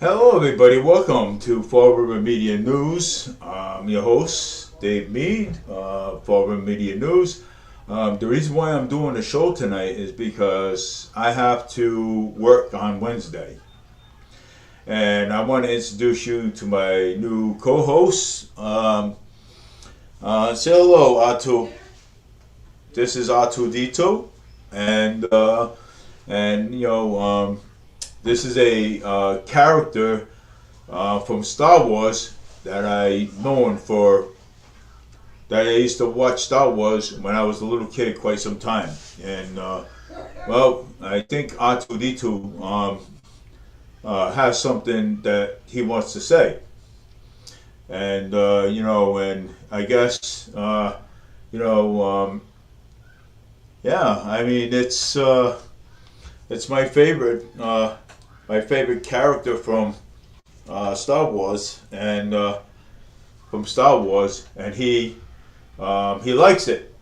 Hello, everybody. Welcome to Fall River Media News. I'm your host, Dave Mead, Fall River Media News. The reason why I'm doing the show tonight is because I have to work on Wednesday. And I want to introduce you to my new co-host. Say hello, Atu. This is Atu and this is a character from Star Wars that I known for. That I used to watch Star Wars when I was a little kid, quite some time. And I think R2D2 has something that he wants to say. And and I guess yeah. I mean, it's my favorite character from Star Wars and he likes it.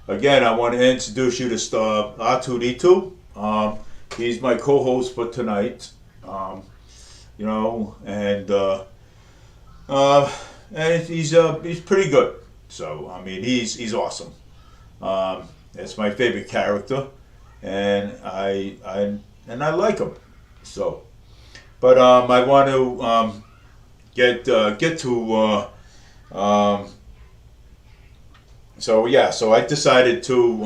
Again, I want to introduce you to Star R2D2. He's my co-host for tonight. You know, and he's pretty good. So I mean, he's awesome. It's my favorite character, and I like him. So, but I want to get to so I decided to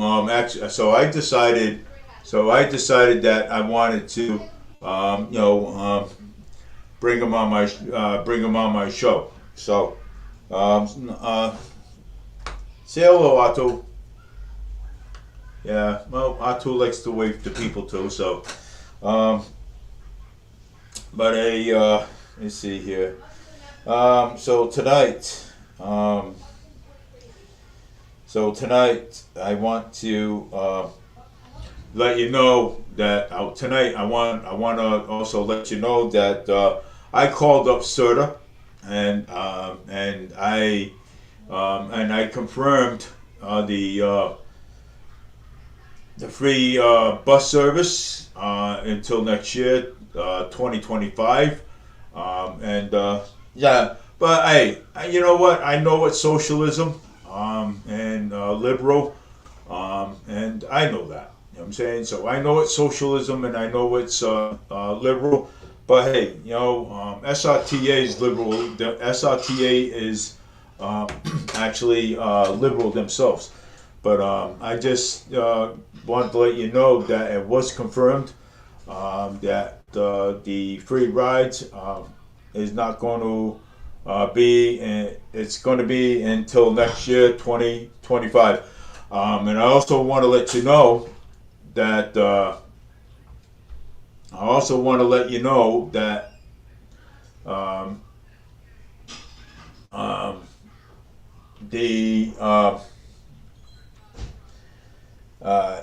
that I wanted to bring him on my show. So say hello, Otto. Yeah, well, Atu likes to wave to people too. So, let's see here. So tonight, I want to let you know that tonight I want to also let you know that I called up Serta and I confirmed the free bus service until next year, 2025. Yeah, but hey, you know what? I know it's socialism and liberal, and I know that. You know what I'm saying? So I know it's socialism and I know it's liberal. But hey, SRTA is liberal. The SRTA is actually liberal themselves. But I just wanted to let you know that it was confirmed that the free rides is not going to it's going to be until next year, 2025. And I also want to let you know that the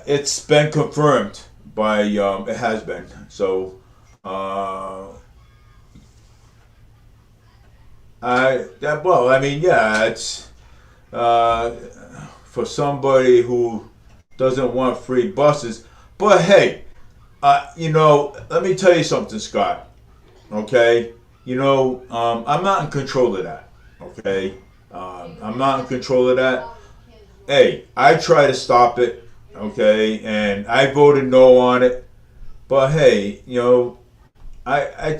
it's been confirmed by it has been. So I mean, yeah, it's for somebody who doesn't want free buses. But hey, let me tell you something, Scott. Okay, I'm not in control of that. Okay, I'm not in control of that. Hey, I try to stop it. Okay, and I voted no on it. But hey, I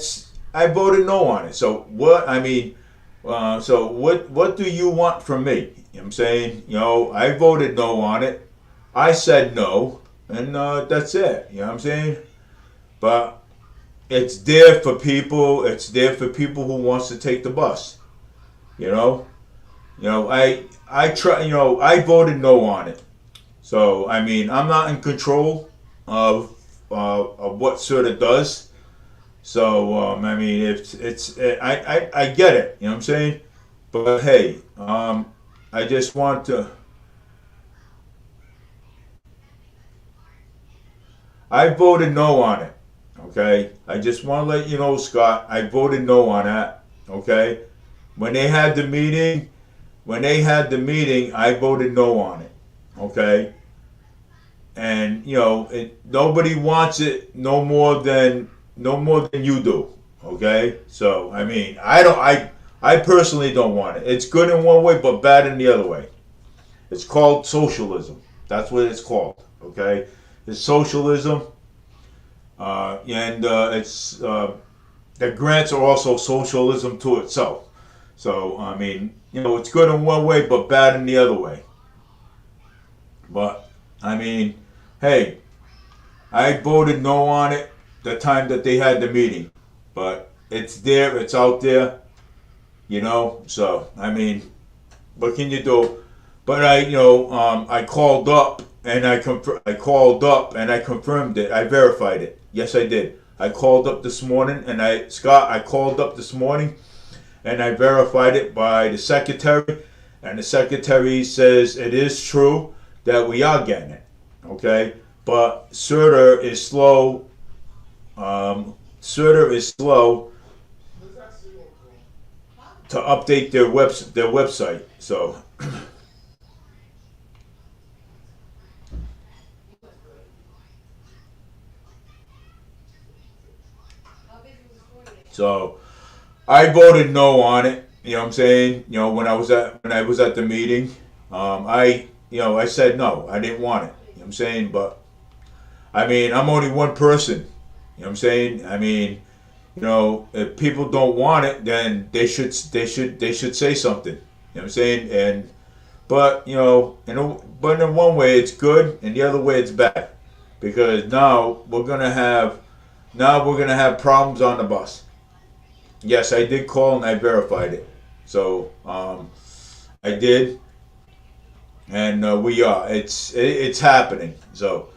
I voted no on it. So what? I mean, so what do you want from me? You know what I'm saying, I voted no on it. I said no, and that's it. You know what I'm saying? But it's there for people. It's there for people who wants to take the bus. You know. I try. I voted no on it. So I mean, I'm not in control of what sort of does. So I mean, I get it. You know what I'm saying? But hey, I just want to. I voted no on it. Okay. I just want to let you know, Scott. I voted no on that. Okay. When they had the meeting, I voted no on it. Okay. and nobody wants it no more than you do. Okay, so I mean, I personally don't want it. It's good in one way, but bad in the other way. It's called socialism. That's what it's called. Okay, it's socialism, and it's the grants are also socialism to itself. So I mean, it's good in one way, but bad in the other way. But I mean, hey, I voted no on it the time that they had the meeting, but it's there, it's out there, So I mean, what can you do? But I called up and I called up and I confirmed it. I verified it. Yes, I did. I called up this morning and I called up this morning and I verified it by the secretary, and the secretary says it is true that we are getting it. Okay, but Surter is slow. Surter is slow to update their website. So so I voted no on it. You know what I'm saying? When I was at the meeting, I said no. I didn't want it. You know what I'm saying? But I mean, I'm only one person. You know what I'm saying? I mean, if people don't want it, then they should say something. You know what I'm saying? And but but in one way it's good, and the other way it's bad, because now we're gonna have problems on the bus. Yes, I did call and I verified it. So I did, and we are. It's happening. So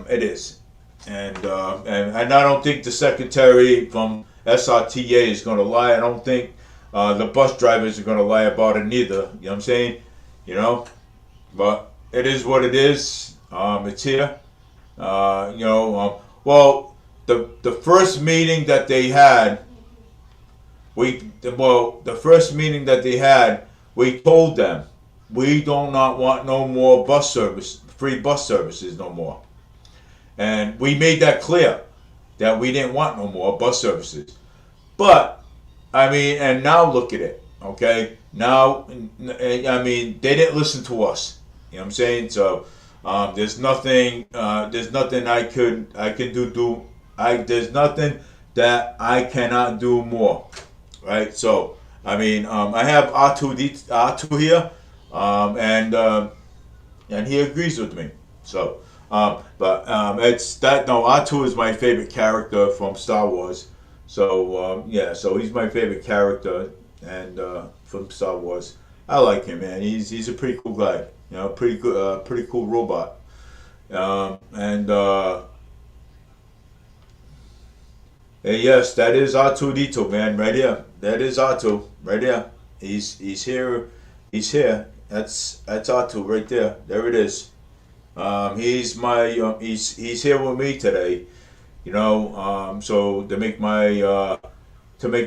it is, and I don't think the secretary from SRTA is going to lie. I don't think the bus drivers are going to lie about it neither. You know what I'm saying? You know, but it is what it is. It's here. Well, the first meeting that they had, the first meeting that they had, we told them we do not want no more free bus services no more, and we made that clear that we didn't want no more bus services. But I mean, and now look at it. Okay, now I mean they didn't listen to us. You know what I'm saying? So there's nothing. There's nothing I can do. There's nothing that I cannot do more. Right. So I mean, I have R2 here, and he agrees with me. So, but it's that. No, R2 is my favorite character from Star Wars. So yeah, so he's my favorite character, and from Star Wars, I like him, man. He's a pretty cool guy. Pretty cool robot. And yes, that is R2D2, man, right here. That is R2, right here. He's here. He's here. That's R2 right there. There it is. He's here with me today. So to make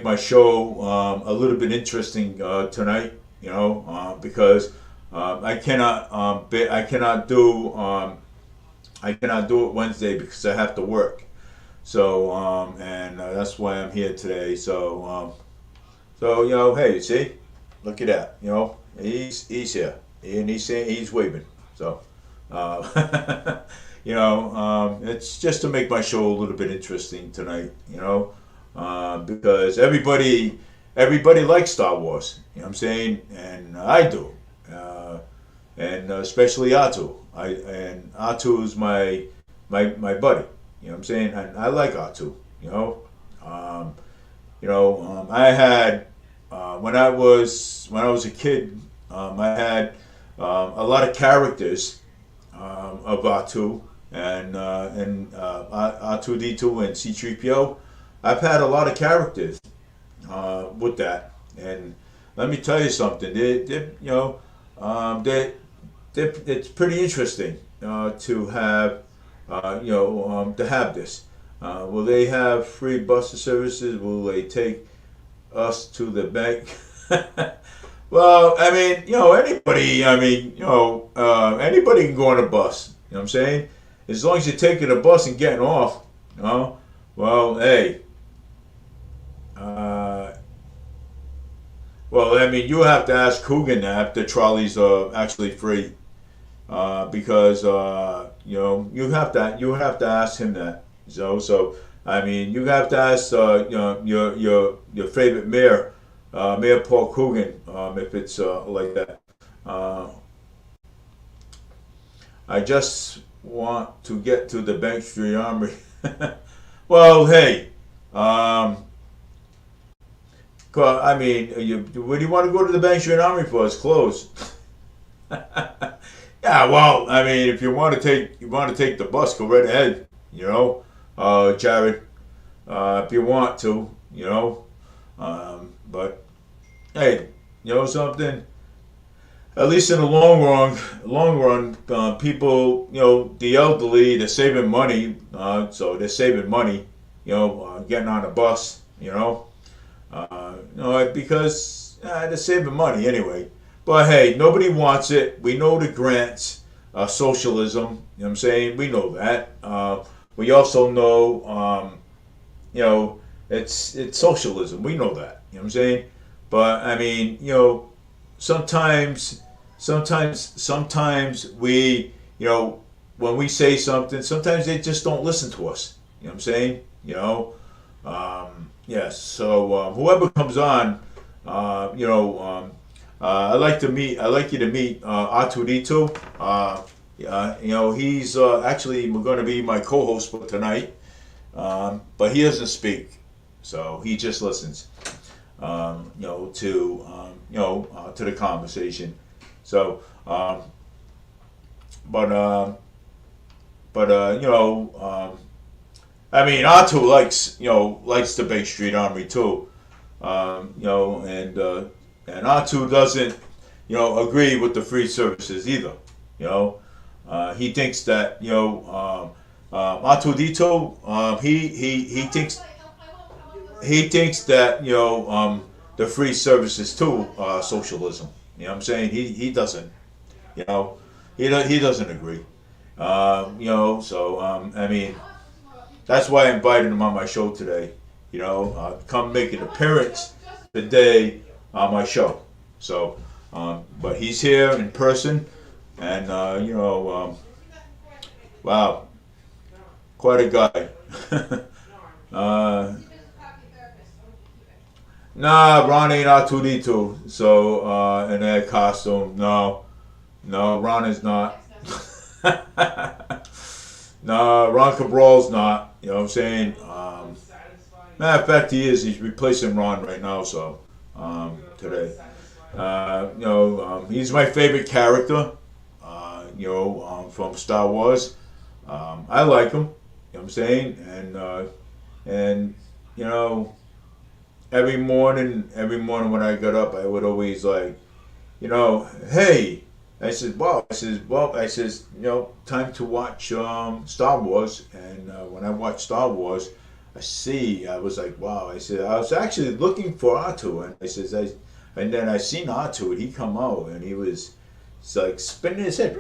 my show a little bit interesting tonight. Because I cannot do it Wednesday because I have to work. So and that's why I'm here today. So hey, see, look at that. He's here and he's saying he's waving. So it's just to make my show a little bit interesting tonight. Because everybody likes Star Wars. You know what I'm saying, and I do, and especially Atu. And Atu is my buddy. You know what I'm saying? And I like R2. I had when I was a kid, I had a lot of characters of R2 and R2D2 and C3PO. I've had a lot of characters with that, and let me tell you something. It's pretty interesting to have. To have this. Will they have free bus services? Will they take us to the bank? Well, I mean, anybody. I mean, anybody can go on a bus. You know what I'm saying? As long as you're taking a bus and getting off, you know, well, hey, uh, well, I mean, you have to ask Coogan that if the trolleys are actually free, because you have to ask him that. So I mean, you have to ask your favorite mayor, Mayor Paul Coogan, if it's like that. Uh, I just want to get to the Bank Street Armory. Well, hey, um, I mean, what do you want to go to the Bank Street Armory for? It's closed. Yeah, well, I mean, if you want to take the bus, go right ahead. You know, Jared, if you want to, but hey, you know something? At least in the long run, people, the elderly, they're saving money. So they're saving money, getting on a bus. Because they're saving money anyway. But hey, nobody wants it. We know the grants, socialism. You know what I'm saying? We know that. We also know, it's socialism. We know that. You know what I'm saying? But I mean, sometimes, sometimes we, when we say something, sometimes they just don't listen to us. You know what I'm saying? Yes. So whoever comes on, I'd like you to meet Arturito. He's actually going to be my co-host for tonight, but he doesn't speak, so he just listens. To the conversation. So, but I mean, Atu likes the Bay Street Armory too. And Atu doesn't agree with the free services either. He thinks that Atu Dito, he thinks that the free services too socialism. You know what I'm saying? He doesn't. You know, he doesn't agree. So I mean, that's why I invited him on my show today. Come make an appearance today on my show. So, but he's here in person, and wow, quite a guy. uh, Nah, Ron ain't R2D2. So, in that costume, no. No, Ron is not. No, Ron Cabral's not. You know what I'm saying? Matter of fact, he is. He's replacing Ron right now, so, today. He's my favorite character, from Star Wars. I like him. You know what I'm saying? And, every morning when I got up, I would always hey, I says, time to watch Star Wars. And when I watched Star Wars, I was like, wow. I said, I was actually looking for Artu, and and then I seen Artu, and he come out, and it's like spinning his head,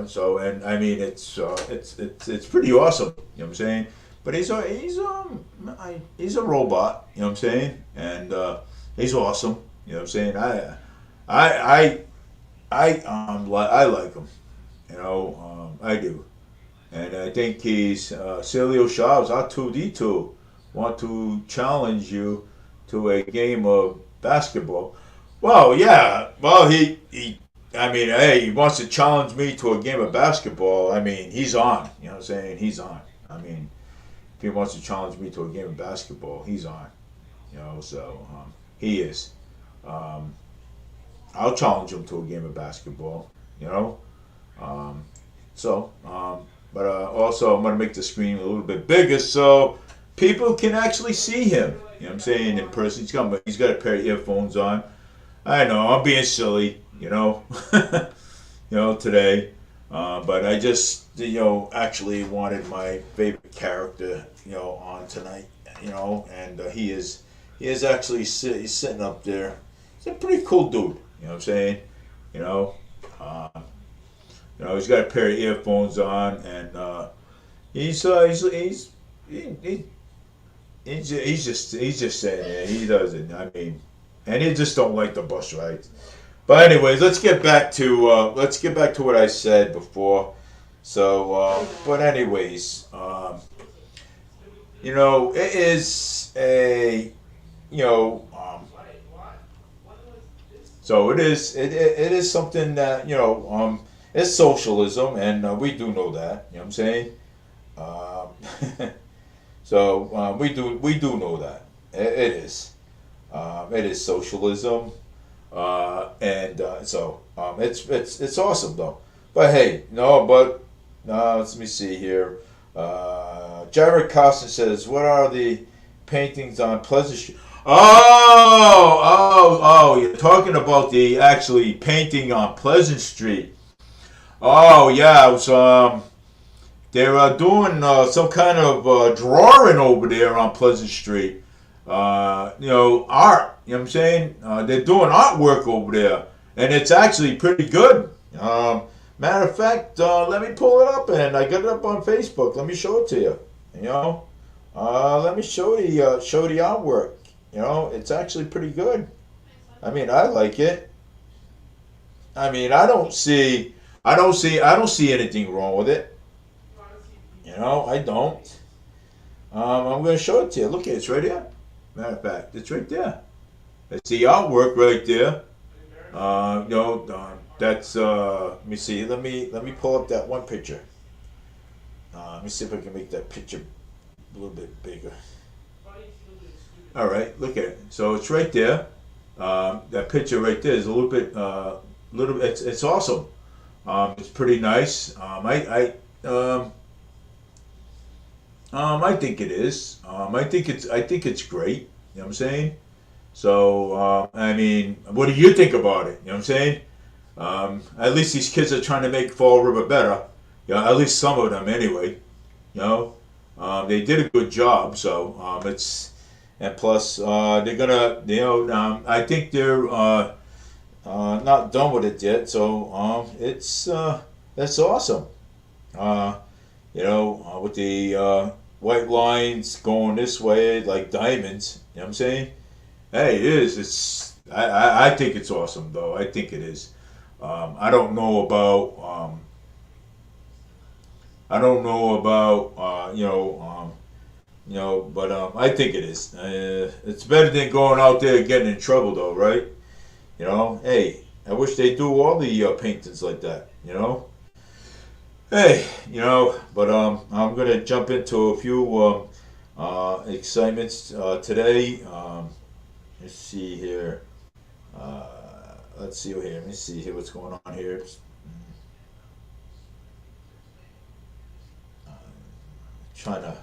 So, and I mean, it's pretty awesome. You know what I'm saying? But he's a robot. You know what I'm saying? And he's awesome. You know what I'm saying? I like him. I do. And I think he's Celio Chavez, R2D2, want to challenge you to a game of basketball. Well, yeah. Well, I mean, hey, he wants to challenge me to a game of basketball. I mean, he's on. You know what I'm saying? He's on. I mean, if he wants to challenge me to a game of basketball, he's on. So he is. I'll challenge him to a game of basketball. So, but also I'm gonna make the screen a little bit bigger so people can actually see him. You know what I'm saying? In person. He's got a pair of earphones on. I know I'm being silly. Today. But I just actually wanted my favorite character on tonight. And he is actually he's sitting up there. He's a pretty cool dude. You know what I'm saying? Uh, You know, he's got a pair of earphones on, and he's he, he, he's just saying it. He doesn't. I mean, and he just don't like the bus rides. But anyways, let's get back to what I said before. So, but anyways, you know, it is a you know. So it is something that it's socialism, and we do know that. You know what I'm saying? So we do know that it is socialism, and so it's awesome though. But hey, no, but let me see here. Jared Costin says, "What are the paintings on Pleasant Street?" Oh! You're talking about the actually painting on Pleasant Street. Oh yeah, it was, they're doing some kind of drawing over there on Pleasant Street. Art. You know what I'm saying? They're doing artwork over there, and it's actually pretty good. Matter of fact, let me pull it up, and I got it up on Facebook. Let me show it to you. Let me show the artwork. It's actually pretty good. I mean, I like it. I mean, I don't see anything wrong with it. I don't. I'm going to show it to you. Look at it. It's right here. Matter of fact, it's right there. It's the artwork right there. That's. Let me see. Let me pull up that one picture. Let me see if I can make that picture a little bit bigger. All right, look at it. So it's right there. That picture right there is a little bit. It's awesome. It's pretty nice. I think it is. I think it's great. You know what I'm saying? So, I mean, what do you think about it? You know what I'm saying? At least these kids are trying to make Fall River better. At least some of them anyway. They did a good job. So, and plus, they're gonna, I think they're not done with it yet. So, that's awesome. With the white lines going this way like diamonds. You know what I'm saying? Hey, it is. I think it's awesome though. I think it is. I don't know about. But I think it is. It's better than going out there and getting in trouble though, right? Hey, I wish they do all the paintings like that. Hey, but I'm gonna jump into a few excitements today. Let's see here. Let's see here. Let me see here what's going on here. Trying to.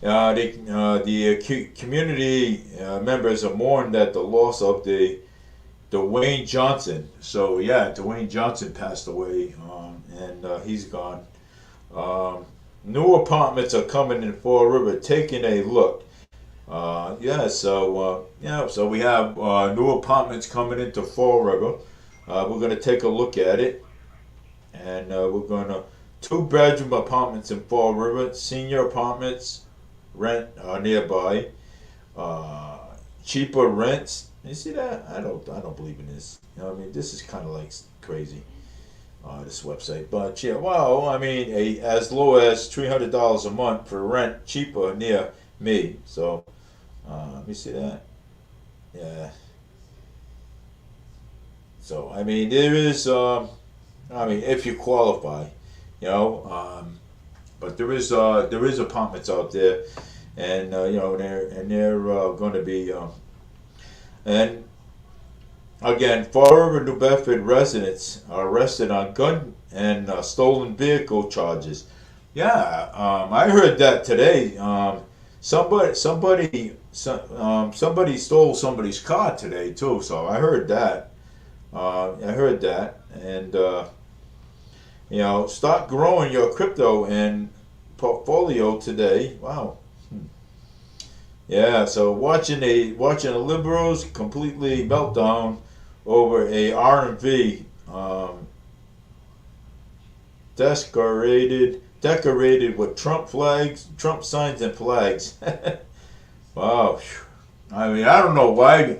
The community members are mourned at the loss of the Dwayne Johnson. So yeah, Dwayne Johnson passed away, and he's gone. New apartments are coming in Fall River. Taking a look. So we have new apartments coming into Fall River. We're going to take a look at it, and we're going to 2-bedroom apartments in Fall River, senior apartments, rent nearby, cheaper rents. You see that? I don't believe in this. This is kind of like crazy. This website, but yeah, well, as low as $300 a month for rent, cheaper near me. So, let me see that. Yeah. So, there is, if you qualify, but there is apartments out there, and they're going to be, and again, Fall River, New Bedford residents are arrested on gun and stolen vehicle charges. Yeah, I heard that today. Somebody stole somebody's car today too. So I heard that. And start growing your crypto and portfolio today. Wow. Yeah. So watching the liberals completely melt down over a R&V decorated with Trump signs and flags. Wow. I mean, I don't know why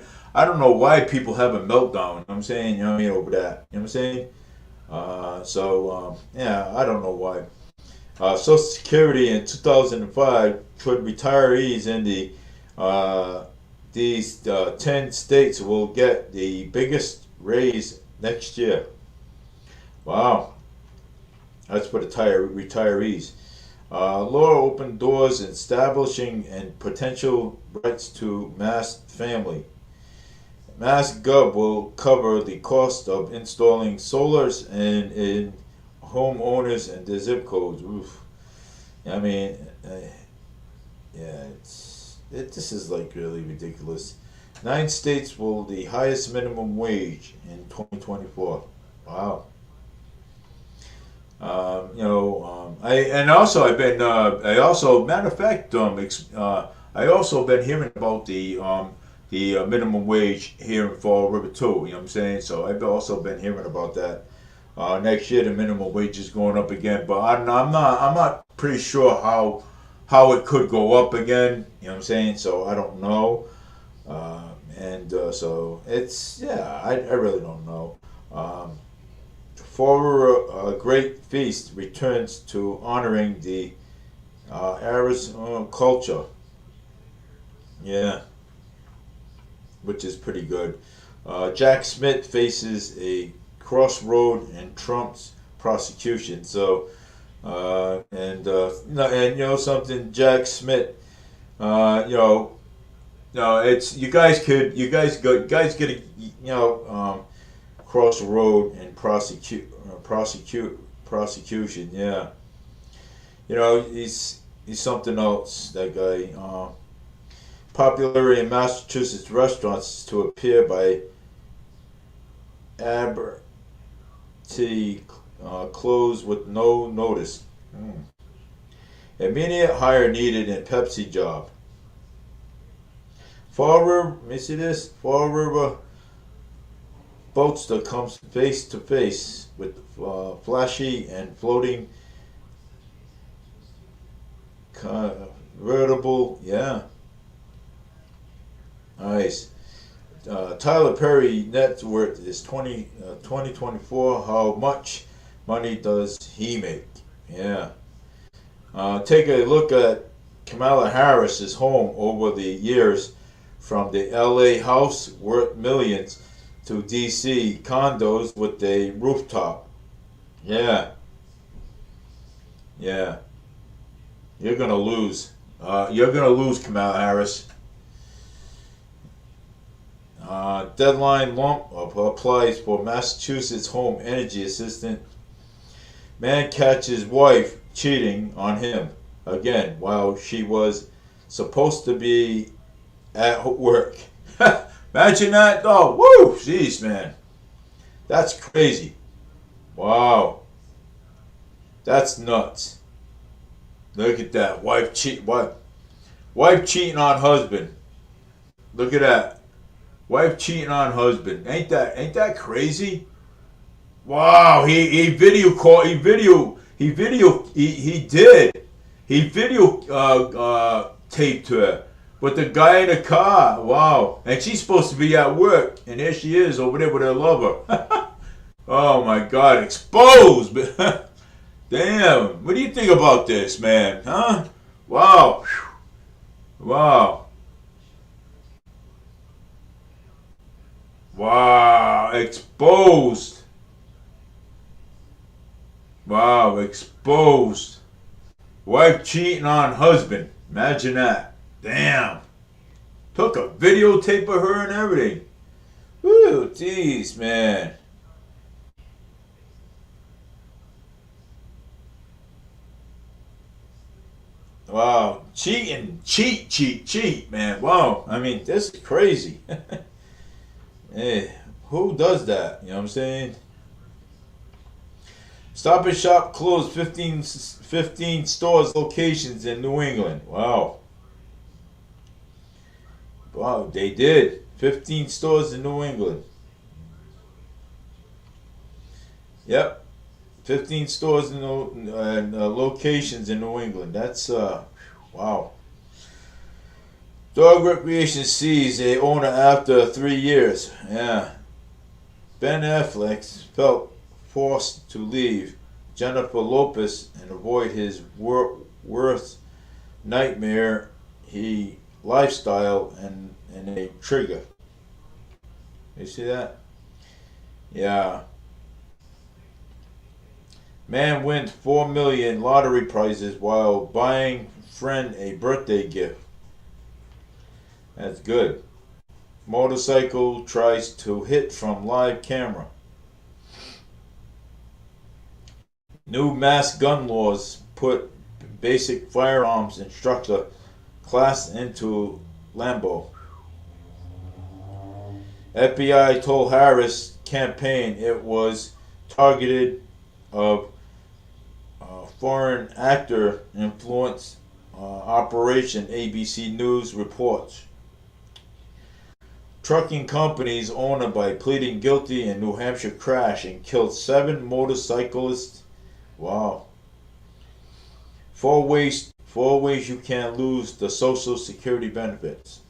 people have a meltdown. You know what I'm saying, you know what I mean, over that. You know what I'm saying? Yeah, I don't know why. Social Security in 2005 put retirees in these 10 states will get the biggest raise next year. Wow, that's for the retirees. Law opened doors establishing and potential rights to mass family. MassGov will cover the cost of installing solars and in homeowners and their zip codes. Oof. I mean, yeah, this is like really ridiculous. 9 states will the highest minimum wage in 2024. Wow. I also matter of fact I also been hearing about the minimum wage here in Fall River too. You know what I'm saying? So I've also been hearing about that. Next year the minimum wage is going up again, but I'm not pretty sure how it could go up again. You know what I'm saying? So I don't know. So it's I really don't know. For a great feast returns to honoring the Arizona culture. Yeah, which is pretty good. Jack Smith faces a crossroad in Trump's prosecution. So, and you know something, Jack Smith. No, it's you guys get a crossroad and prosecution. Yeah, he's something else. That guy. Popularity in Massachusetts restaurants to appear by Aberty closed with no notice. Immediate hire needed in Pepsi job. Fall River, let me see this. Fall River boatster comes face to face with flashy and floating convertible. Yeah, nice. Tyler Perry net worth is 2024. How much money does he make? Yeah. Take a look at Kamala Harris's home over the years, from the LA house worth millions to DC condos with a rooftop. Yeah. Yeah. You're gonna lose. Kamala Harris. Deadline lump applies for Massachusetts home energy assistant. Man catches wife cheating on him again while she was supposed to be at work. Imagine that. Oh, woo! Jeez, man. That's crazy. Wow. That's nuts. Look at that. Wife cheating on husband. Look at that. Wife cheating on husband. Ain't that crazy? Wow, he video call he video taped her with the guy in the car. Wow. And she's supposed to be at work, and there she is over there with her lover. Oh my god, exposed. Damn. What do you think about this, man? Huh? Wow. Wow. Wow, exposed. Wow, exposed. Wife cheating on husband. Imagine that. Damn. Took a videotape of her and everything. Woo, jeez, man. Wow, cheat, man. Wow, I mean, this is crazy. Hey, who does that? You know what I'm saying? Stop and Shop closed 15 stores locations in New England. Wow. Wow, they did. 15 stores in New England. Yep, 15 stores in locations in New England. That's wow. Dog Recreation sees a owner after 3 years. Yeah, Ben Affleck felt forced to leave Jennifer Lopez and avoid his worst nightmare he lifestyle and a trigger. You see that? Yeah. Man wins 4 million lottery prizes while buying friend a birthday gift. That's good. Motorcycle tries to hit from live camera. New mass gun laws put basic firearms instructor class into Lambo. FBI told Harris campaign it was targeted of foreign actor influence operation. ABC News reports. Trucking companies owned by pleading guilty in New Hampshire crash and killed 7 motorcyclists. Wow. Four ways you can lose the Social Security benefits.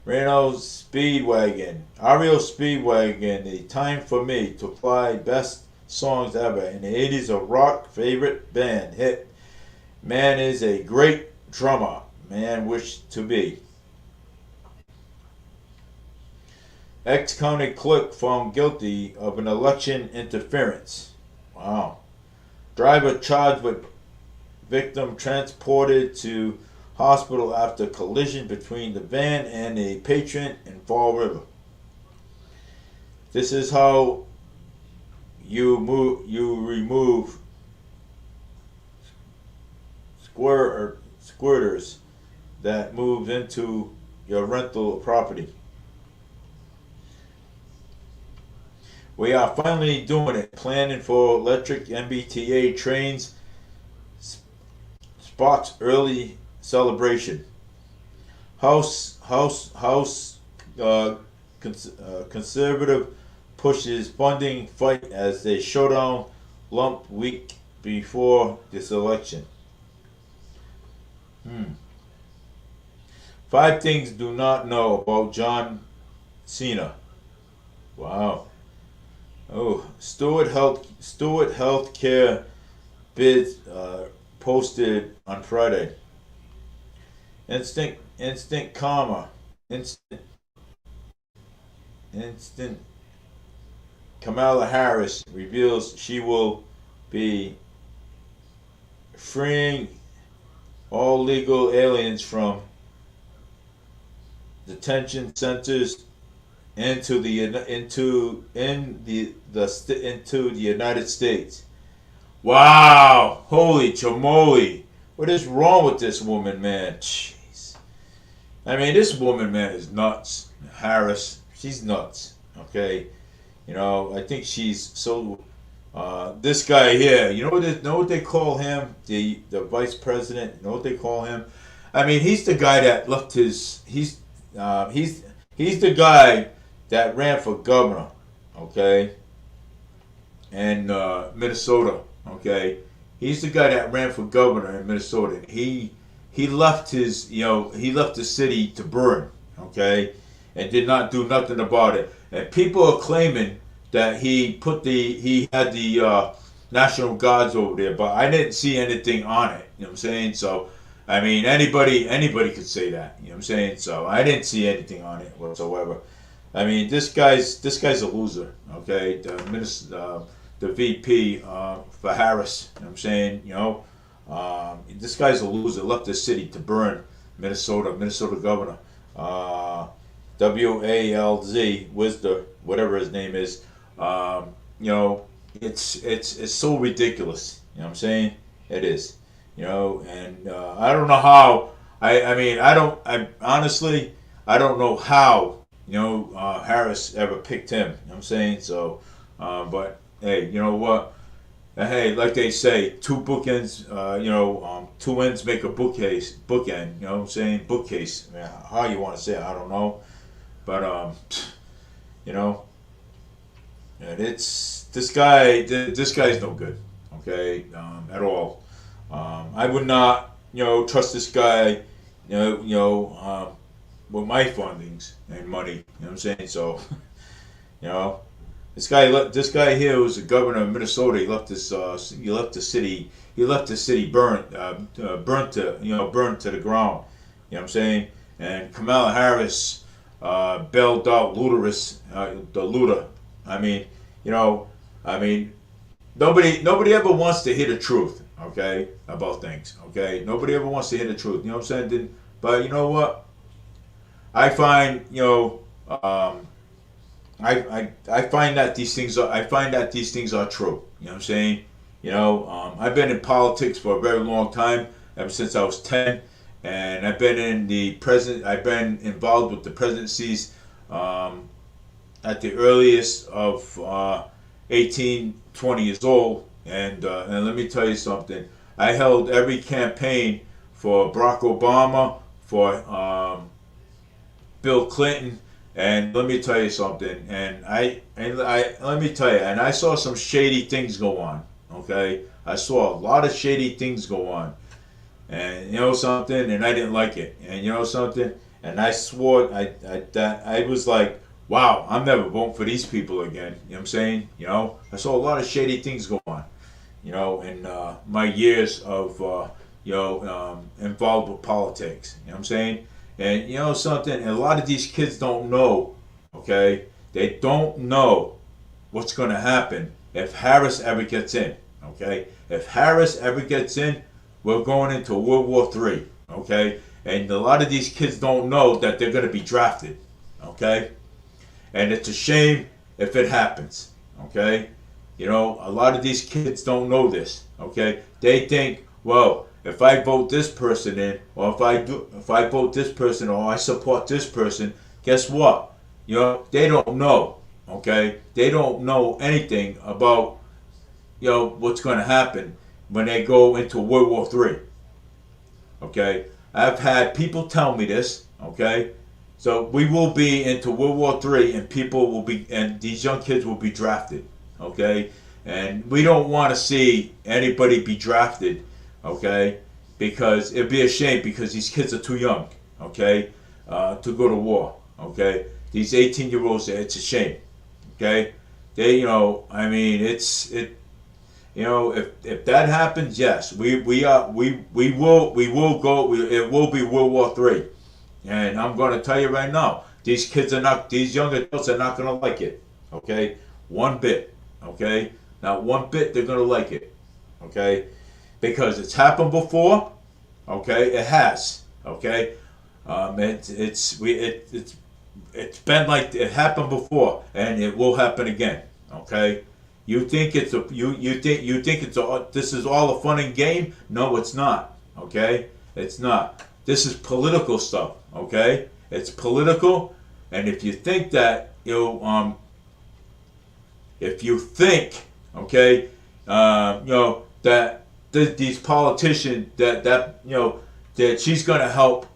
Renault's Speedwagon. REO Speedwagon, a time for me to fly best songs ever. In the 80s, a rock favorite band hit. Man is a great drummer. Man wished to be. Ex-county clerk found guilty of an election interference. Wow. Driver charged with victim transported to hospital after collision between the van and a patron in Fall River. This is how you remove squirters that move into your rental property. We are finally doing it. Planning for electric MBTA trains. Spots early celebration. House conservative pushes funding fight as they showdown lump week before this election. 5 things do not know about John Cena. Wow. Oh, Stewart Healthcare bids posted on Friday. Instant karma. Instant Kamala Harris reveals she will be freeing all legal aliens from detention centers into the United States. Wow! Holy chamoli! What is wrong with this woman, man? Jeez. I mean, this woman, man, is nuts. Harris, she's nuts. Okay, I think she's so. This guy here, know what they call him? The vice president. You know what they call him? I mean, he's the guy that left his. He's the guy that ran for governor. Okay. And Minnesota. Okay. He's the guy that ran for governor in Minnesota. He left he left the city to burn. Okay. And did not do nothing about it. And people are claiming that he had the National Guards over there, but I didn't see anything on it. You know what I'm saying? So, I mean, anybody could say that. You know what I'm saying? So, I didn't see anything on it whatsoever. I mean, this guy's a loser. Okay, the VP for Harris. You know what I'm saying? This guy's a loser. Left the city to burn. Minnesota governor. WALZ Wisdom, whatever his name is. It's so ridiculous. You know what I'm saying? It is. And I don't know how. I honestly don't know how. Harris ever picked him. You know what I'm saying? So, but hey, you know what? Hey, like they say, two bookends. Two ends make a bookcase. Bookend. You know what I'm saying? Bookcase. How you want to say it, I don't know. But you know, And it's this guy. This guy's no good. Okay, at all. I would not, trust this guy. With my fundings and money. You know what I'm saying? So, you know, this guy here was the governor of Minnesota. He left the city. He left the city burned to the ground. You know what I'm saying? And Kamala Harris bailed out the looter. I mean, you know, I mean, nobody ever wants to hear the truth. Okay, about things. Okay, nobody ever wants to hear the truth. You know what I'm saying? But you know what? I find I find that these things are true. You know what I'm saying? I've been in politics for a very long time, ever since I was 10, and I've been involved with the presidencies at the earliest of 18, 20 years old, and let me tell you something. I held every campaign for Barack Obama, for Bill Clinton, and let me tell you something. And I let me tell you, and I saw some shady things go on. Okay, I saw a lot of shady things go on, and you know something, and I didn't like it. And you know something, and I swore I was like, wow, I'm never voting for these people again. You know what I'm saying? I saw a lot of shady things go on. In my years of involved with politics. You know what I'm saying? And you know something, and a lot of these kids don't know, okay? They don't know what's going to happen if Harris ever gets in, okay? If Harris ever gets in, we're going into World War III, okay? And a lot of these kids don't know that they're going to be drafted, okay? And it's a shame if it happens, okay? A lot of these kids don't know this, okay? They think, well, if I vote this person in, or if I vote this person, or I support this person, guess what? They don't know, okay? They don't know anything about, what's going to happen when they go into World War III, okay? I've had people tell me this, okay? So we will be into World War III, and these young kids will be drafted, okay? And we don't want to see anybody be drafted, okay? Because it'd be a shame, because these kids are too young, okay, to go to war, okay? These 18-year-olds, it's a shame, okay? I mean, if that happens, yes, we will go. It will be World War III, and I'm going to tell you right now, these young adults are not going to like it, okay? One bit, okay? Not one bit they're going to like it, okay? Because it's happened before, okay? It has, okay? It's been like it happened before, and it will happen again, okay? You think this is all a fun and game? No, it's not, okay? It's not. This is political stuff, okay? It's political, and if you think that if you think, okay, that these politicians that she's gonna help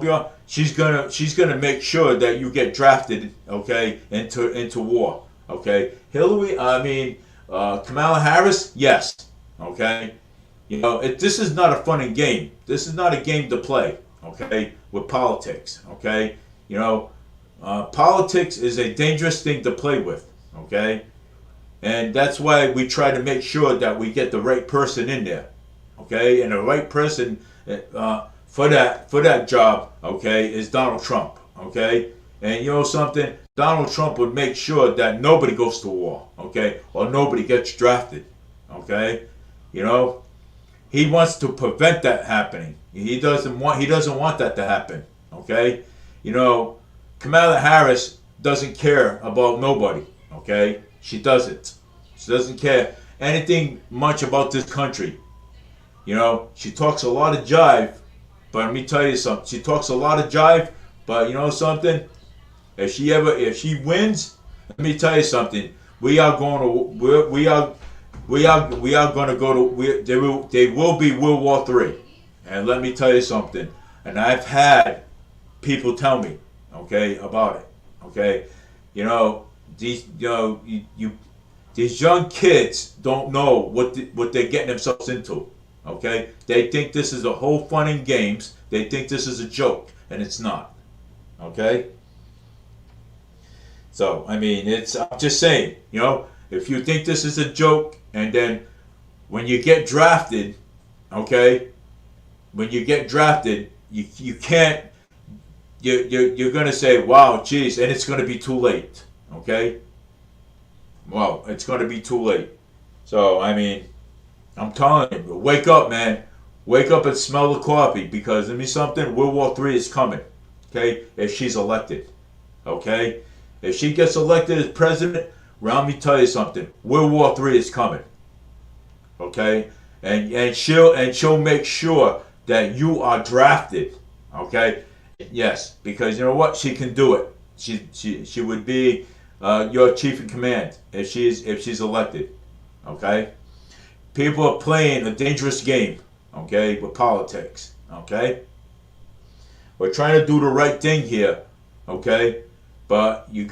you out, she's gonna make sure that you get drafted, okay, into war, okay. Kamala Harris, yes, okay. This is not a fun and game. This is not a game to play, okay, with politics, okay. Politics is a dangerous thing to play with, okay. And that's why we try to make sure that we get the right person in there, okay? And the right person for that job, okay, is Donald Trump, okay? And you know something? Donald Trump would make sure that nobody goes to war, okay, or nobody gets drafted, okay? He wants to prevent that happening. He doesn't want that to happen, okay? Kamala Harris doesn't care about nobody, okay? She doesn't. She doesn't care anything much about this country. She talks a lot of jive, but let me tell you something. She talks a lot of jive, but you know something? If she wins, let me tell you something. We are going to go to. There will be World War III, and let me tell you something. And I've had people tell me, okay, about it. Okay, these these young kids don't know what they're getting themselves into. Okay, they think this is a whole fun and games. They think this is a joke, and it's not. Okay. So I mean, it's I'm just saying, if you think this is a joke, and then when you get drafted, okay, when you get drafted, you can't. You're gonna say, wow, geez, and it's gonna be too late. Okay. Well, it's gonna be too late. So I mean, I'm telling you, wake up, man. Wake up and smell the coffee, because let me something. World War III is coming. Okay, if she's elected. Okay, if she gets elected as president, well, let me tell you something. World War III is coming. Okay, and she'll make sure that you are drafted. Okay, yes, because you know what, she can do it. She would be your chief in command if she's elected. Okay, people are playing a dangerous game. Okay, with politics. Okay, we're trying to do the right thing here. Okay, but you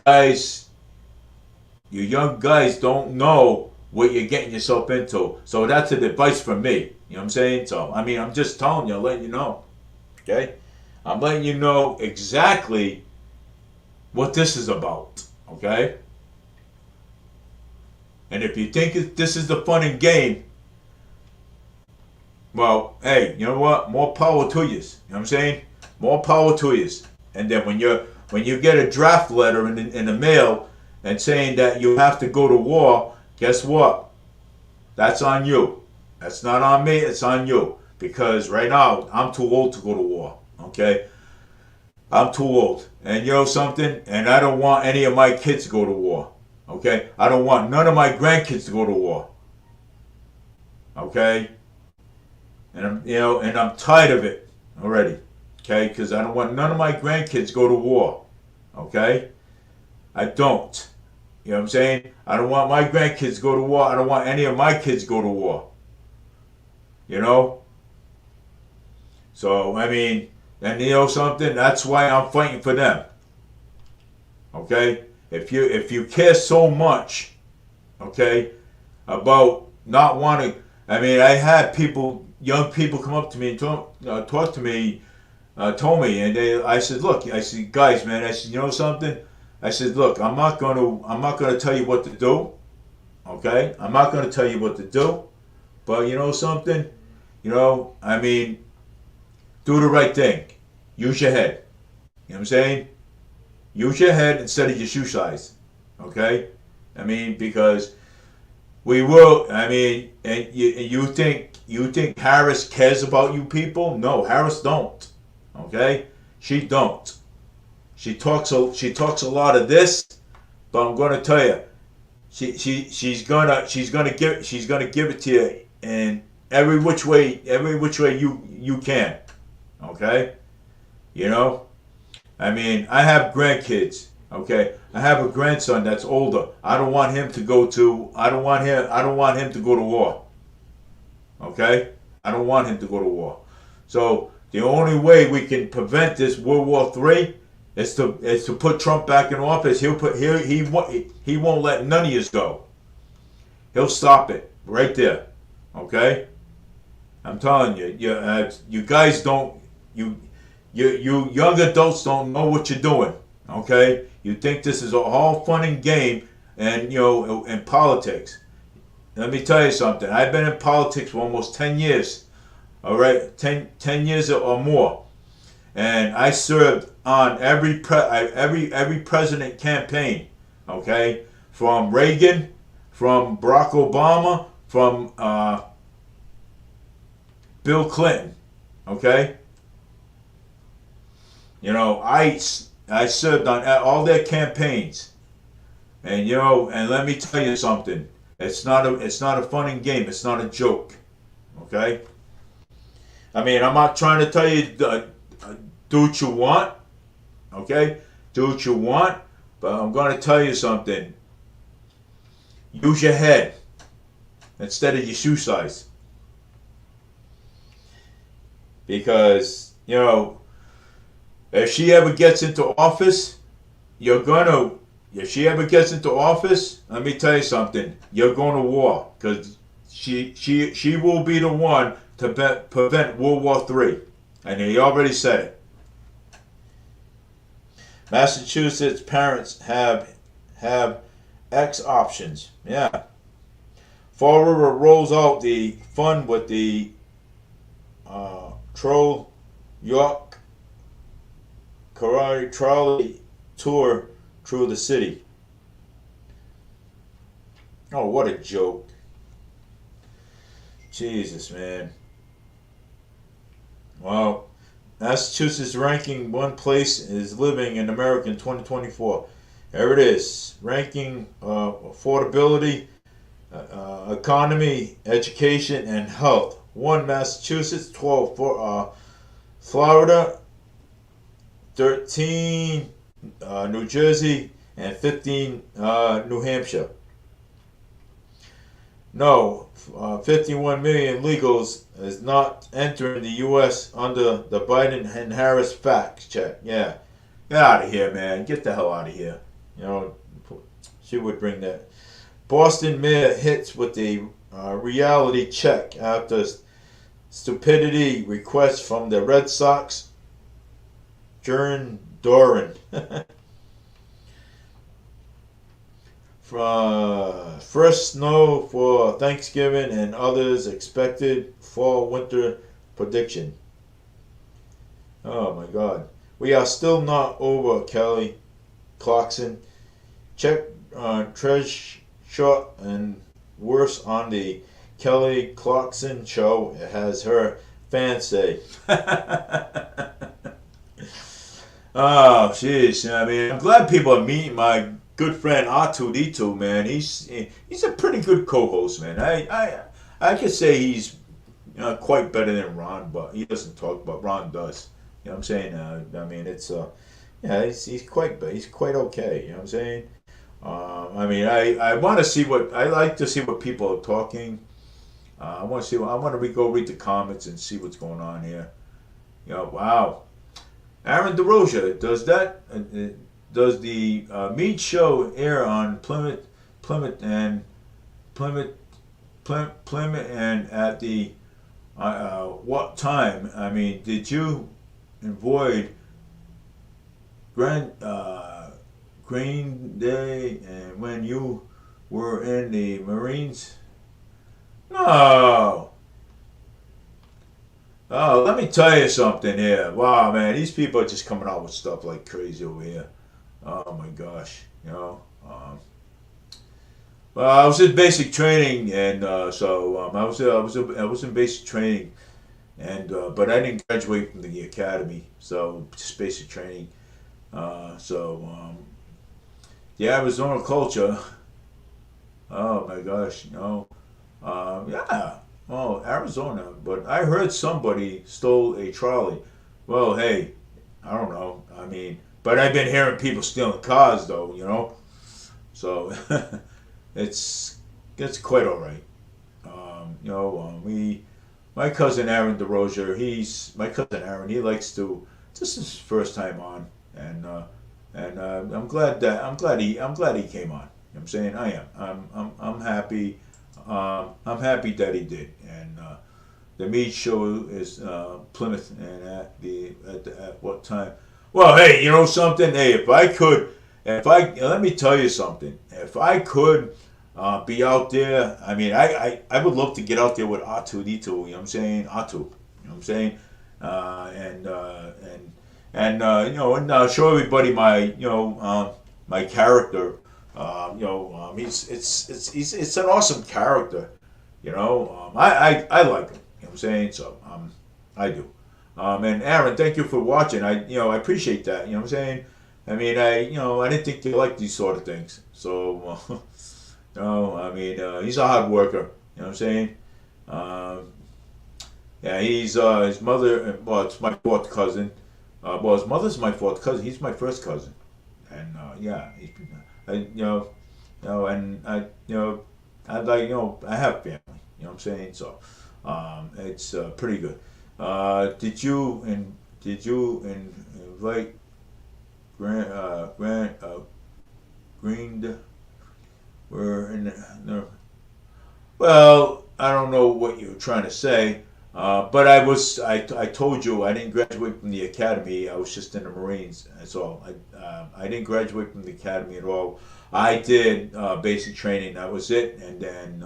young guys don't know what you're getting yourself into. So that's an advice from me. You know what I'm saying? So, I mean, I'm just telling you, letting you know. Okay? I'm letting you know exactly what this is about. Okay? And if you think this is the fun and game, well, hey, you know what? More power to you. You know what I'm saying? More power to you. And then when you get a draft letter in the mail and saying that you have to go to war, guess what? That's on you. That's not on me. It's on you. Because right now, I'm too old to go to war. Okay? I'm too old. And you know something? And I don't want any of my kids to go to war. Okay? I don't want none of my grandkids to go to war. Okay? And I'm tired of it already. Okay? Because I don't want none of my grandkids to go to war. Okay? I don't. You know what I'm saying? I don't want my grandkids to go to war. I don't want any of my kids to go to war. You know? So, I mean, and you know something? That's why I'm fighting for them. Okay? If you care so much, okay, about not wanting, I mean, I had young people come up to me and talk to me, told me, and I said, look, I said, guys, man, I said, you know something? I said, look, I'm not gonna tell you what to do. Okay? I'm not gonna tell you what to do. But you know something? I mean, do the right thing. Use your head. You know what I'm saying? Use your head instead of your shoe size. Okay? I mean, because we will, I mean, and you think Harris cares about you people? No, Harris don't. Okay? She don't. She talks a lot of this, but I'm going to tell you, she's gonna give it to you in every which way you can. Okay, I mean, I have grandkids. Okay, I have a grandson that's older. I don't want him to go to war. Okay, I don't want him to go to war. So the only way we can prevent this World War III is to put Trump back in office. He won't let none of us go. He'll stop it right there. Okay, I'm telling you, you guys don't, you young adults don't know what you're doing. Okay, you think this is a all fun and game, and in politics. Let me tell you something. I've been in politics for almost 10 years. All right, 10 years or more. And I served on every president campaign, okay, from Reagan, from Barack Obama, from Bill Clinton, okay. I served on all their campaigns, and and let me tell you something. It's not a fun and game. It's not a joke, okay. I mean, I'm not trying to tell you. Do what you want, okay? Do what you want, but I'm going to tell you something. Use your head instead of your shoe size. Because, if she ever gets into office, you're going to if she ever gets into office, let me tell you something. You're going to war because she will be the one to prevent World War III, and he already said it. Massachusetts parents have X options. Yeah. Fall River rolls out the fun with the Troll York Karate Trolley tour through the city. Oh, what a joke. Jesus, man. Well, Massachusetts ranking one place is living in America in 2024. There it is. Ranking affordability, economy, education, and health. 1 Massachusetts, 12 for Florida, 13 New Jersey, and 15 New Hampshire. No, 51 million illegals is not entering the U.S. under the Biden and Harris fact check. Yeah, get out of here, man. Get the hell out of here. You know, she would bring that. Boston mayor hits with a reality check after stupidity request from the Red Sox. Jern Doran. First snow for Thanksgiving and others expected fall-winter prediction. Oh my God. We are still not over, Kelly Clarkson. Check Trish Short and worse on the Kelly Clarkson show, has her fans say. Oh, jeez. I mean, I'm glad people are meeting my good friend R2D2, man. He's a pretty good co-host, man. I could say he's quite better than Ron, but he doesn't talk. But Ron does. You know what I'm saying? I mean, it's yeah, he's quite okay. You know what I'm saying? I mean, I want to see what I like to see what people are talking. I want to see. I want to go read the comments and see what's going on here. You know, wow. Aaron DeRosa, does the Mead Show air on Plymouth and at the what time? I mean, did you avoid Green Day and when you were in the Marines? No. Oh, let me tell you something here. Wow, man, these people are just coming out with stuff like crazy over here. Oh my gosh, you know. Well, I was in basic training, and I was in basic training, and but I didn't graduate from the academy, so just basic training. The Arizona culture. Oh my gosh, you know. Yeah. Oh, Arizona. But I heard somebody stole a trolley. Well, hey, I don't know. I mean, but I've been hearing people stealing cars, though, you know. So it's quite all right. My cousin Aaron DeRozier, my cousin Aaron. He likes to. This is his first time on, and I'm glad he came on. You know what I'm saying? I am. I'm happy. I'm happy that he did, and the Mead Show is Plymouth, and at what time? Well, hey, you know something? Hey, let me tell you something. If I could be out there, I mean, I would love to get out there with R2D2. You know what I'm saying? R2. You know what I'm saying? And show everybody my character. It's an awesome character. You know, I like him. You know what I'm saying? So I do. And Aaron, thank you for watching. I appreciate that. You know what I'm saying? I mean, I didn't think you liked these sort of things. So, he's a hard worker. You know what I'm saying? Yeah, he's his mother. Well, it's my fourth cousin. Well, his mother's my fourth cousin. He's my first cousin, and I have family. You know what I'm saying? So, it's pretty good. Did you invite green. We're in the. Well, I don't know what you're trying to say, but I told you I didn't graduate from the academy. I was just in the Marines. That's all. I didn't graduate from the academy at all. I did basic training. That was it, and then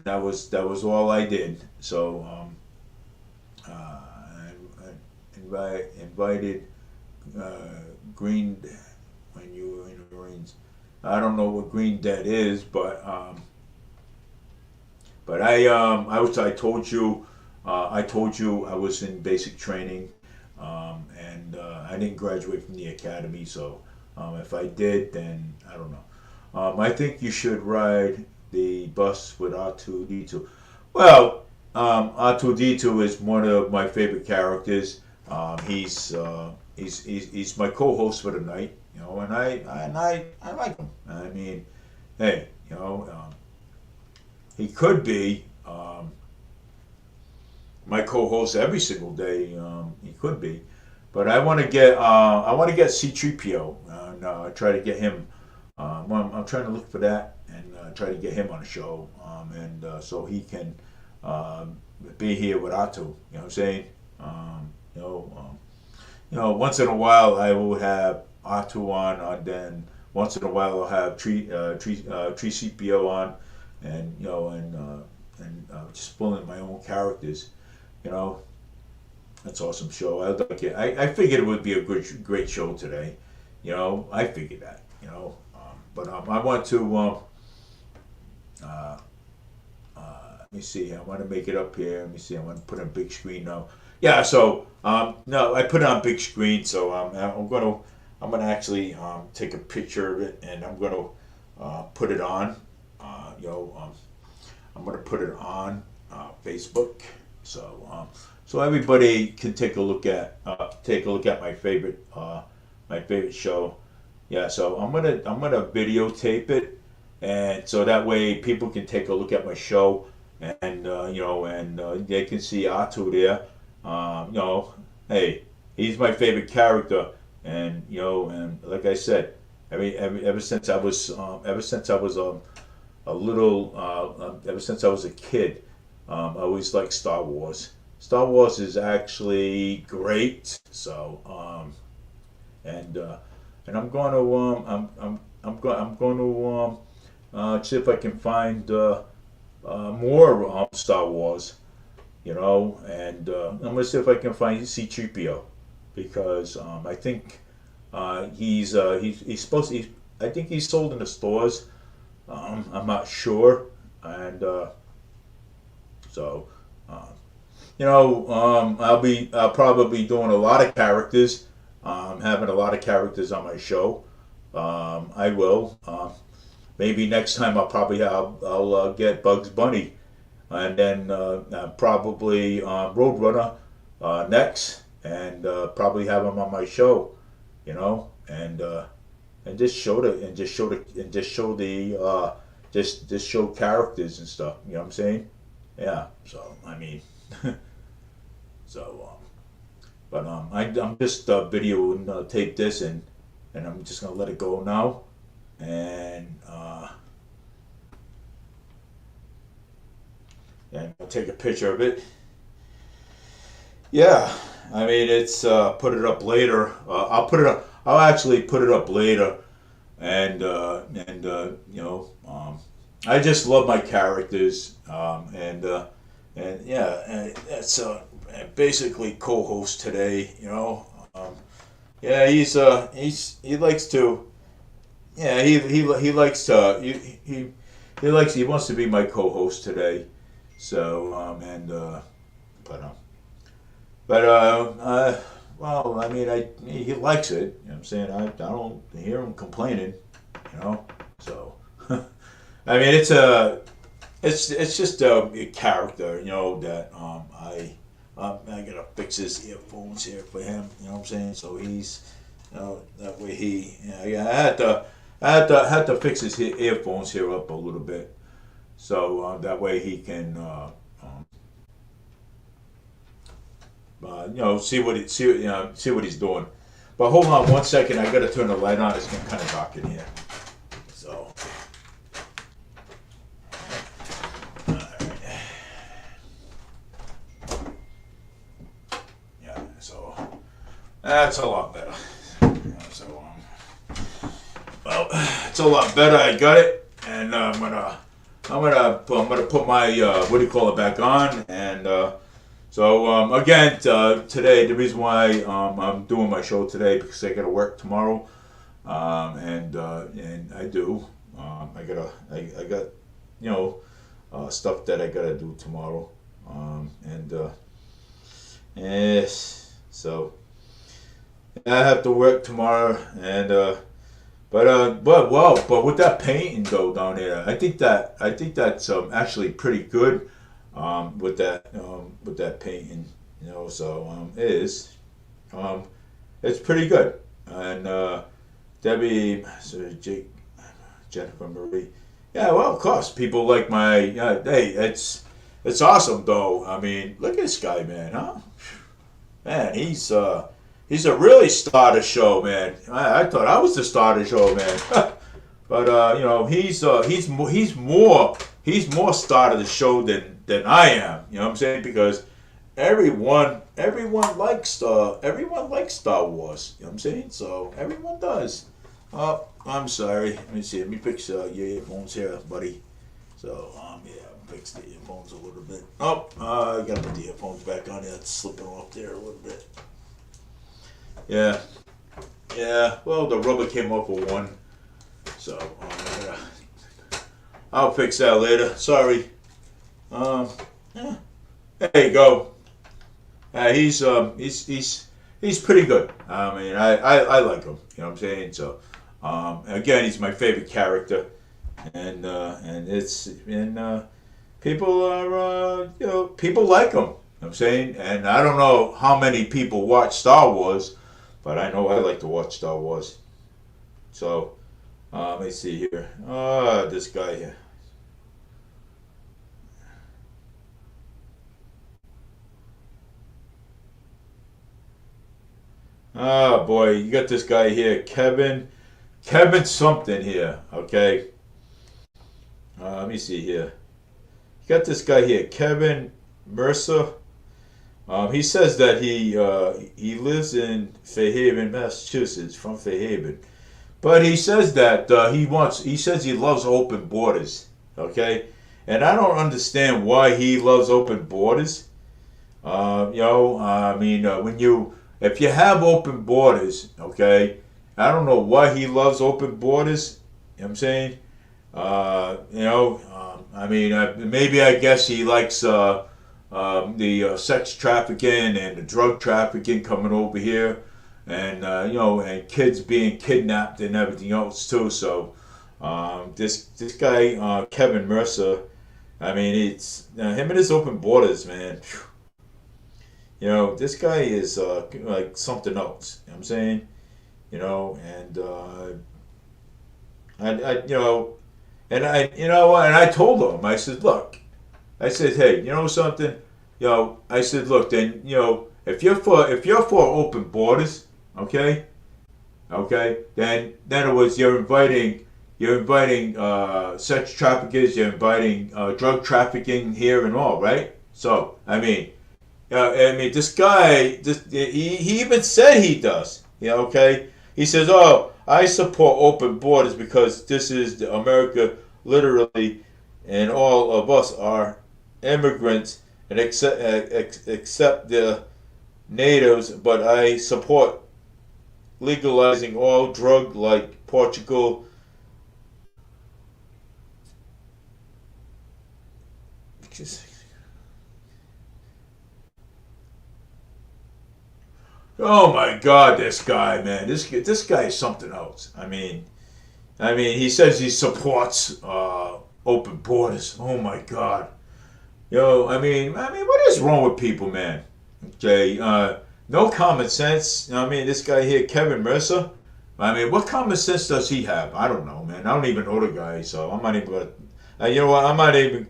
that was all I did. So I invited Green when you were in the Marines. I don't know what Green Dead is, but I told you I was in basic training, and I didn't graduate from the academy. So if I did, then I don't know. I think you should ride the bus with R2D2. Well, R2D2 is one of my favorite characters. He's my co-host for the night, and I like him. I mean, hey, he could be my co-host every single day. He could be, but I want to get C-3PO and try to get him. I'm trying to look for that and try to get him on the show, and so he can be here with Atu. You know what I'm saying? Once in a while I will have Atu on, and then once in a while I'll have Tree CPO on, and just pulling my own characters. That's awesome show. I like it. I figured it would be a great show today. I figured that. But I want to. Let me see. I want to make it up here. Let me see. I want to put it on big screen now. Yeah. So no, I put it on big screen. So I'm gonna actually take a picture of it, and I'm gonna put it on. I'm gonna put it on Facebook. So everybody can take a look at my favorite show. Yeah, so I'm gonna videotape it, and so that way people can take a look at my show, and they can see Atu there. Hey, he's my favorite character, and and like I said, ever since I was a little, ever since I was a kid, I always liked Star Wars. Star Wars is actually great. So and I'm going to I'm going to see if I can find more Star Wars, and I'm going to see if I can find C-3PO, because I think he's supposed to. I think he's sold in the stores. I'm not sure, and so I'll probably be doing a lot of characters. Having a lot of characters on my show. I will. Maybe next time I'll get Bugs Bunny, and then probably Roadrunner next, and probably have him on my show, and just show characters and stuff. You know what I'm saying? Yeah. So I mean, so. But I'm just video and tape this, and I'm just gonna let it go now, and I'll take a picture of it. Yeah, I mean it's put it up later. I'll put it up. I'll actually put it up later, and I just love my characters, and yeah, and that's basically co-host today. Yeah, he likes to. Yeah, he likes to. He wants to be my co-host today. So well, I mean, he likes it. You know what I'm saying? I don't hear him complaining. So I mean, it's just a character. That I gotta fix his earphones here for him. You know what I'm saying? So he's, that way he. Yeah, I had to fix his earphones here up a little bit, so that way he can, see what he's doing. But hold on one second. I gotta turn the light on. It's getting kind of dark in here. That's a lot better. So, well, it's a lot better. I got it, and I'm gonna put my what do you call it back on, and again today the reason why I'm doing my show today because I gotta work tomorrow, and I do. I got stuff that I gotta do tomorrow, yes, so I have to work tomorrow, and but with that painting though down there, I think that's actually pretty good, with that painting, so it is, um, it's pretty good, and Debbie, so Jake, Jennifer Marie. Yeah, well, of course, people like my. Hey, it's awesome though. I mean, look at this guy, man, huh? Man, he's a really star of the show, man. I thought I was the star of the show, man. But he's more star of the show than I am. You know what I'm saying? Because everyone likes Star Wars. You know what I'm saying? So everyone does. Oh, I'm sorry. Let me see. Let me fix your earphones here, buddy. So yeah, fix the earphones a little bit. Oh, I gotta put the earphones back on. Yeah, it's slipping off there a little bit. Yeah, yeah. Well, the rubber came off of one, so I'll fix that later. Sorry. Yeah. There you go. He's pretty good. I mean, I like him. You know what I'm saying? So, again, he's my favorite character, and people are people like him. You know what I'm saying? And I don't know how many people watch Star Wars, but I know I like to watch Star Wars. So, let me see here. This guy here. Oh boy, you got this guy here, Kevin something here. Okay, let me see here. You got this guy here, Kevin Mercer. He says that he lives in Fairhaven, Massachusetts, from Fairhaven, but he says that he says he loves open borders. Okay, and I don't understand why he loves open borders. I mean, if you have open borders, okay, I don't know why he loves open borders. You know what I'm saying? I mean, maybe I guess he likes the sex trafficking and the drug trafficking coming over here, and and kids being kidnapped and everything else too. So, this guy Kevin Mercer, I mean, it's him and his open borders, man. Phew. This guy is like something else. You know what I'm saying? And and I told him, I said, look, I said, hey, you know something? I said, look, then, if you're for open borders, okay, then it was you're inviting sex traffickers, you're inviting drug trafficking here and all, right? So, this guy, he even said he does. Okay? He says, oh, I support open borders because this is America, literally, and all of us are immigrants and accept the natives, but I support legalizing all drug like Portugal. Oh my God, this guy, man, this guy is something else. He says he supports open borders. Oh my God, what is wrong with people, man? Okay, no common sense. This guy here, Kevin Mercer. What common sense does he have? I don't know, man. I don't even know the guy, so I'm not even gonna. You know what? I'm not even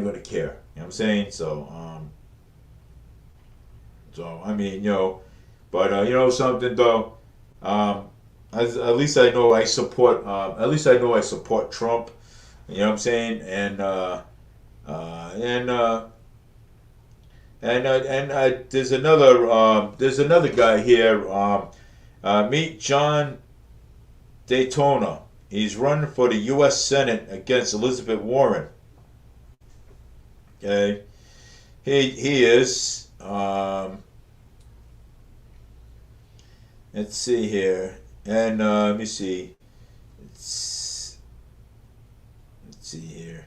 gonna care. You know what I'm saying? But something though, at least I know I support. At least I know I support Trump. You know what I'm saying? And And there's another guy here. Meet John Daytona. He's running for the U.S. Senate against Elizabeth Warren. Okay, he is. Let's see here, and let me see. Let's see here.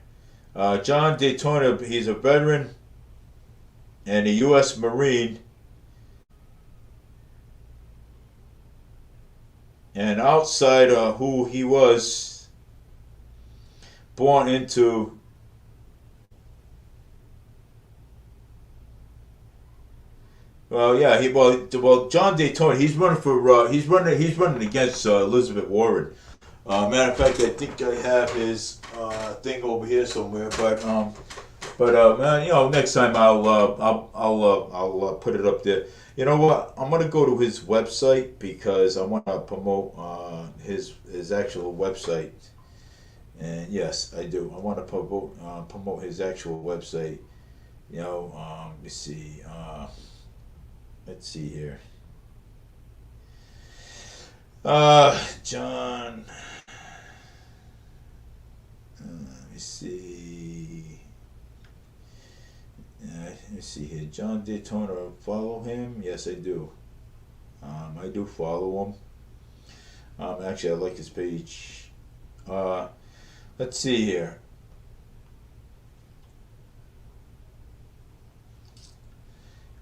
John Daytona. He's a veteran and a U.S. Marine. And outside who he was born into, well, yeah, John Daytona, he's running against Elizabeth Warren. Matter of fact, I think I have his thing over here somewhere, but man, next time I'll put it up there. You know what? I'm gonna go to his website because I want to promote his actual website. And yes, I do. I want to promote his actual website. Let me see. Let's see here. John. Let me see. Let me see here. John Daytona. Follow him? Yes, I do. I do follow him. Actually, I like his page. Let's see here.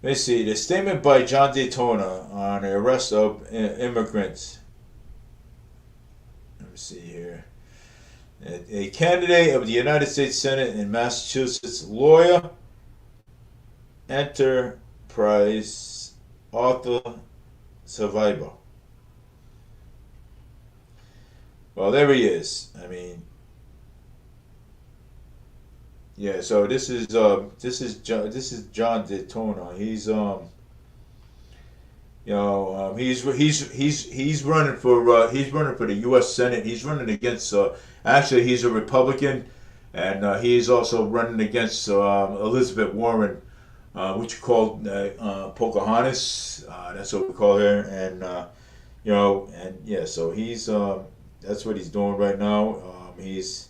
Let's see. The statement by John Daytona on the arrest of immigrants. Let me see here. A candidate of the United States Senate in Massachusetts, lawyer, enterprise, author, survivor. Well, there he is. I mean, yeah. So this is John Daytona. He's running for the U.S. Senate. He's running against actually he's a Republican, and he's also running against Elizabeth Warren, which you call Pocahontas. That's what we call her, and yeah. So that's what he's doing right now. He's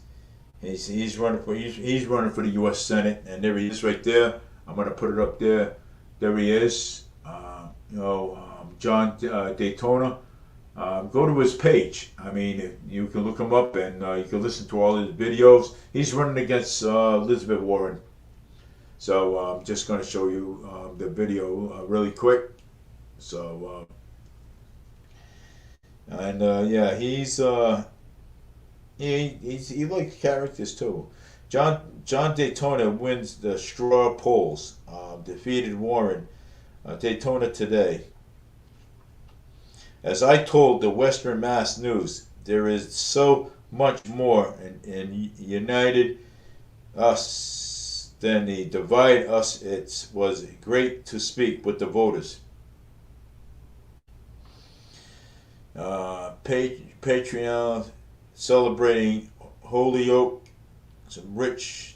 running for the U.S. Senate, and there he is right there. I'm gonna put it up there. There he is. John Daytona. Go to his page. I mean, you can look him up, and you can listen to all his videos. He's running against Elizabeth Warren. So I'm just going to show you the video really quick. So yeah, he likes characters too. John Daytona wins the straw polls, defeated Warren. Daytona today. As I told the Western Mass News, there is so much more in united us than the divide us. It was great to speak with the voters. Patreon celebrating Holyoke. Some rich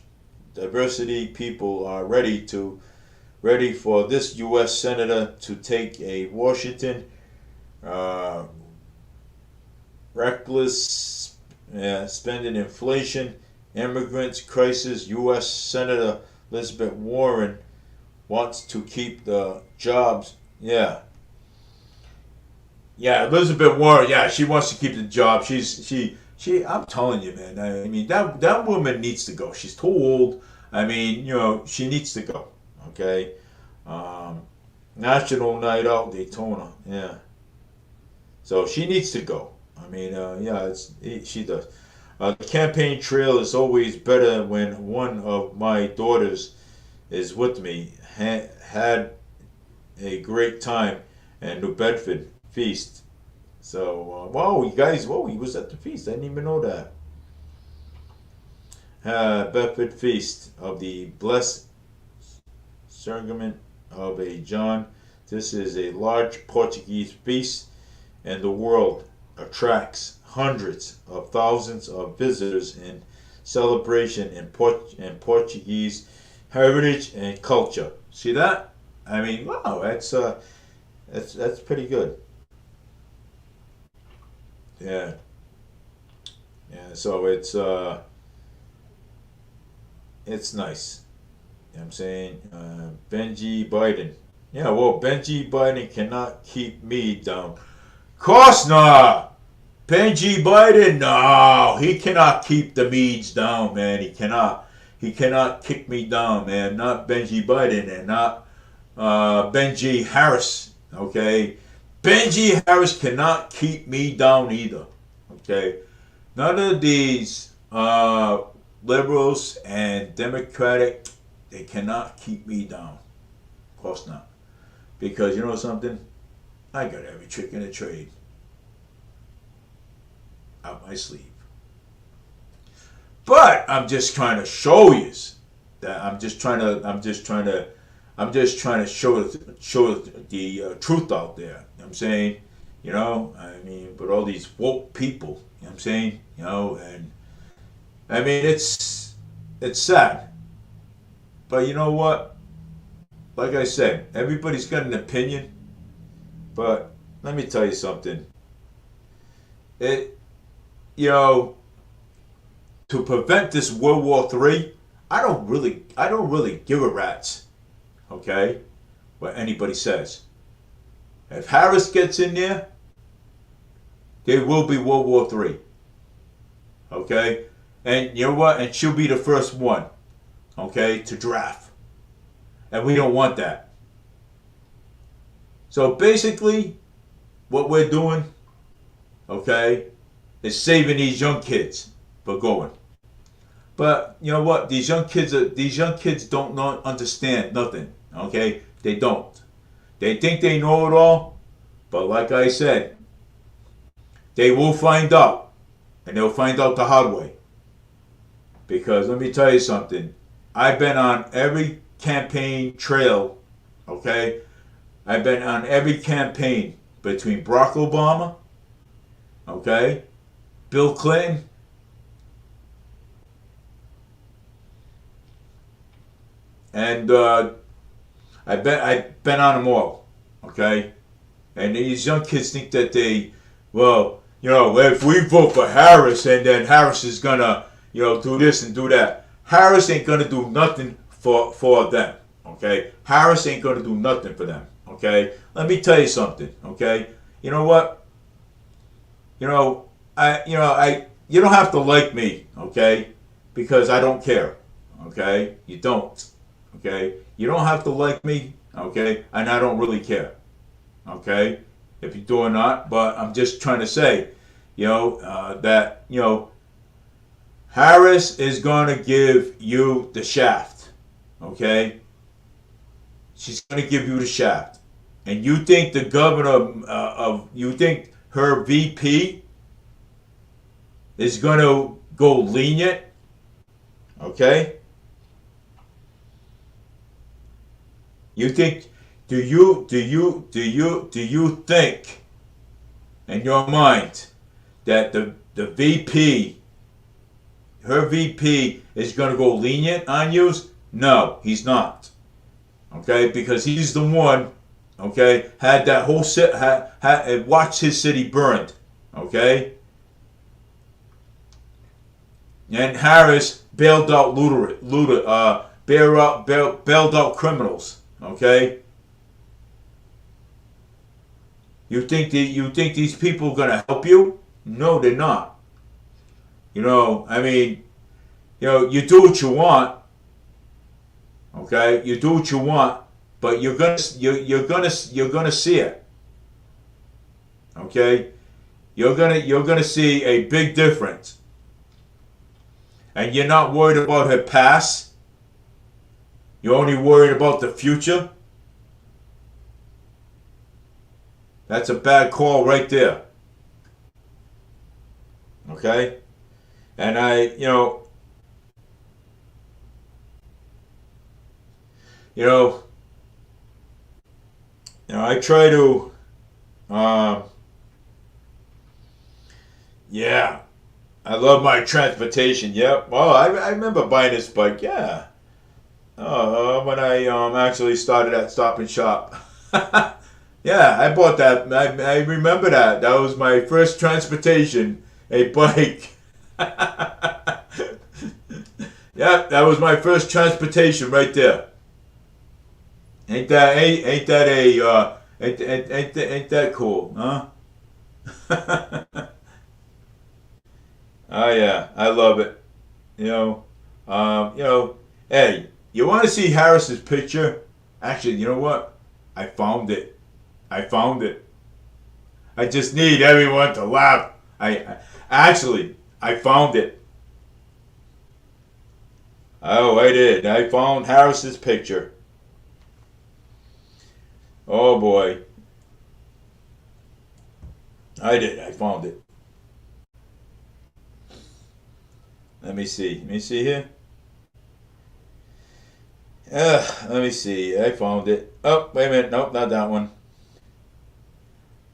diversity people are ready for this U.S. Senator to take a Washington reckless spending, inflation, immigrants crisis. U.S. Senator Elizabeth Warren wants to keep the jobs. Yeah, Elizabeth Warren. Yeah, she wants to keep the job. She. I'm telling you, man. I mean, that woman needs to go. She's too old. I mean, she needs to go. Okay. National Night Out Daytona. Yeah. So she needs to go. I mean, she does. The campaign trail is always better when one of my daughters is with me. Had a great time at New Bedford feast. So, you guys, he was at the feast. I didn't even know that. Bedford feast of the blessed sacrament of a John. This is a large Portuguese feast, and the world attracts hundreds of thousands of visitors in celebration in Portuguese heritage and culture. See that? I mean, wow, that's pretty good. Yeah, yeah. So it's nice. You know what I'm saying? Benji Biden. Yeah, well, Benji Biden cannot keep me down. Course not. Benji Biden, no, he cannot keep the Medes down, man. He cannot. He cannot kick me down, man. Not Benji Biden and not Benji Harris. Okay, Benji Harris cannot keep me down either. Okay, none of these liberals and Democratic, they cannot keep me down. Of course not, because you know something, I got every trick in the trade up my sleeve. But I'm just trying to show you that I'm just trying to show the truth out there. You know what I'm saying, I mean, but all these woke people, you know what I'm saying, and I mean it's sad, but you know what? Like I said, everybody's got an opinion, but let me tell you something. It you know to prevent this World War III, I don't really give a rat's, okay, what anybody says. If Harris gets in there, there will be World War III, okay, and you know what? And she'll be the first one, okay, to draft, and we don't want that. So basically, what we're doing, okay, is saving these young kids for going. But you know what? These young kids don't understand nothing. Okay, they don't. They think they know it all, but like I said, they will find out, and they'll find out the hard way. Because let me tell you something. I've been on every campaign trail. Okay, I've been on every campaign between Barack Obama, okay, Bill Clinton, and I've been on them all, okay. And these young kids think that well, if we vote for Harris and then Harris is gonna, do this and do that. Harris ain't gonna do nothing for them, okay. Harris ain't gonna do nothing for them, okay. Let me tell you something, okay. You know what? You don't have to like me, okay, because I don't care, okay. You don't. Okay, you don't have to like me, okay, and I don't really care, okay, if you do or not. But I'm just trying to say, that Harris is gonna give you the shaft, okay. She's gonna give you the shaft, and you think the governor you think her VP is gonna go lenient, okay? You think? Do you think in your mind that the VP, her VP, is going to go lenient on you? No, he's not. Okay, because he's the one. Okay, had that whole watched his city burned. Okay, and Harris bailed out bailed out criminals. Okay. You think these people are gonna help you? No, they're not. I mean, you do what you want. Okay, you do what you want, but you're gonna see it. Okay, you're gonna see a big difference, and you're not worried about her past. You're only worried about the future. That's a bad call right there. Okay? And I try to, yeah, I love my transportation. Yep. Well, I remember buying this bike. Yeah. When I actually started at Stop and Shop. Yeah, I bought that. I remember that. That was my first transportation, a bike. Yeah, that was my first transportation right there. Ain't that a ain't that cool, huh? Oh yeah, I love it. You know, you know, hey, you want to see Harris's picture? Actually, you know what? I found it. I found it. I just need everyone to laugh. I found it. Oh, I did. I found Harris's picture. Oh boy, I did. I found it. Let me see. Let me see here. Let me see. I found it. Oh, wait a minute. Nope, not that one.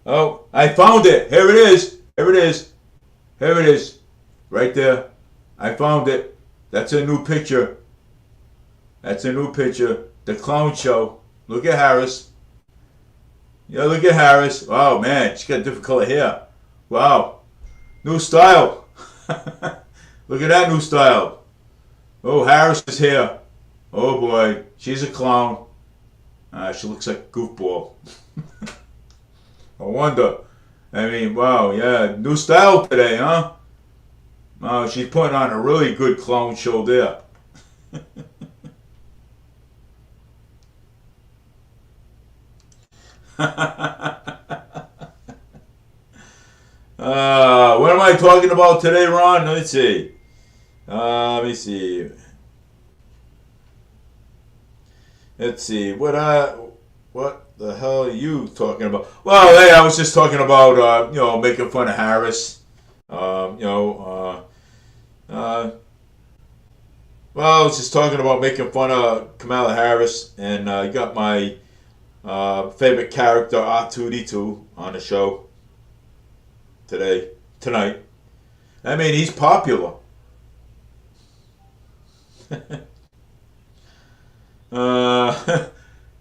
Oh, I found it. Here it is. Here it is. Here it is. Right there. I found it. That's a new picture. That's a new picture. The clown show. Look at Harris. Yeah, look at Harris. Wow, man, she's got different color hair. Wow, new style. Look at that new style. Oh, Harris is here. Oh boy, she's a clown. She looks like a goofball. I wonder. I mean, wow, yeah, new style today, huh? Wow, she's putting on a really good clown show there. What am I talking about today, Ron? Let me see. Let me see. Let's see. What the hell are you talking about? Well, hey, I was just talking about making fun of Harris. Um, you know, well, I was just talking about making fun of Kamala Harris, and you got my favorite character R2D2 on the show tonight. I mean, he's popular.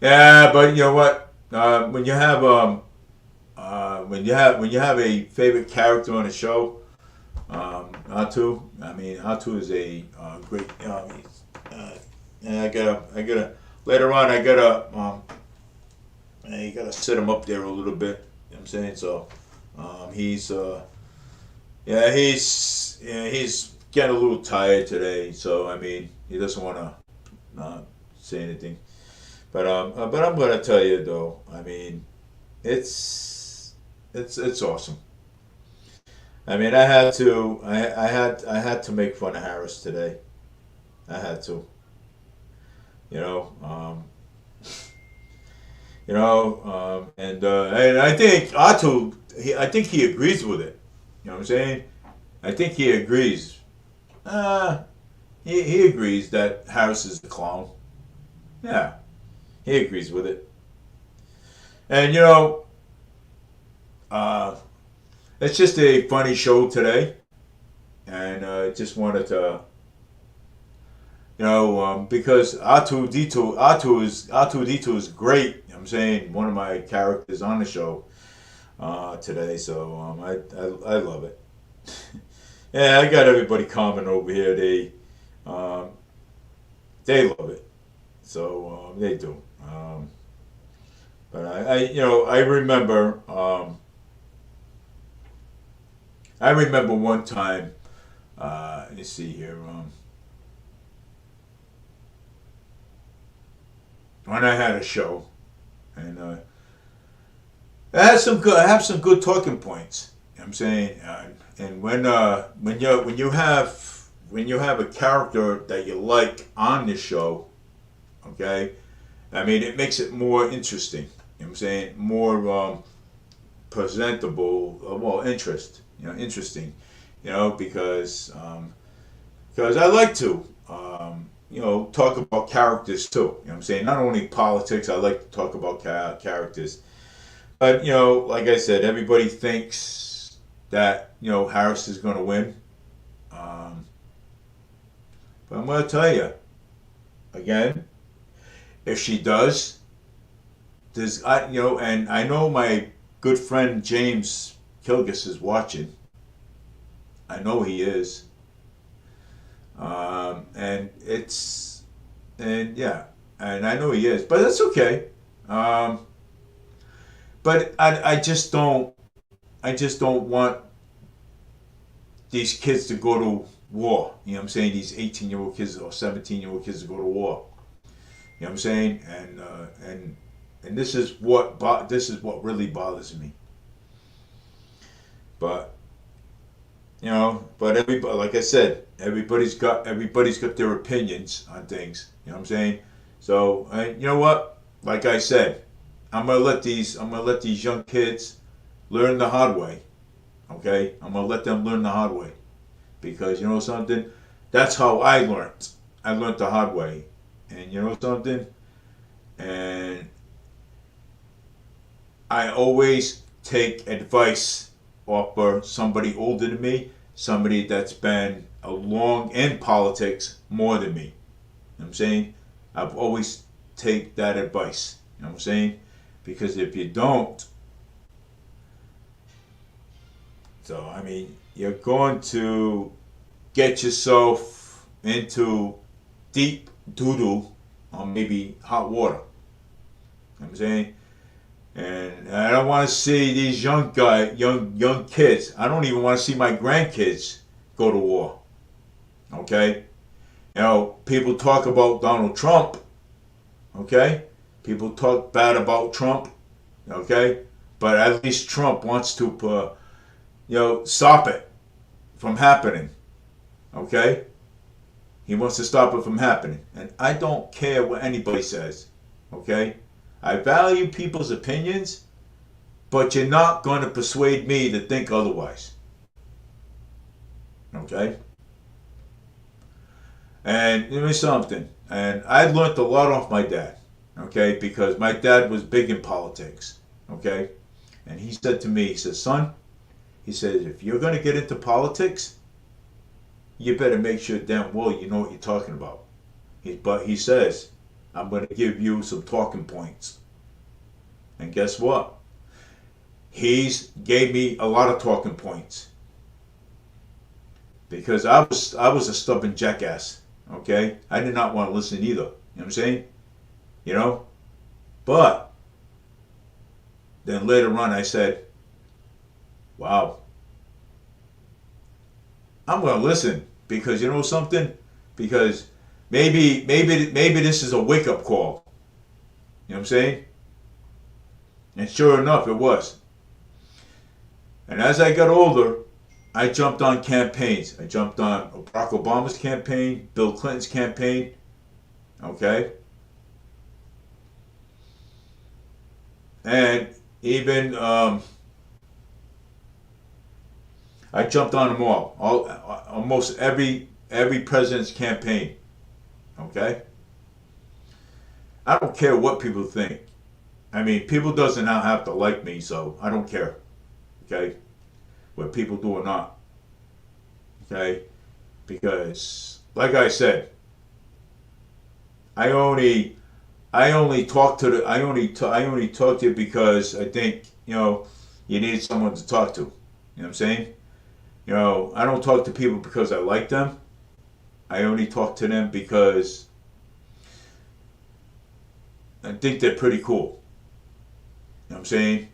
Yeah, but you know what? When you have a favorite character on a show, Atu. I mean, Atu is a great. And I gotta later on. You gotta set him up there a little bit. You know what I'm saying? So, he's he's getting a little tired today. So I mean, he doesn't want to say anything. But I'm gonna tell you though. I mean, it's it's awesome. I mean, I had to make fun of Harris today. I had to, you know, and I think Atu, I think he agrees with it. You know what I'm saying? I think he agrees. Uh, he agrees that Harris is a clown. Yeah, he agrees with it. And uh, it's just a funny show today, and just wanted to, because Atu D2 is great. You know what I'm saying, one of my characters on the show today, so I love it. Yeah, I got everybody comment over here. Um, they love it, so they do. But I remember. I remember one time. Let me see here. When I had a show, and I have some good talking points. You know what I'm saying, and when you have a character that you like on the show, okay, I mean it makes it more interesting. You know what I'm saying, more presentable, well, interesting. Because I like to, talk about characters too. You know what I'm saying? Not only politics, I like to talk about characters. But, like I said, everybody thinks that, Harris is going to win. Um, but I'm going to tell you, again, If she does, and I know my good friend James Kilgus is watching. I know he is. And it's, and yeah, and I know he is, but that's okay. Um, but I just don't want these kids to go to war. You know what I'm saying? These 18-year-old kids or 17-year-old kids to go to war. You know what I'm saying? And this is what really bothers me. But but everybody, like I said, everybody's got their opinions on things. You know what I'm saying? So you know what? Like I said, I'm gonna let these young kids learn the hard way. Okay, I'm gonna let them learn the hard way because you know something. That's how I learned. I learned the hard way, and you know something. And I always take advice off of somebody older than me, somebody that's been along in politics more than me. You know what I'm saying? I've always take that advice. You know what I'm saying? Because if you don't, so I mean, you're going to get yourself into deep doo-doo or maybe hot water. You know what I'm saying? And I don't want to see these young kids. I don't even want to see my grandkids go to war. Okay? People talk about Donald Trump. Okay? People talk bad about Trump. Okay? But at least Trump wants to, stop it from happening. Okay? He wants to stop it from happening. And I don't care what anybody says. Okay? I value people's opinions, but you're not going to persuade me to think otherwise. Okay? And give me something. And I learned a lot off my dad. Okay? Because my dad was big in politics. Okay? And he said to me, he says, son, he says, if you're going to get into politics, you better make sure damn well you know what you're talking about. But he says, I'm going to give you some talking points. And guess what? He's gave me a lot of talking points. Because I was a stubborn jackass. Okay? I did not want to listen either. You know what I'm saying? But then later on I said, wow, I'm going to listen because you know something? Because maybe this is a wake-up call. You know what I'm saying? And sure enough, it was. And as I got older, I jumped on campaigns. I jumped on Barack Obama's campaign, Bill Clinton's campaign. Okay? And even I jumped on them all almost every president's campaign. Okay? I don't care what people think. I mean, people doesn't now have to like me, so I don't care. Okay? What people do or not. Okay? Because, like I said, I only talk to you because I think you need someone to talk to. You know what I'm saying? I don't talk to people because I like them. I only talk to them because I think they're pretty cool. You know what I'm saying?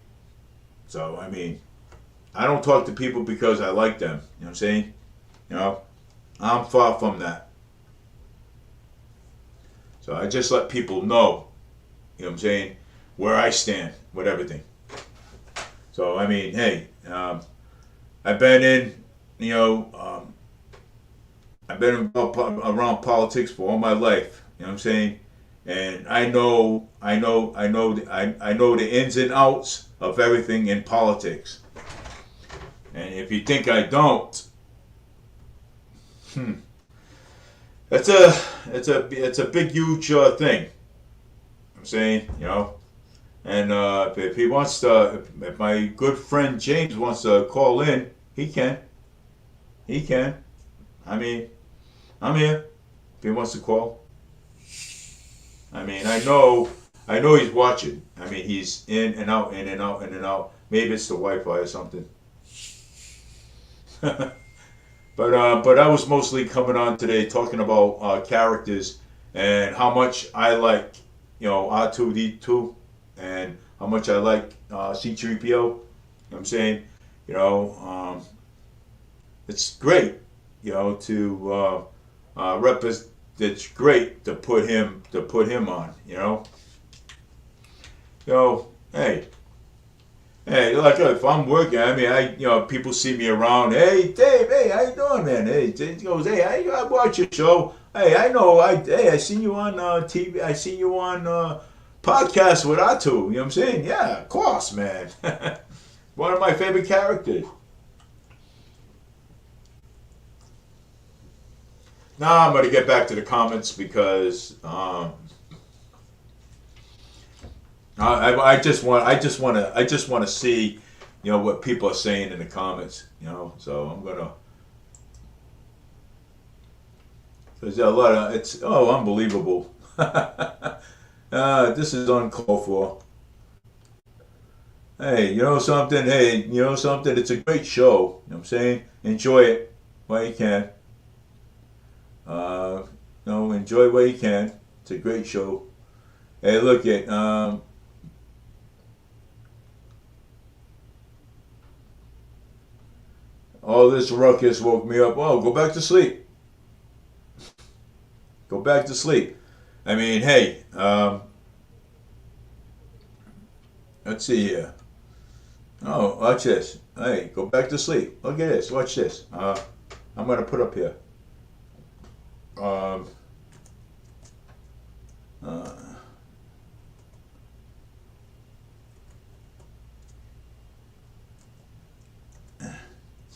So, I mean, I don't talk to people because I like them. You know what I'm saying? I'm far from that. So I just let people know, you know what I'm saying, where I stand with everything. So, I mean, hey, I've been around politics for all my life. You know what I'm saying? And I know the ins and outs of everything in politics. And if you think I don't, it's a big huge thing. I'm saying, and if he wants to, if my good friend James wants to call in, he can. He can. I mean, I'm here if he wants to call. I mean, I know he's watching. I mean, he's in and out, in and out, in and out. Maybe it's the Wi-Fi or something. But I was mostly coming on today talking about characters and how much I like, R2D2, and how much I like C3PO. You know what I'm saying, you know, it's great, to represent. It's great to put him on. Hey, hey, like if I'm working, I mean, people see me around. Hey, Dave, hey, how you doing, man? Hey, Dave goes, hey, I watch your show. Hey, I know, hey, I seen you on TV. I seen you on podcast with Atu. You know what I'm saying? Yeah, of course, man. One of my favorite characters. Now I'm gonna get back to the comments because I just want to see, what people are saying in the comments. So I'm gonna. There's a lot of it's unbelievable. This is uncalled for. Hey, you know something? Hey, you know something? It's a great show. You know what I'm saying? Enjoy it while you can. Uh, enjoy while you can. It's a great show. Hey, look at all this ruckus woke me up. Oh, go back to sleep. Go back to sleep. I mean, hey, let's see here. Oh, watch this. Hey, go back to sleep. Look at this. Watch this. I'm gonna put up here. Um, uh,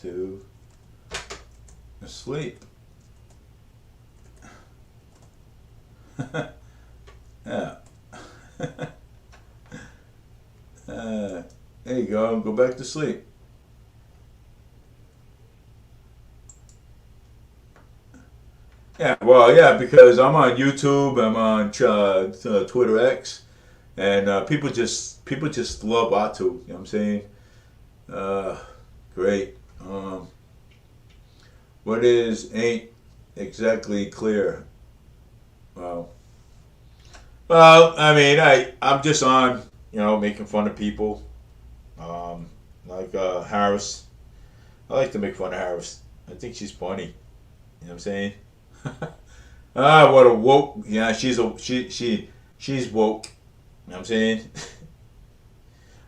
to sleep. Yeah. There you go. Go back to sleep. Yeah. Well, yeah, because I'm on YouTube. I'm on Twitter X, and people just love Atu. You know what I'm saying? Uh, great. What is ain't exactly clear. Well, I mean, I'm just on, making fun of people. Um, like Harris. I like to make fun of Harris. I think she's funny. You know what I'm saying? What a woke. Yeah, she's woke. You know what I'm saying?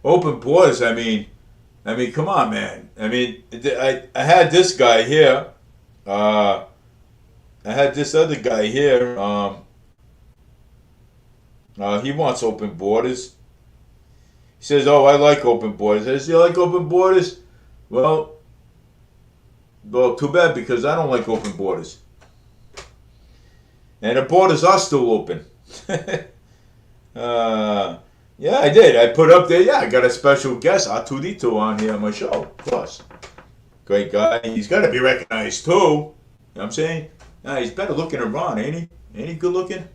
Open borders. I mean, come on, man. I mean, I had this guy here. Uh, I had this other guy here. He wants open borders. He says, "Oh, I like open borders." I says, "You like open borders?" Well, well, too bad because I don't like open borders, and the borders are still open. uh, yeah, I did. I put up there. Yeah, I got a special guest, R2D2, on here on my show. Of course, great guy. He's got to be recognized too. You know what I'm saying? He's better looking than Ron, ain't he? Ain't he good looking?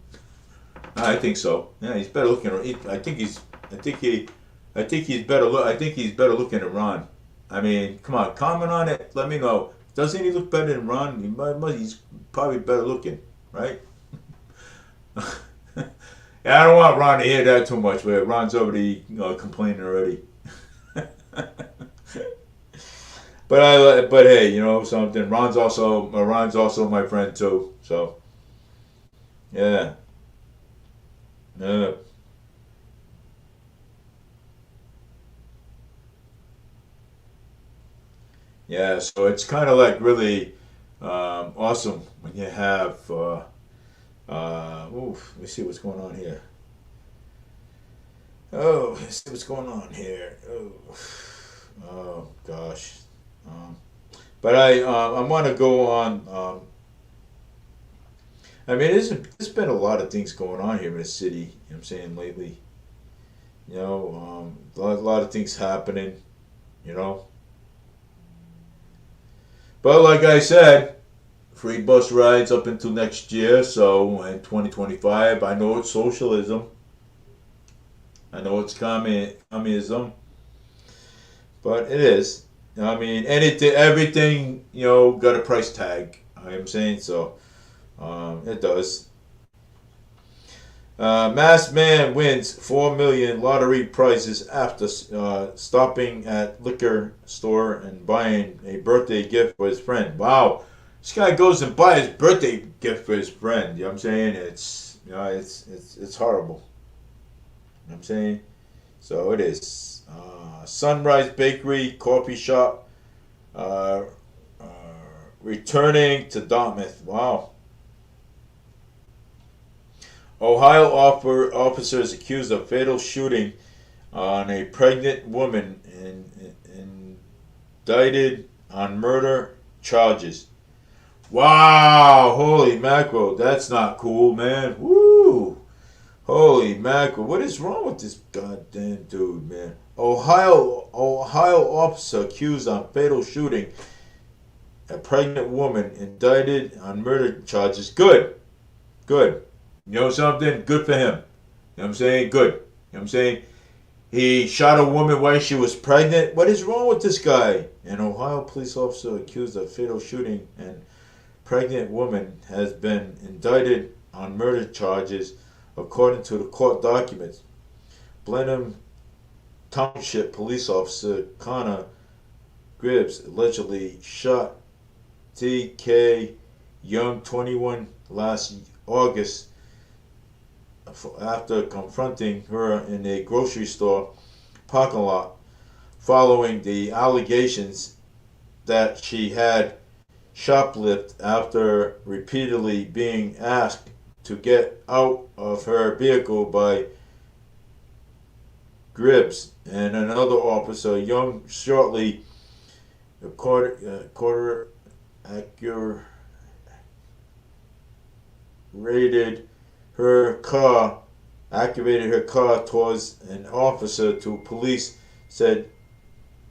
I think so. Yeah, he's better looking. I think he's. I think he. I think he's better. I think he's better looking than Ron. I mean, come on, comment on it. Let me know. Doesn't he look better than Ron? He's probably better looking, right? Yeah, I don't want Ron to hear that too much, but Ron's already complaining already. But hey, something. Ron's also my friend too. So yeah, yeah, yeah. So it's kind of like really awesome when you have. Let me see what's going on here. Oh, let's see what's going on here. Oh gosh. Um, but I want to go on. I mean, there's been a lot of things going on here in the city. You know what I'm saying lately. A lot of things happening. You know, but like I said, free bus rides up until next year. So in 2025, I know it's socialism. I know it's communism, but it is. I mean, anything, everything, got a price tag. I am saying so. It does. Masked man wins 4 million lottery prizes after stopping at liquor store and buying a birthday gift for his friend. Wow, this guy goes and buys his birthday gift for his friend. You know what I'm saying? It's horrible. You know what I'm saying? So it is. Sunrise Bakery Coffee Shop uh, returning to Dartmouth. Wow. Ohio officers accused of fatal shooting on a pregnant woman and indicted on murder charges. Wow, holy mackerel, that's not cool, man. Woo! Holy mackerel, what is wrong with this goddamn dude, man? Ohio officer accused on fatal shooting a pregnant woman indicted on murder charges. Good. You know something? Good for him. You know what I'm saying? Good. You know what I'm saying? He shot a woman while she was pregnant. What is wrong with this guy? An Ohio police officer accused of fatal shooting and pregnant woman has been indicted on murder charges, according to the court documents. Blenheim Township police officer Connor Gibbs allegedly shot T.K. Young, 21, last August after confronting her in a grocery store parking lot following the allegations that she had shoplifted after repeatedly being asked to get out of her vehicle by Gibbs and another officer. Young shortly activated her car towards an officer to police said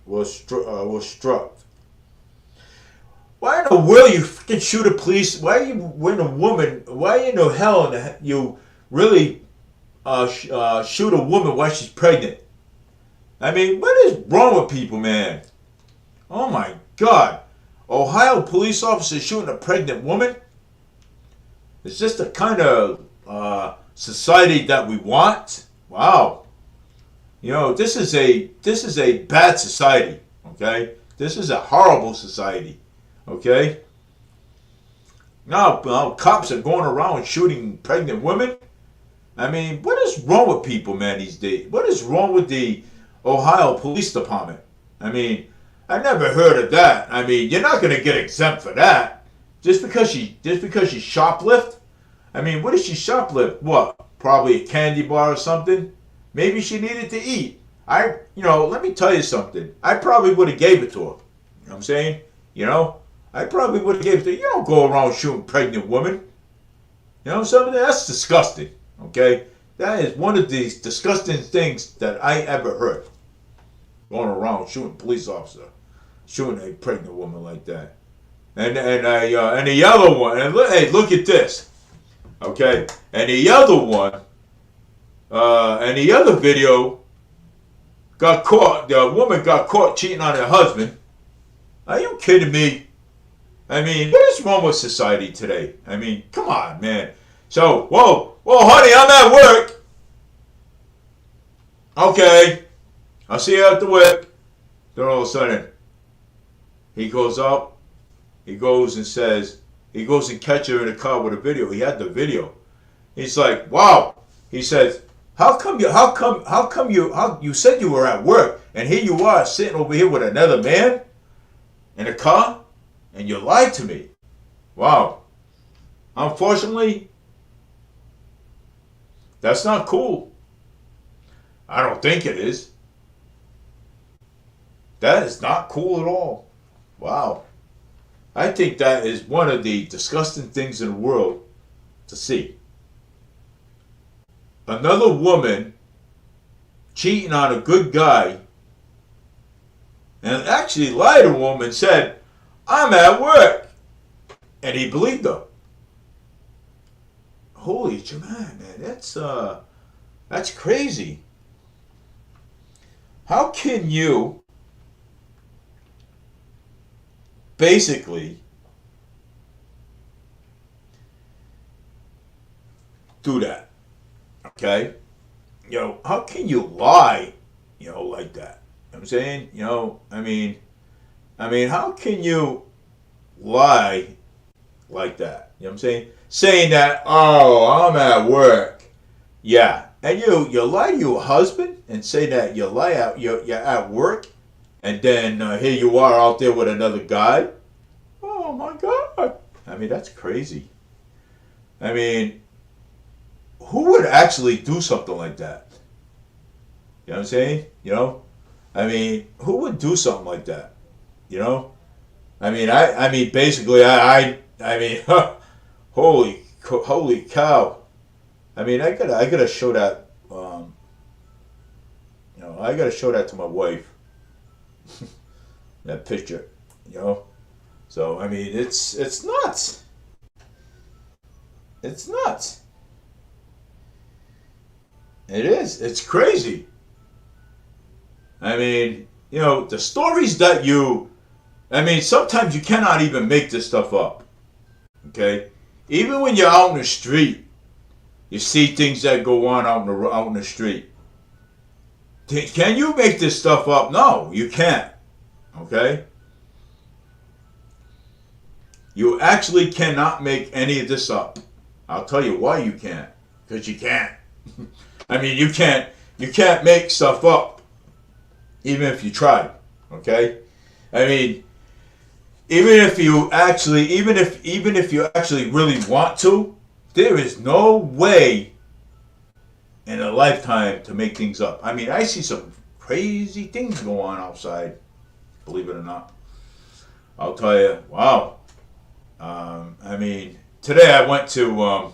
was struck. Why in the world you freaking shoot a police? Why you when a woman? Why in the hell you really shoot a woman while she's pregnant? I mean, what is wrong with people, man? Oh my God! Ohio police officer shooting a pregnant woman? Is this the kind of society that we want? Wow. This is a bad society. Okay, this is a horrible society. Okay. Now cops are going around shooting pregnant women. I mean, what is wrong with people, man, these days? What is wrong with the Ohio Police Department? I mean, I never heard of that. I mean, you're not going to get exempt for that just because she shoplift. I mean, what did she shoplift? What? Probably a candy bar or something. Maybe she needed to eat. Let me tell you something. I probably would have gave it to her. You know what I'm saying? I probably would have gave it to her. You don't go around shooting pregnant women. Something that's disgusting. Okay? That is one of these disgusting things that I ever heard. Going around shooting police officer, shooting a pregnant woman like that. And the other one, and hey, look at this. Okay? And the other one, and the other video got caught, the woman got caught cheating on her husband. Are you kidding me? I mean, what is wrong with society today? I mean, come on, man. So, whoa, honey, I'm at work. Okay, I'll see you at the work. Then all of a sudden, he goes up, he goes and catches her in the car with a video. He had the video. He's like, wow. He says, how come you said you were at work and here you are sitting over here with another man in a car and you lied to me. Wow. Unfortunately, that's not cool. I don't think it is. That is not cool at all. Wow. I think that is one of the disgusting things in the world to see. Another woman cheating on a good guy and actually lied to a woman and said, I'm at work. And he believed her. Holy man, that's crazy. How can you basically do that? Okay? How can you lie, like that? You know what I'm saying? How can you lie like that? You know what I'm saying? Saying that, oh, I'm at work. Yeah. And you lie to your husband and say that you're at work, and then here you are out there with another guy. Oh my God. That's crazy. I mean, who would actually do something like that? You know what I'm saying? Who would do something like that? You know? Basically, holy cow. I gotta show that. I gotta show that to my wife. That picture. You know. So it's nuts. It's nuts. It is. It's crazy. The stories that sometimes you cannot even make this stuff up. Okay? Even when you're out in the street, you see things that go on out in the street. Can you make this stuff up? No, you can't. Okay? You actually cannot make any of this up. I'll tell you why you can't. Because you can't. You can't make stuff up. Even if you tried. Okay? Even if you actually really want to, there is no way in a lifetime to make things up. I see some crazy things go on outside, believe it or not. I'll tell you, wow. Today I went to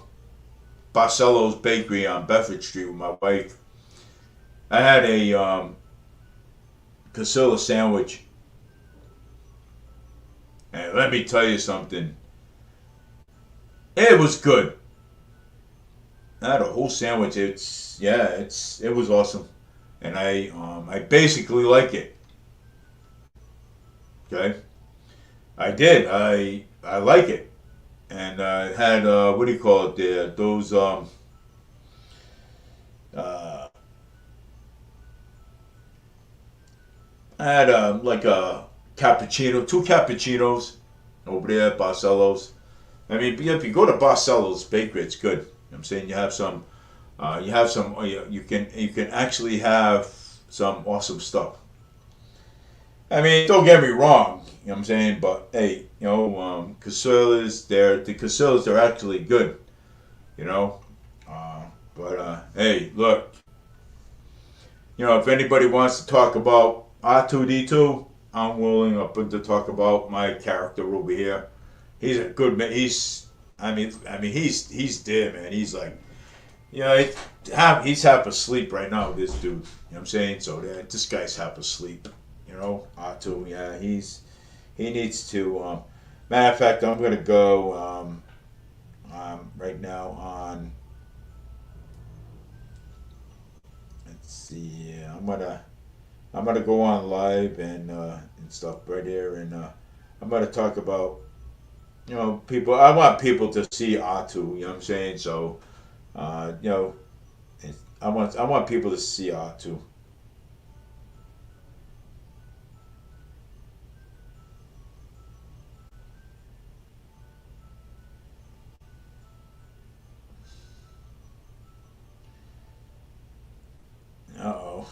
Barcelo's Bakery on Bedford Street with my wife. I had a Casilla sandwich. And let me tell you something. It was good. I had a whole sandwich. It was awesome. And I basically like it. Okay? I did. I like it. And I had what do you call it there? Those I had like a cappuccino, two cappuccinos over there at Barcelo's. If you go to Barcelo's Bakery, it's good. You know what I'm saying? You can actually have some awesome stuff. Don't get me wrong, you know what I'm saying? But hey, Casillas, the Casillas, they're actually good, you know? Hey, look, if anybody wants to talk about R2D2, I'm willing to talk about my character over here. He's a good man. He's there, man. He's like, he's half asleep right now, this dude. You know what I'm saying? So this guy's half asleep. R2, yeah, he needs to. Matter of fact, I'm gonna go right now on. Let's see. I'm gonna go on live and stuff right here, and I'm gonna talk about people. I want people to see R2. You know what I'm saying? So, I want people to see R2. Uh oh.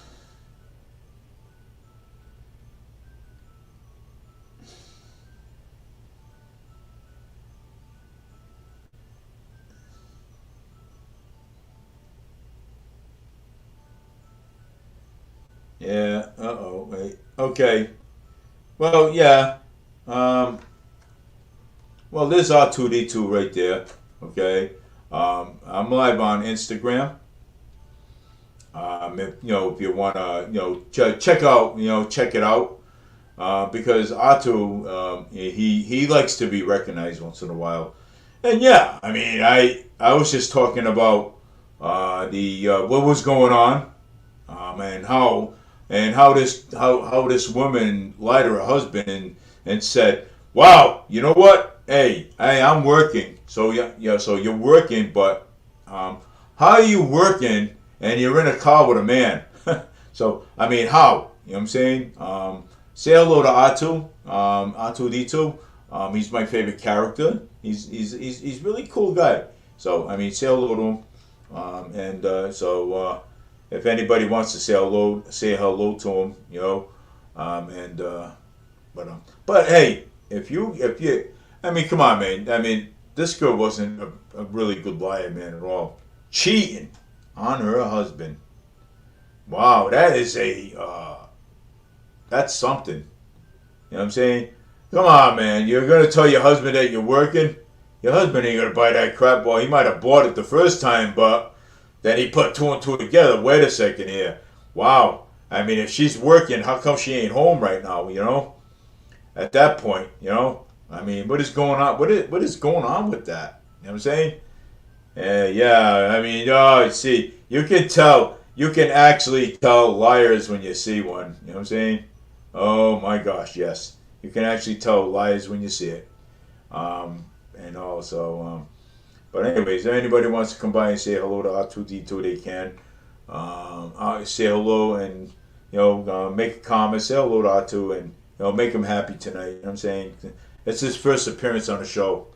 Yeah. Uh oh. Wait. Okay. Well, yeah. Um. Well, there's R2D2 right there. Okay. I'm live on Instagram. If you wanna, check out, check it out. because Atu, he likes to be recognized once in a while. And yeah, I mean, I was just talking about the what was going on, and how this woman lied to her husband and said, "Wow, you know what? Hey, I'm working. So yeah, so you're working, but how are you working and you're in a car with a man?" So I mean, how? You know what I'm saying? Say hello to Atu, Atu Ditu. He's my favorite character. He's really cool guy. So I mean, say hello to him. And if anybody wants to say hello to him, you know. And but hey, if you, I mean, come on, man. I mean, this girl wasn't a really good liar, man, at all. Cheating on her husband. Wow, that is that's something. You know what I'm saying? Come on, man. You're gonna tell your husband that you're working. Your husband ain't gonna buy that crap. Well, he might have bought it the first time, but then he put two and two together. Wait a second here. Wow. I mean, if she's working, how come she ain't home right now? You know, at that point, you know. I mean, what is going on? What is going on with that? You know what I'm saying? Yeah. I mean, oh, see, you can tell. You can actually tell liars when you see one. You know what I'm saying? Oh my gosh, yes. You can actually tell liars when you see it. And also, but anyways, if anybody wants to come by and say hello to R2D2, they can. Say hello and, you know, make a comment, say hello to R2 and, you know, make him happy tonight. You know what I'm saying? It's his first appearance on the show.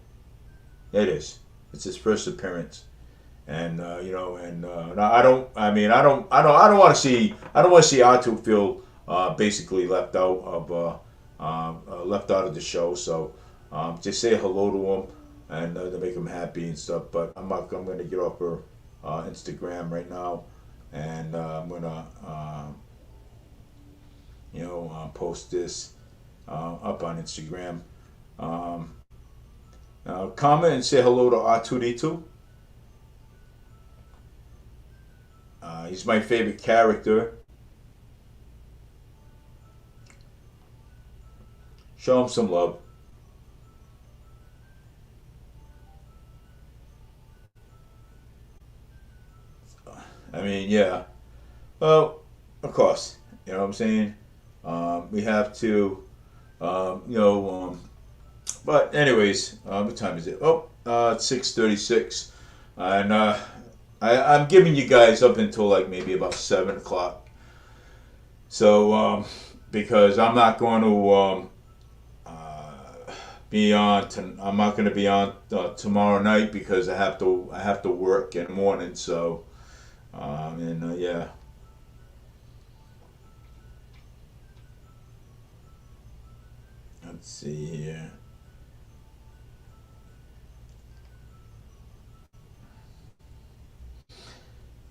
It is. It's his first appearance. And you know, and I don't. I mean, I don't want to see. I don't want to see R2 feel basically left out of the show. So just say hello to him and to make him happy and stuff. But I'm going to get off her Instagram right now, and I'm gonna post this up on Instagram. Comment and say hello to R2D2. He's my favorite character. Show him some love. I mean, yeah. Well, of course. You know what I'm saying? We have to, but anyways, what time is it? Oh, it's 6:36. And I'm giving you guys up until like maybe about 7 o'clock. So because I'm not going to be on. I'm not going to be on tomorrow night because I have to work in the morning. So yeah. Let's see here.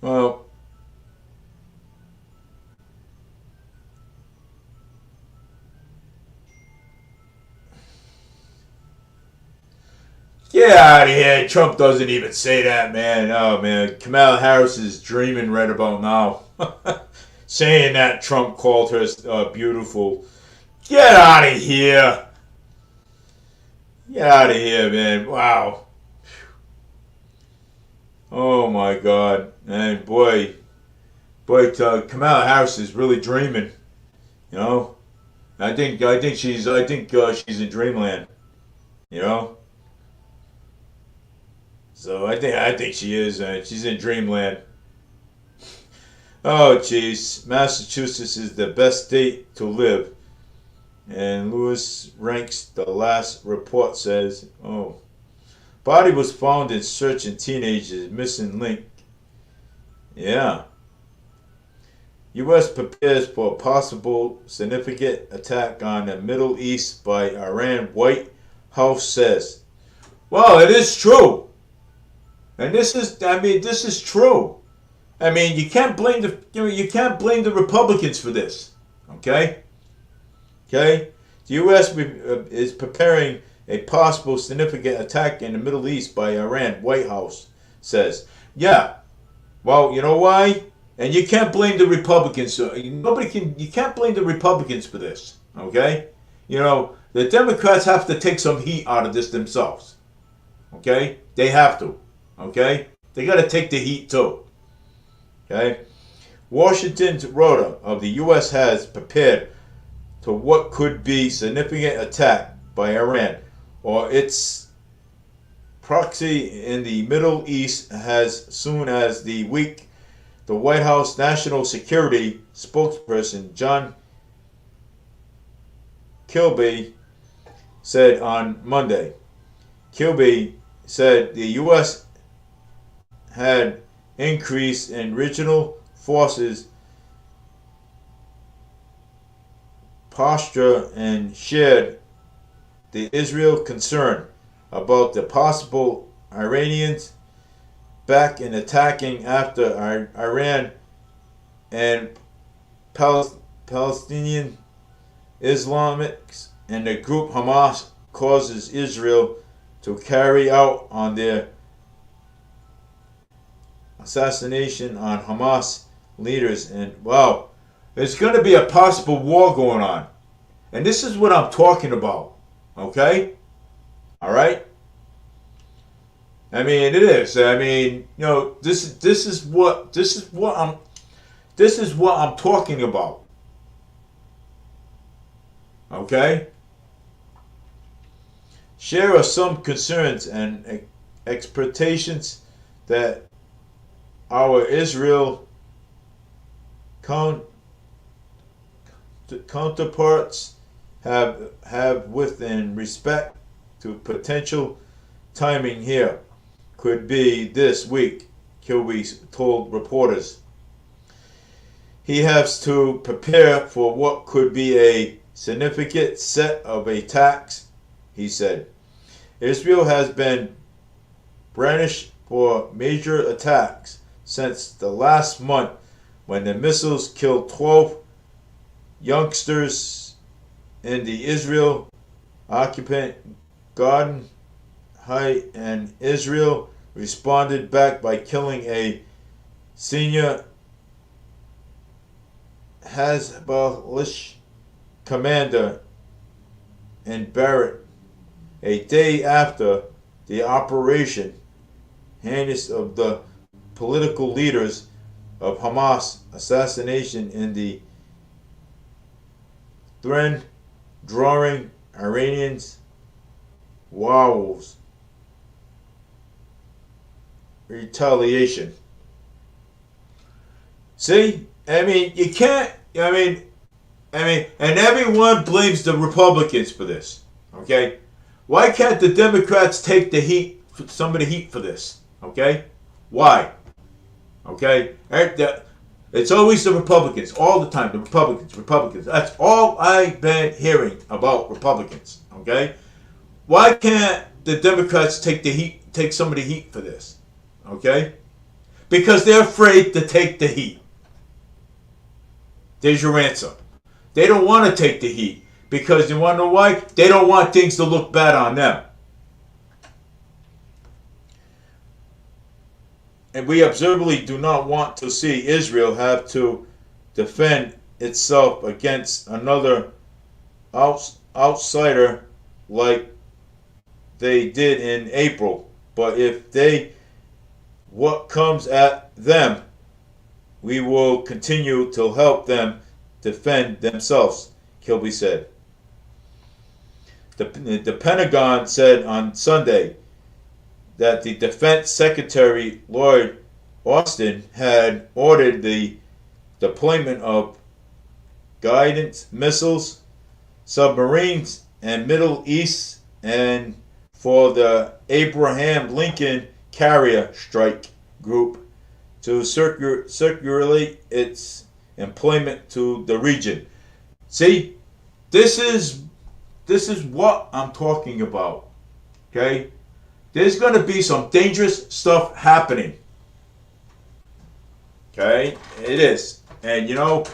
Well, get out of here. Trump doesn't even say that, man. Oh, man. Kamala Harris is dreaming right about now. Saying that Trump called her beautiful. Get out of here. Get out of here, man. Wow. Oh, my God. And Kamala Harris is really dreaming. You know? I think she's in dreamland. You know? So I think she is. She's in dreamland. Oh, jeez. Massachusetts is the best state to live. And Lewis ranks the last report says, oh. Body was found in search in teenagers missing link. Yeah. U.S. prepares for a possible significant attack on the Middle East by Iran, White House says. Well, it is true. And this is true. I mean, you can't blame the Republicans for this. Okay? Okay? The U.S. is preparing a possible significant attack in the Middle East by Iran, White House says. Yeah. Well, you know why? And you can't blame the Republicans. You can't blame the Republicans for this. Okay? You know, the Democrats have to take some heat out of this themselves. Okay? They have to. Okay? They got to take the heat too. Okay? Washington's rota of the U.S. has prepared to what could be significant attack by Iran or its proxy in the Middle East as soon as the week. The White House National Security spokesperson John Kirby said on Monday. Kirby said the U.S. had increased in regional forces posture and shared the Israel concern about the possible Iranians back in attacking after Iran and Palestinian Islamics and the group Hamas causes Israel to carry out on their assassination on Hamas leaders. And wow, there's going to be a possible war going on. And this is what I'm talking about. Okay? All right? I mean, it is. I mean, you know, this is what I'm talking about. Okay? Share some concerns and expectations that our Israel counterparts have within respect to potential timing here could be this week, Kilby told reporters. He has to prepare for what could be a significant set of attacks, he said. Israel has been brandished for major attacks since the last month when the missiles killed 12 youngsters in the Israel occupant Garden Heights, and Israel responded back by killing a senior Hezbollah commander in Beirut a day after the operation. Hands of the political leaders of Hamas assassination in the thread drawing Iranians wows retaliation. See, I mean, you can't. I mean, and everyone blames the Republicans for this. Okay, why can't the Democrats take the heat, some of the heat for this? Okay, why? Okay, it's always the Republicans all the time. The Republicans. That's all I've been hearing about Republicans. Okay, why can't the Democrats take the heat, take some of the heat for this? Okay, because they're afraid to take the heat. There's your answer. They don't want to take the heat because you want to know why? They don't want things to look bad on them. And we observably do not want to see Israel have to defend itself against another outsider like they did in April. But if what comes at them, we will continue to help them defend themselves, Kilby said. The Pentagon said on Sunday that the Defense Secretary Lloyd Austin had ordered the deployment of guidance missiles, submarines, and Middle East, and for the Abraham Lincoln Carrier Strike Group to circulate its employment to the region. See, this is what I'm talking about. Okay? There's going to be some dangerous stuff happening. Okay? It is. And you know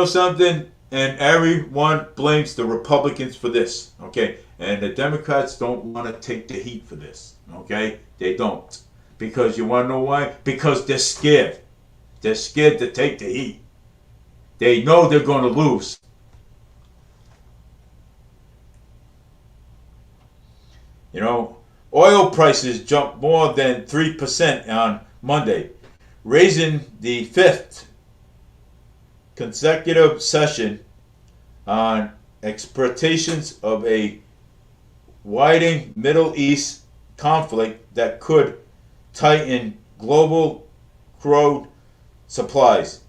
something, and everyone blames the Republicans for this. Okay? And the Democrats don't want to take the heat for this. Okay? They don't. Because you want to know why? Because they're scared. They're scared to take the heat. They know they're going to lose. You know, oil prices jumped more than 3% on Monday, raising the fifth consecutive session on expectations of a widening Middle East conflict that could tighten global crude supplies.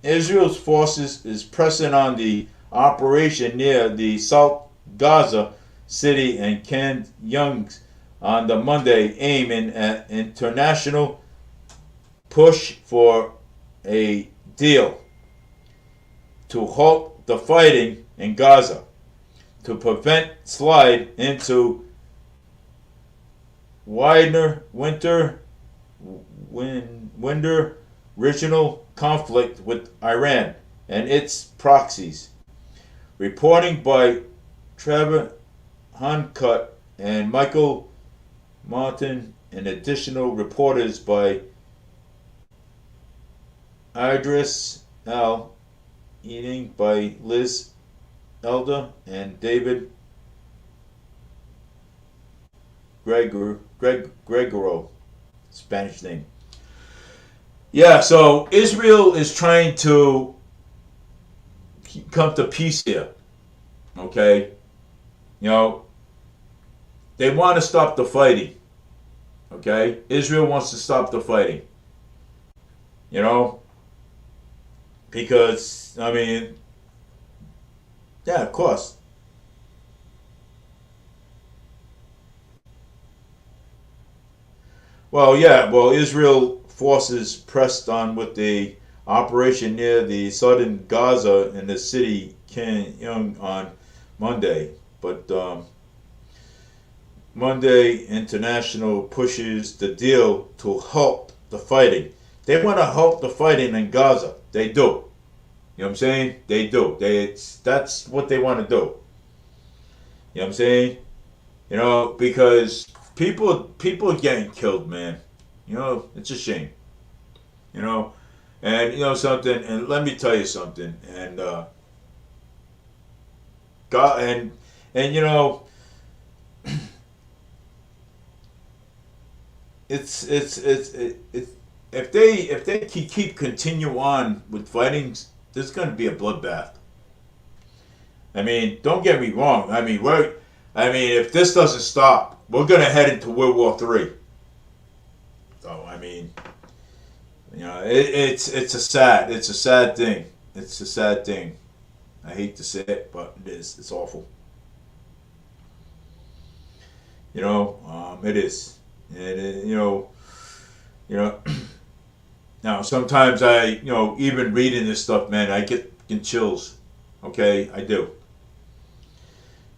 Israel's forces is pressing on the operation near the South Gaza City and Khan Yunis on the Monday, aiming at international push for a deal to halt the fighting in Gaza, to prevent slide into winter regional conflict with Iran and its proxies. Reporting by Trevor Huncutt and Michael Martin and additional reporters by Idris Al Eating by Liz Elder and David Gregoro, Spanish name. Yeah, so Israel is trying to come to peace here. Okay? You know, they want to stop the fighting. Okay? Israel wants to stop the fighting. You know? Because, I mean, yeah, of course. Well, yeah, well, Israel forces pressed on with the operation near the southern Gaza in the city Khan Yunis on Monday. But Monday International pushes the deal to halt the fighting. They want to halt the fighting in Gaza. They do. You know what I'm saying? They do. That's what they want to do. You know what I'm saying? You know, because people are getting killed, man. You know, it's a shame. You know, and you know something. And let me tell you something. And God and you know, it's if they keep continue on with fightings, there's going to be a bloodbath. I mean, don't get me wrong. I mean, if this doesn't stop, we're going to head into World War III. So I mean, you know, it's a sad thing. It's a sad thing. I hate to say it, but it is. It's awful. You know, it is. You know. You know. Now, sometimes even reading this stuff, man, I get chills. Okay, I do.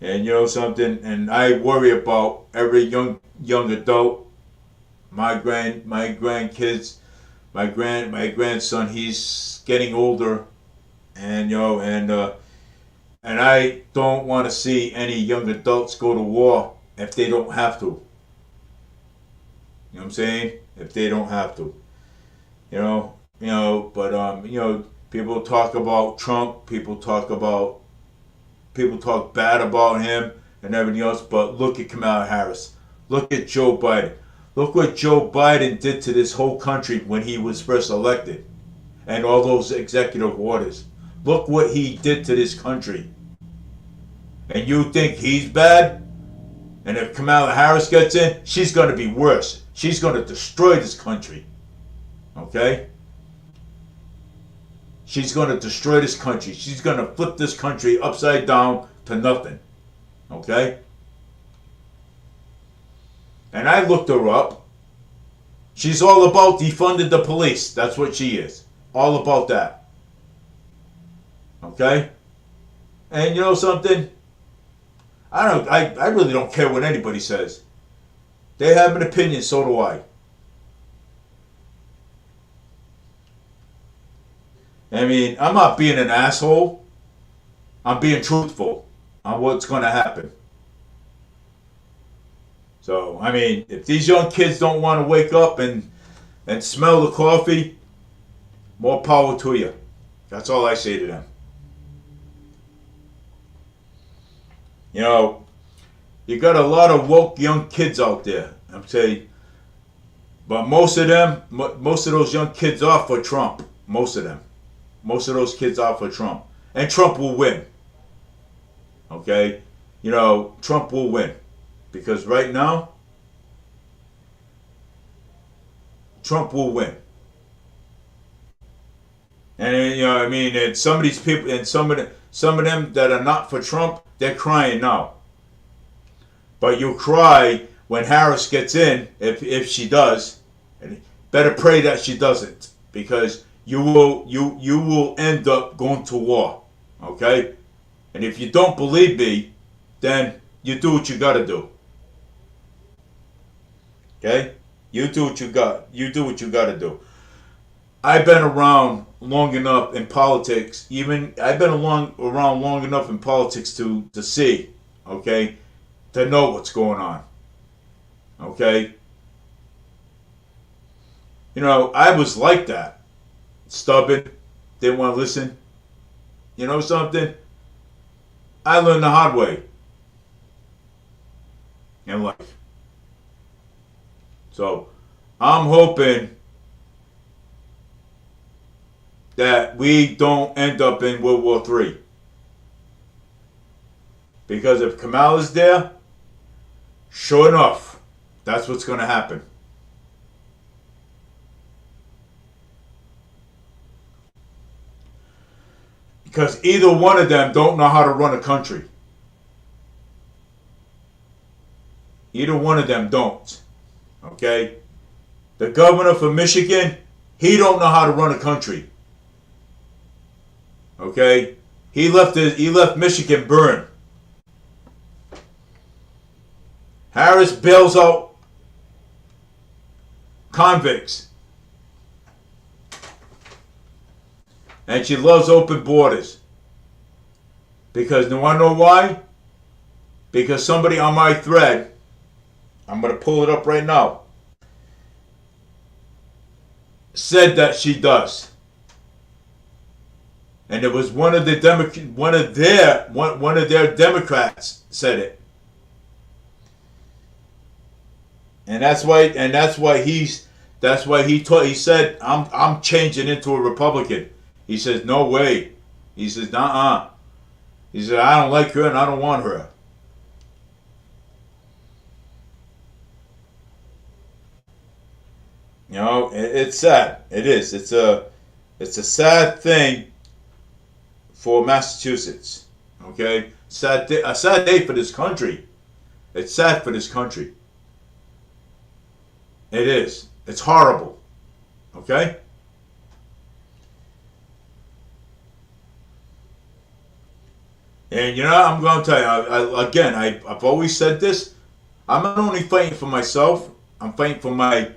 And you know something, and I worry about every young adult, my grandkids, my grandson. He's getting older, and and I don't want to see any young adults go to war if they don't have to. You know what I'm saying? If they don't have to. But people talk about Trump, people talk bad about him and everything else, but look at Kamala Harris. Look at Joe Biden. Look what Joe Biden did to this whole country when he was first elected. And all those executive orders. Look what he did to this country. And you think he's bad? And if Kamala Harris gets in, she's going to be worse. She's going to destroy this country. Okay? She's going to destroy this country. She's going to flip this country upside down to nothing. Okay? And I looked her up. She's all about defunding the police. That's what she is. All about that. Okay? And you know something? I really don't care what anybody says. They have an opinion, so do I. I mean, I'm not being an asshole. I'm being truthful on what's going to happen. So, I mean, if these young kids don't want to wake up and smell the coffee, more power to you. That's all I say to them. You know, You got a lot of woke young kids out there. I'm saying, but most of those young kids are for Trump. Most of them, most of those kids are for Trump, and Trump will win. Okay, Trump will win because right now, Trump will win. And and some of these people, and some of them that are not for Trump, they're crying now. But you cry when Harris gets in, if she does. And better pray that she doesn't, because you will end up going to war. Okay? And if you don't believe me, then you do what you gotta do. Okay? You do what you gotta do. I've been around long enough in politics. I've been around long enough in politics to see, okay, to know what's going on. Okay? I was like that. Stubborn, didn't want to listen. You know something? I learned the hard way in life. So, I'm hoping that we don't end up in World War III. Because if Kamala's there, sure enough, that's what's going to happen. Because either one of them don't know how to run a country. Either one of them don't. Okay? The governor from Michigan, he don't know how to run a country. Okay? He left Michigan burned. Harris bails out convicts. And she loves open borders. Because, do I know why? Because somebody on my thread, I'm going to pull it up right now, said that she does. And it was one of their Democrats said it. And that's why he said I'm changing into a Republican. He says, no way. He says, nuh-uh. He said, I don't like her and I don't want her. It's sad. It is. It's a sad thing for Massachusetts. Okay? A sad day for this country. It's sad for this country. It is. It's horrible. Okay? And I'm going to tell you, I've always said this. I'm not only fighting for myself. I'm fighting for my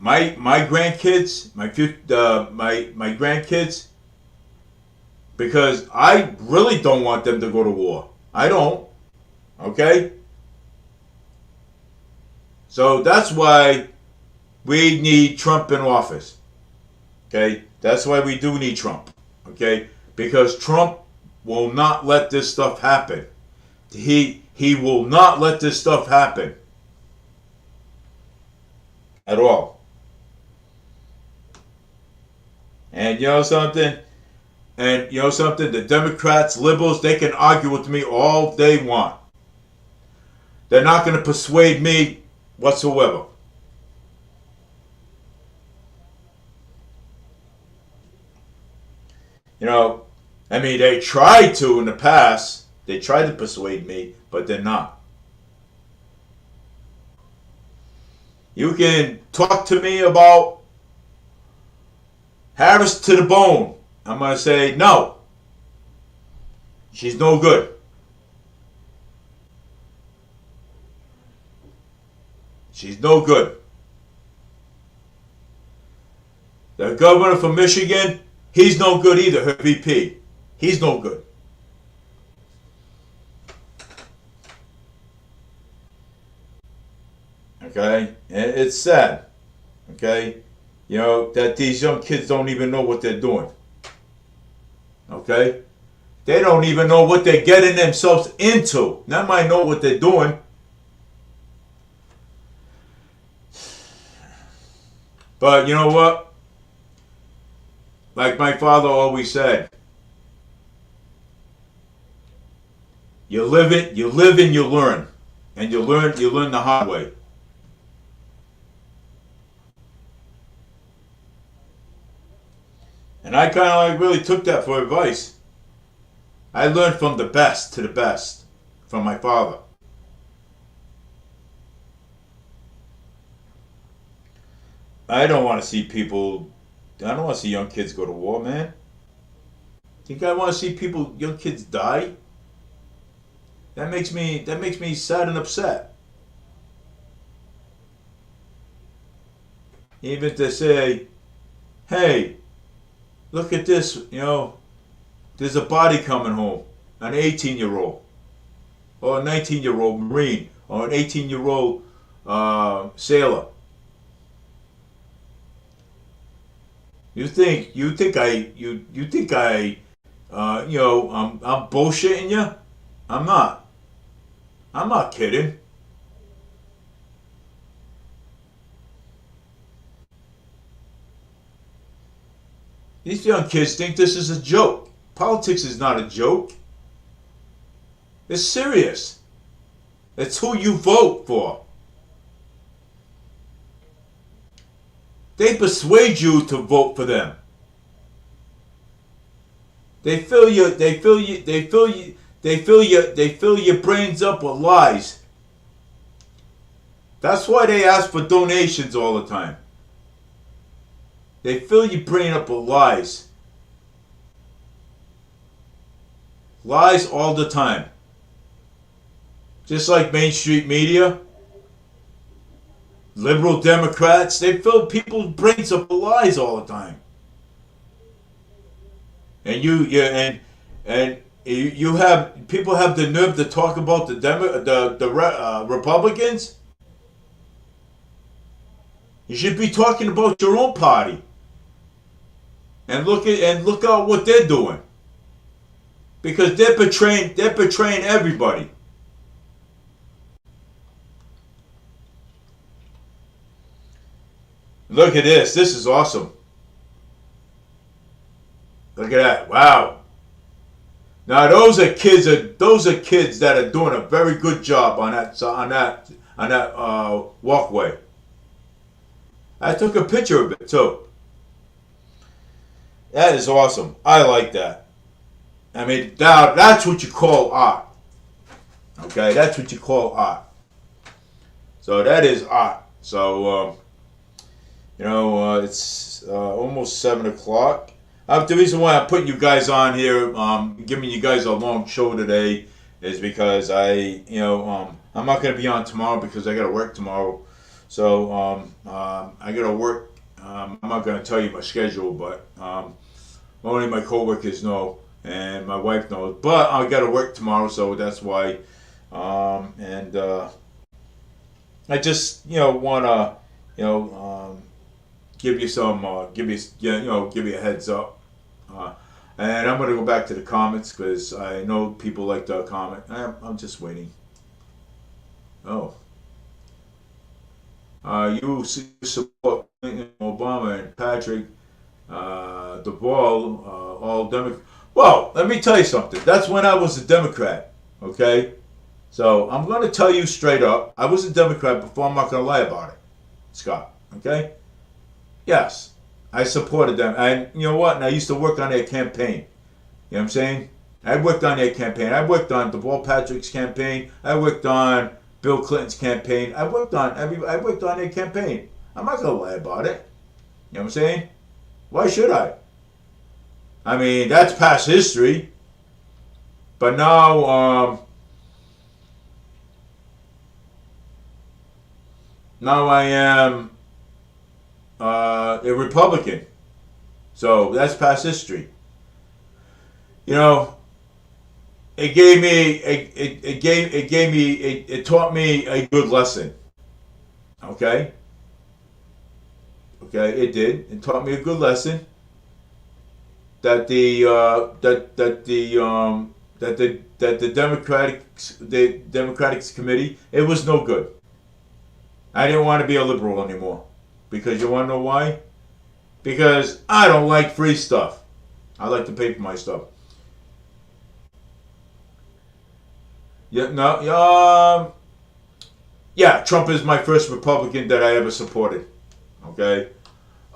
grandkids, my grandkids, because I really don't want them to go to war. I don't. Okay? So that's why we need Trump in office. Okay? That's why we do need Trump. Okay? Because Trump will not let this stuff happen. He will not let this stuff happen. At all. And you know something? The Democrats, liberals, they can argue with me all they want. They're not going to persuade me whatsoever. They tried to in the past. They tried to persuade me, but they're not. You can talk to me about Harris to the bone. I'm going to say, no. She's no good. She's no good. The governor from Michigan, he's no good either, her VP. He's no good. Okay? And it's sad. Okay? That these young kids don't even know what they're doing. Okay? They don't even know what they're getting themselves into. They might know what they're doing, But you know what? Like my father always said, you live and you learn. And you learn the hard way. And I kind of like really took that for advice. I learned from the best to the best from my father. I don't want to see people. I don't want to see young kids go to war, man. Think I want to see young kids die? That makes me sad and upset. Even to say, hey, look at this, there's a body coming home, an 18-year-old, or a 19-year-old Marine, or an 18-year-old sailor. I'm bullshitting you? I'm not. I'm not kidding. These young kids think this is a joke. Politics is not a joke. It's serious. It's who you vote for. They persuade you to vote for them. They fill you. They fill you. They fill you. They fill you. They fill your brains up with lies. That's why they ask for donations all the time. They fill your brain up with lies. Lies all the time. Just like Main Street media, liberal Democrats, they fill people's brains up with lies all the time. And you have people have the nerve to talk about the Republicans. You should be talking about your own party. And look at what they're doing. Because they're betraying everybody. Look at this. This is awesome. Look at that. Wow. Now those are kids that are doing a very good job on that walkway. I took a picture of it too. That is awesome. I like that. I mean, now that's what you call art. Okay, that's what you call art. So that is art. So it's almost 7 o'clock. The reason why I'm putting you guys on here, giving you guys a long show today, is because I'm not going to be on tomorrow because I got to work tomorrow. So I got to work. I'm not going to tell you my schedule, but only my coworkers know and my wife knows. But I got to work tomorrow, so that's why. I just want to give you a heads up. And I'm going to go back to the comments because I know people like to comment. I'm just waiting. Oh. You support Obama and Patrick Duvall, all Democrats. Well, let me tell you something. That's when I was a Democrat, okay? So I'm going to tell you straight up, I was a Democrat before. I'm not going to lie about it, Scott, okay? Yes, I supported them. And you know what? And I used to work on their campaign. You know what I'm saying? I worked on their campaign. I worked on Deval Patrick's campaign. I worked on Bill Clinton's campaign. I worked on their campaign. I'm not gonna lie about it. You know what I'm saying? Why should I? I mean, that's past history. But now I am a Republican. So that's past history. It taught me a good lesson. Okay? Okay, it did. It taught me a good lesson that the Democratic Committee, it was no good. I didn't want to be a liberal anymore Because you want to know why? Because I don't like free stuff. I like to pay for my stuff. Yeah, no, yeah, Trump is my first Republican that I ever supported. Okay.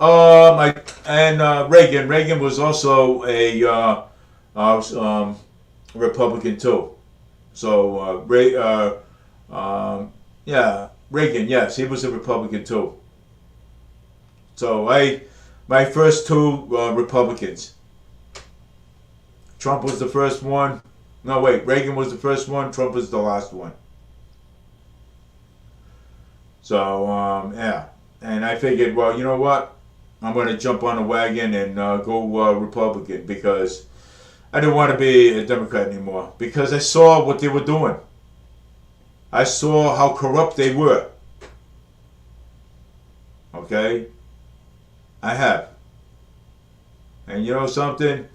Reagan. Reagan was also a Republican too. So yeah, Reagan. Yes, he was a Republican too. So my first two Republicans. Trump was the first one. No, wait. Reagan was the first one. Trump was the last one. So yeah, and I figured, well, you know what? I'm going to jump on the wagon and go Republican because I didn't want to be a Democrat anymore because I saw what they were doing. I saw how corrupt they were. Okay? I have. And you know something?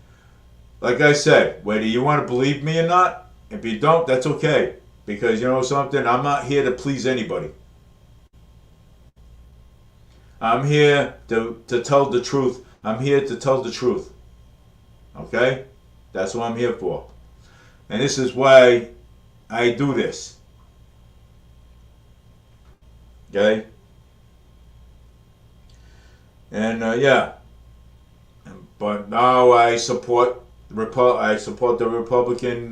Like I said, whether you want to believe me or not, if you don't, that's okay. Because you know something? I'm not here to please anybody. I'm here to tell the truth. I'm here to tell the truth. Okay? That's what I'm here for. And this is why I do this. Okay? And yeah. But now I support the Republican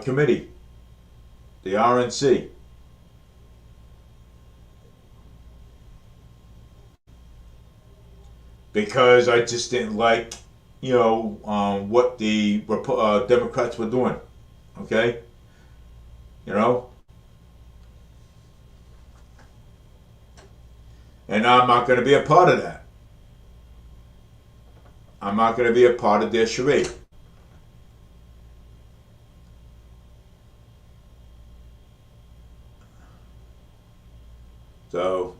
committee, the RNC. Because I just didn't like, what the Democrats were doing. Okay? You know? And I'm not going to be a part of that. I'm not going to be a part of their charade. So,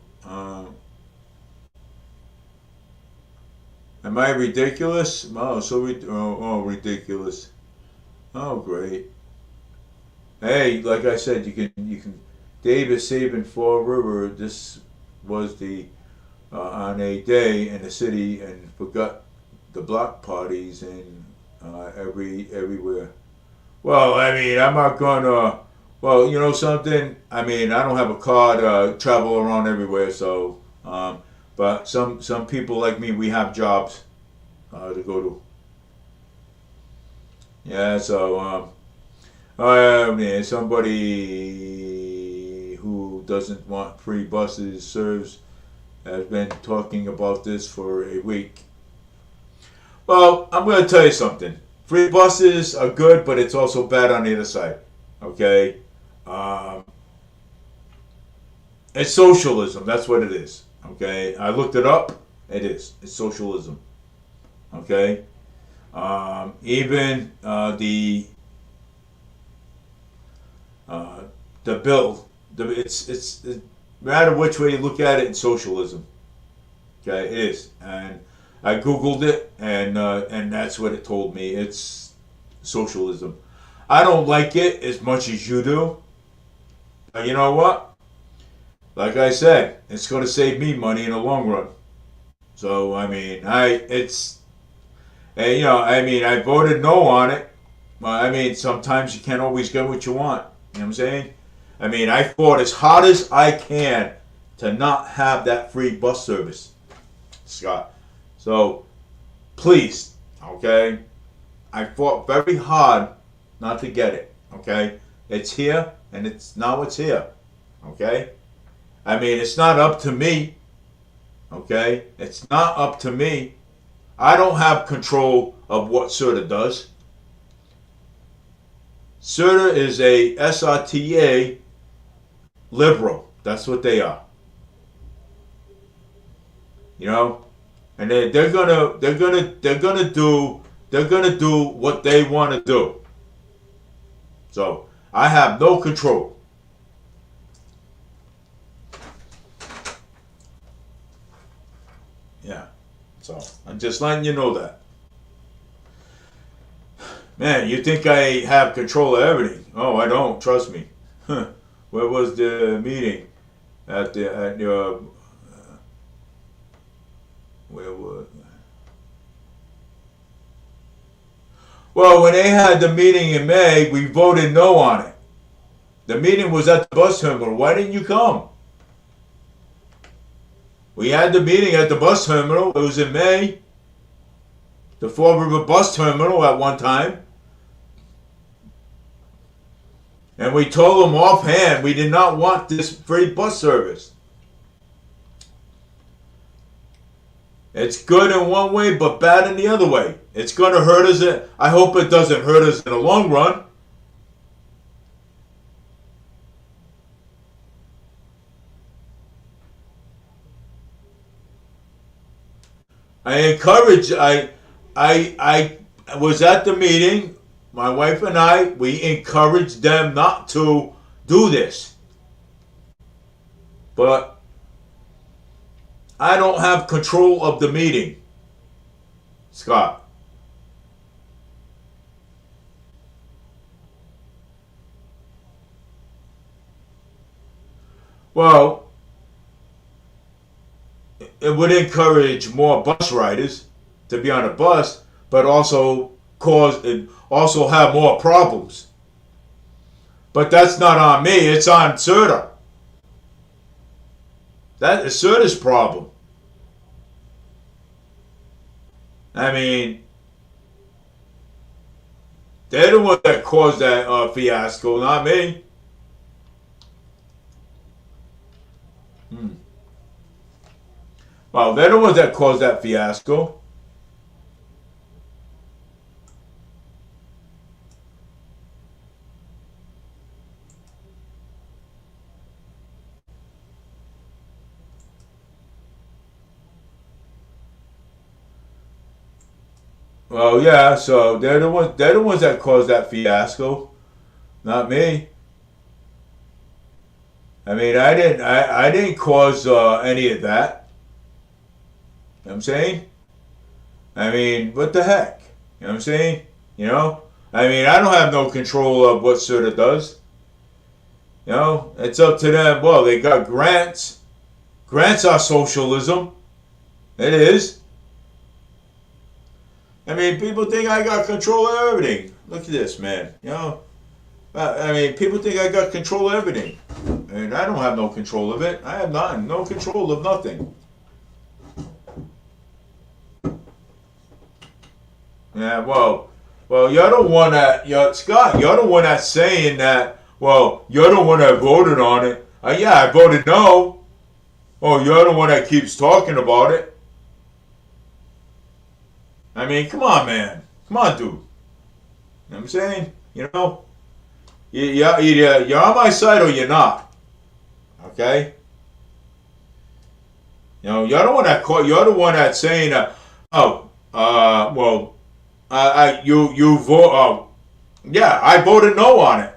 am I ridiculous? Oh, ridiculous. Oh, great. Hey, like I said, you can. Dave is saving Fall River. This was the on a day in the city and forgot the block parties and everywhere. Well, I mean, I'm not gonna. Well, you know something. I mean, I don't have a car to travel around everywhere. So, but some people like me, we have jobs to go to. Yeah. So, I mean, somebody who doesn't want free buses serves has been talking about this for a week. Well, I'm going to tell you something. Free buses are good, but it's also bad on the other side. Okay? Um, it's socialism. That's what it is. Okay? I looked it up. It is. It's socialism. Okay? Even the bill, it's no matter which way you look at it, it's socialism. Okay? It is. And I googled it, and that's what it told me. It's socialism. I don't like it as much as you do. But you know what? Like I said, it's going to save me money in the long run. So I mean, I voted no on it. I mean, sometimes you can't always get what you want. You know what I'm saying? I mean, I fought as hard as I can to not have that free bus service, Scott. So, please, okay? I fought very hard not to get it, okay? It's here, and now it's here, okay? I mean, it's not up to me, okay? It's not up to me. I don't have control of what CERTA does. CERTA is a SRTA liberal. That's what they are. You know? And they're gonna do what they want to do. So I have no control. Yeah. So I'm just letting you know that. Man, you think I have control of everything? Oh, I don't. Trust me. Where was the meeting? at where was? Well, when they had the meeting in May, we voted no on it. The meeting was at the bus terminal. Why didn't you come? We had the meeting at the bus terminal. It was in May. The Fall River bus terminal at one time. And we told them offhand we did not want this free bus service. It's good in one way, but bad in the other way. It's going to hurt us. I hope it doesn't hurt us in the long run. I was at the meeting. My wife and I, we encouraged them not to do this. But I don't have control of the meeting, Scott. Well, it would encourage more bus riders to be on a bus, but also also have more problems. But that's not on me, it's on CERTA. That is CERTA's problem. I mean, they're the ones that caused that fiasco, not me. Well, they're the ones that caused that fiasco. Well, yeah, so they're the ones that caused that fiasco, not me. I mean, I didn't cause any of that. You know what I'm saying? I mean, what the heck? You know what I'm saying? You know? I mean, I don't have no control of what CERTA does. You know, it's up to them. Well, they got grants. Grants are socialism. It is. I mean, people think I got control of everything. Look at this, man. You know? I mean, people think I got control of everything. And I don't have no control of it. I have no control of nothing. Yeah, well, you're the one that, Scott, you're the one that's saying that, well, you're the one that voted on it. Yeah, I voted no. Oh, you're the one that keeps talking about it. I mean, come on, man. Come on, dude. You know what I'm saying? You know? Either you're on my side or you're not. Okay? You know, you're the one that's saying, you vote. Yeah, I voted no on it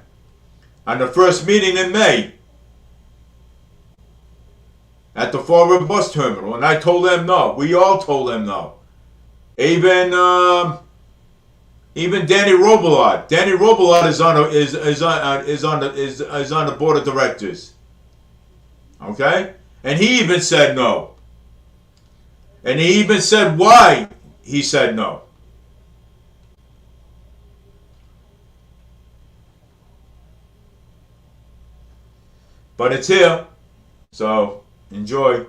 on the first meeting in May at the Fall River bus terminal, and I told them no. We all told them no. Even Danny Robillard. Danny Robillard is on the board of directors. Okay, and he even said no. And he even said why he said no. But it's here, so enjoy.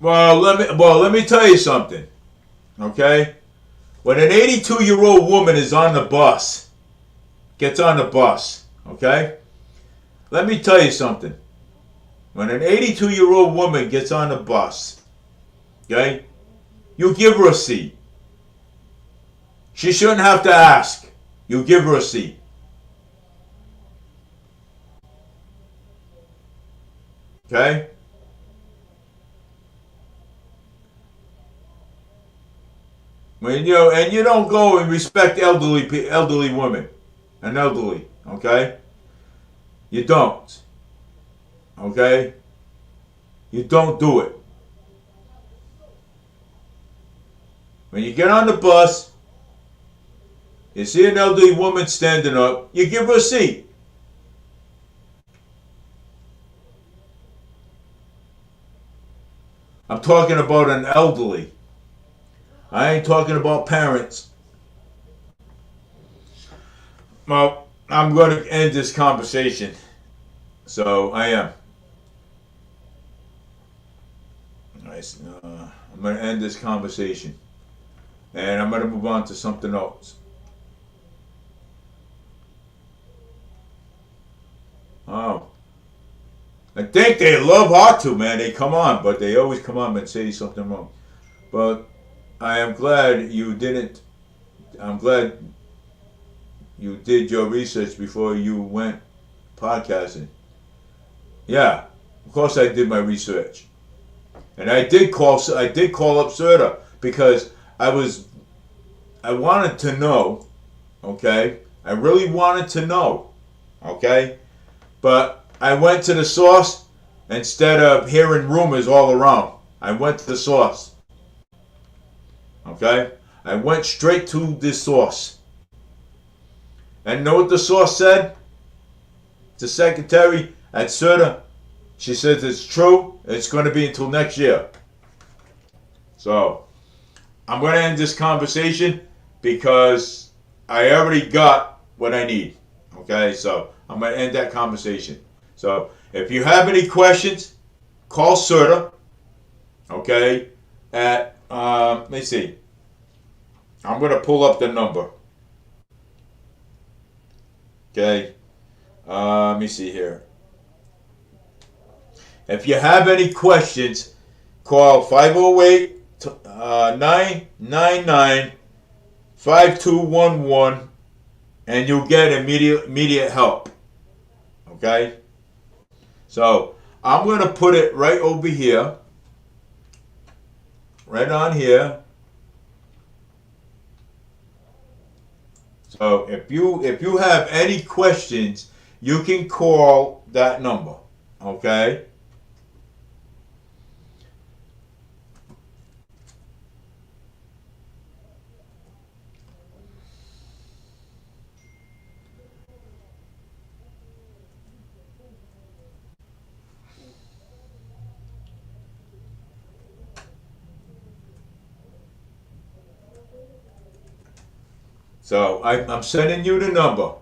Well, let me tell you something. Okay, when an 82-year-old woman is on the bus, gets on the bus. Okay, let me tell you something. When an 82-year-old woman gets on the bus, okay, you give her a seat. She shouldn't have to ask. You give her a seat. Okay? And you don't go and respect elderly women and elderly, okay? You don't. Okay? You don't do it. When you get on the bus, you see an elderly woman standing up, you give her a seat. I'm talking about an elderly. I ain't talking about parents. Well, I'm going to end this conversation. So, I am. Nice. I'm going to end this conversation. And I'm going to move on to something else. Oh. I think they love hard to, man. They come on, but they always come on and say something wrong. But I am glad you didn't. I'm glad you did your research before you went podcasting. Yeah, of course I did my research, and I did call up Serta because I wanted to know. Okay, I really wanted to know. Okay, but I went to the source instead of hearing rumors all around. I went to the source. Okay? I went straight to the source. And know what the source said? The secretary at CERTA, she says it's true. It's going to be until next year. So, I'm going to end this conversation because I already got what I need. Okay? So, I'm going to end that conversation. So, if you have any questions, call CERTA. Okay? At, let me see. I'm going to pull up the number. Okay? Let me see here. If you have any questions, call 508-999-5211 and you'll get immediate help. Okay? So, I'm going to put it right over here. Right on here. So, if you have any questions, you can call that number. Okay? So I'm sending you the number,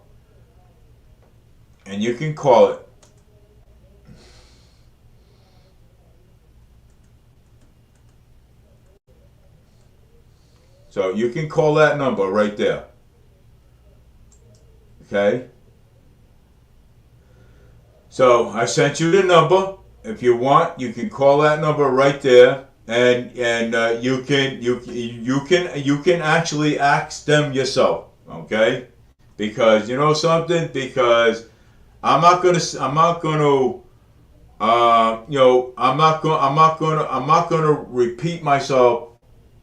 and you can call it. So you can call that number right there. Okay? So I sent you the number. If you want, you can call that number right there, and you can actually ask them yourself. Okay? Because you know something? Because I'm not gonna repeat myself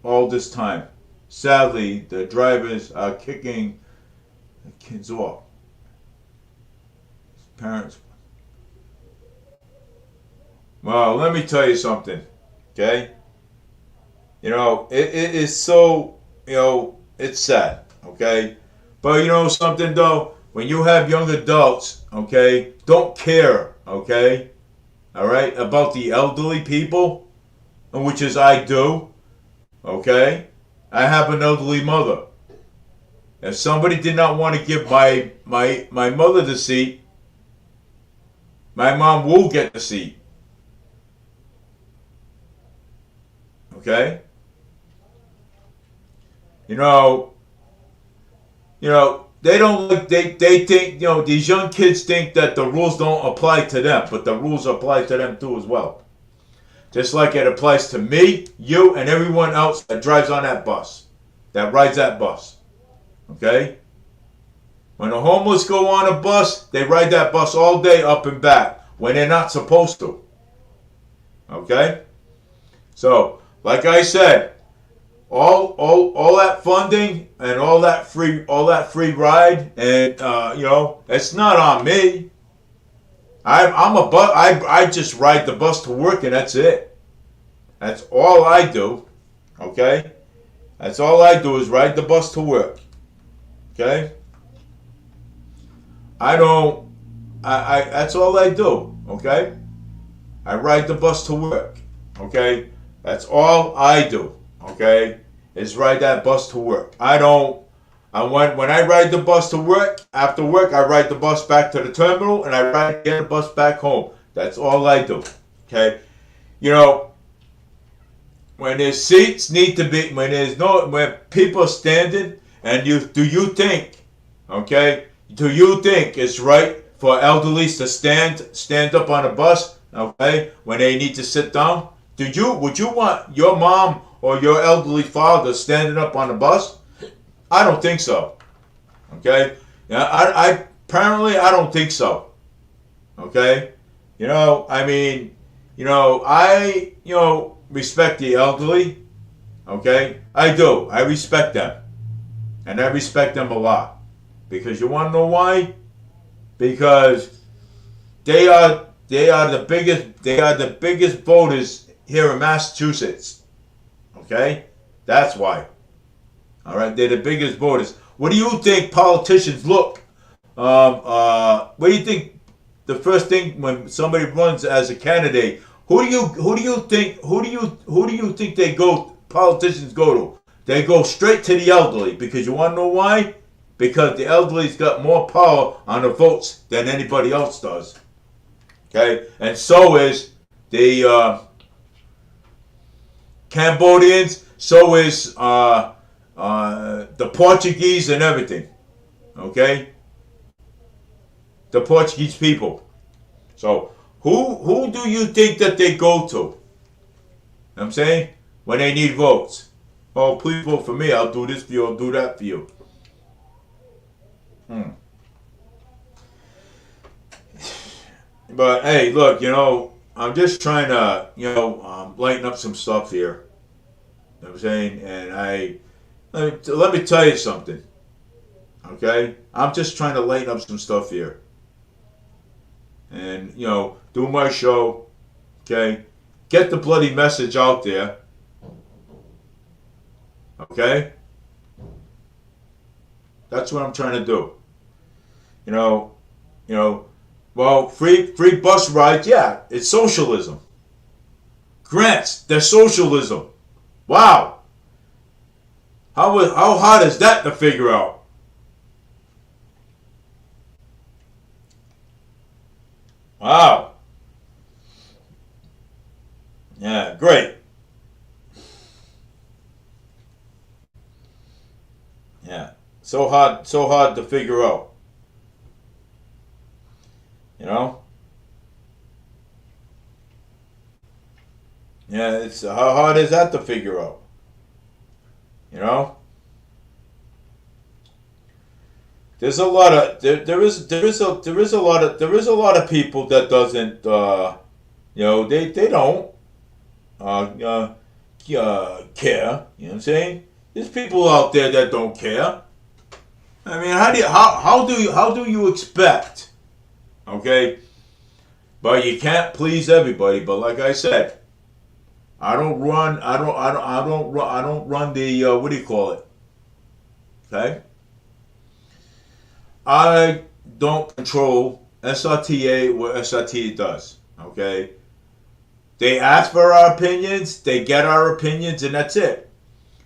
all this time. Sadly, the drivers are kicking the kids off. Parents. Well, let me tell you something. Okay? You know, it is so, it's sad. Okay? But you know something though? When you have young adults, okay, don't care, okay, all right, about the elderly people, which is I do, okay. I have an elderly mother. If somebody did not want to give my mother the seat, my mom will get the seat. Okay? You know, they don't like, they think, these young kids think that the rules don't apply to them, but the rules apply to them too as well. Just like it applies to me, you, and everyone else that drives on that bus, that rides that bus. Okay? When the homeless go on a bus, they ride that bus all day up and back when they're not supposed to. Okay? So, like I said, all that funding and all that free ride, and it's not on me. I just ride the bus to work and that's it. That's all I do. Okay? That's all I do is ride the bus to work. Okay? I don't, that's all I do. Okay? I ride the bus to work. Okay? That's all I do. Okay? Is ride that bus to work. I don't, when I ride the bus to work, after work, I ride the bus back to the terminal and I get the bus back home. That's all I do. Okay? You know, when there's seats need to be, when people are standing, and do you think, okay, do you think it's right for elderlies to stand up on a bus, okay, when they need to sit down? Would you want your mom or your elderly father standing up on a bus? I don't think so. Okay? Yeah, apparently I don't think so. Okay? You know, I mean, I respect the elderly. Okay? I do. I respect them. And I respect them a lot. Because you want to know why? Because they are the biggest voters here in Massachusetts. Okay? That's why. All right, they're the biggest voters. What do you think politicians look? What do you think the first thing when somebody runs as a candidate? Who do you think politicians go to? They go straight to the elderly because you want to know why? Because the elderly's got more power on the votes than anybody else does. Okay, and so is the Cambodians. So is the Portuguese and everything. Okay? The Portuguese people. So who do you think that they go to? You know what I'm saying? When they need votes. Oh, please vote for me. I'll do this for you. I'll do that for you. But hey, look, I'm just trying to, lighten up some stuff here. You know what I'm saying? And let me tell you something. Okay? I'm just trying to lighten up some stuff here. And, do my show. Okay? Get the bloody message out there. Okay? That's what I'm trying to do. Well, free bus rides, yeah, it's socialism. Grants, they're socialism. Wow. How hard is that to figure out? Wow. Yeah, great. Yeah. So hard to figure out. You know? Yeah, it's how hard is that to figure out? You know? There's a lot of there is a lot of people that doesn't they don't care. You know what I'm saying? There's people out there that don't care. I mean, how do you expect? Okay, but you can't please everybody. But like I said, I don't run the what do you call it? Okay, I don't control SRTA what SRTA does. Okay, they ask for our opinions, they get our opinions, and that's it.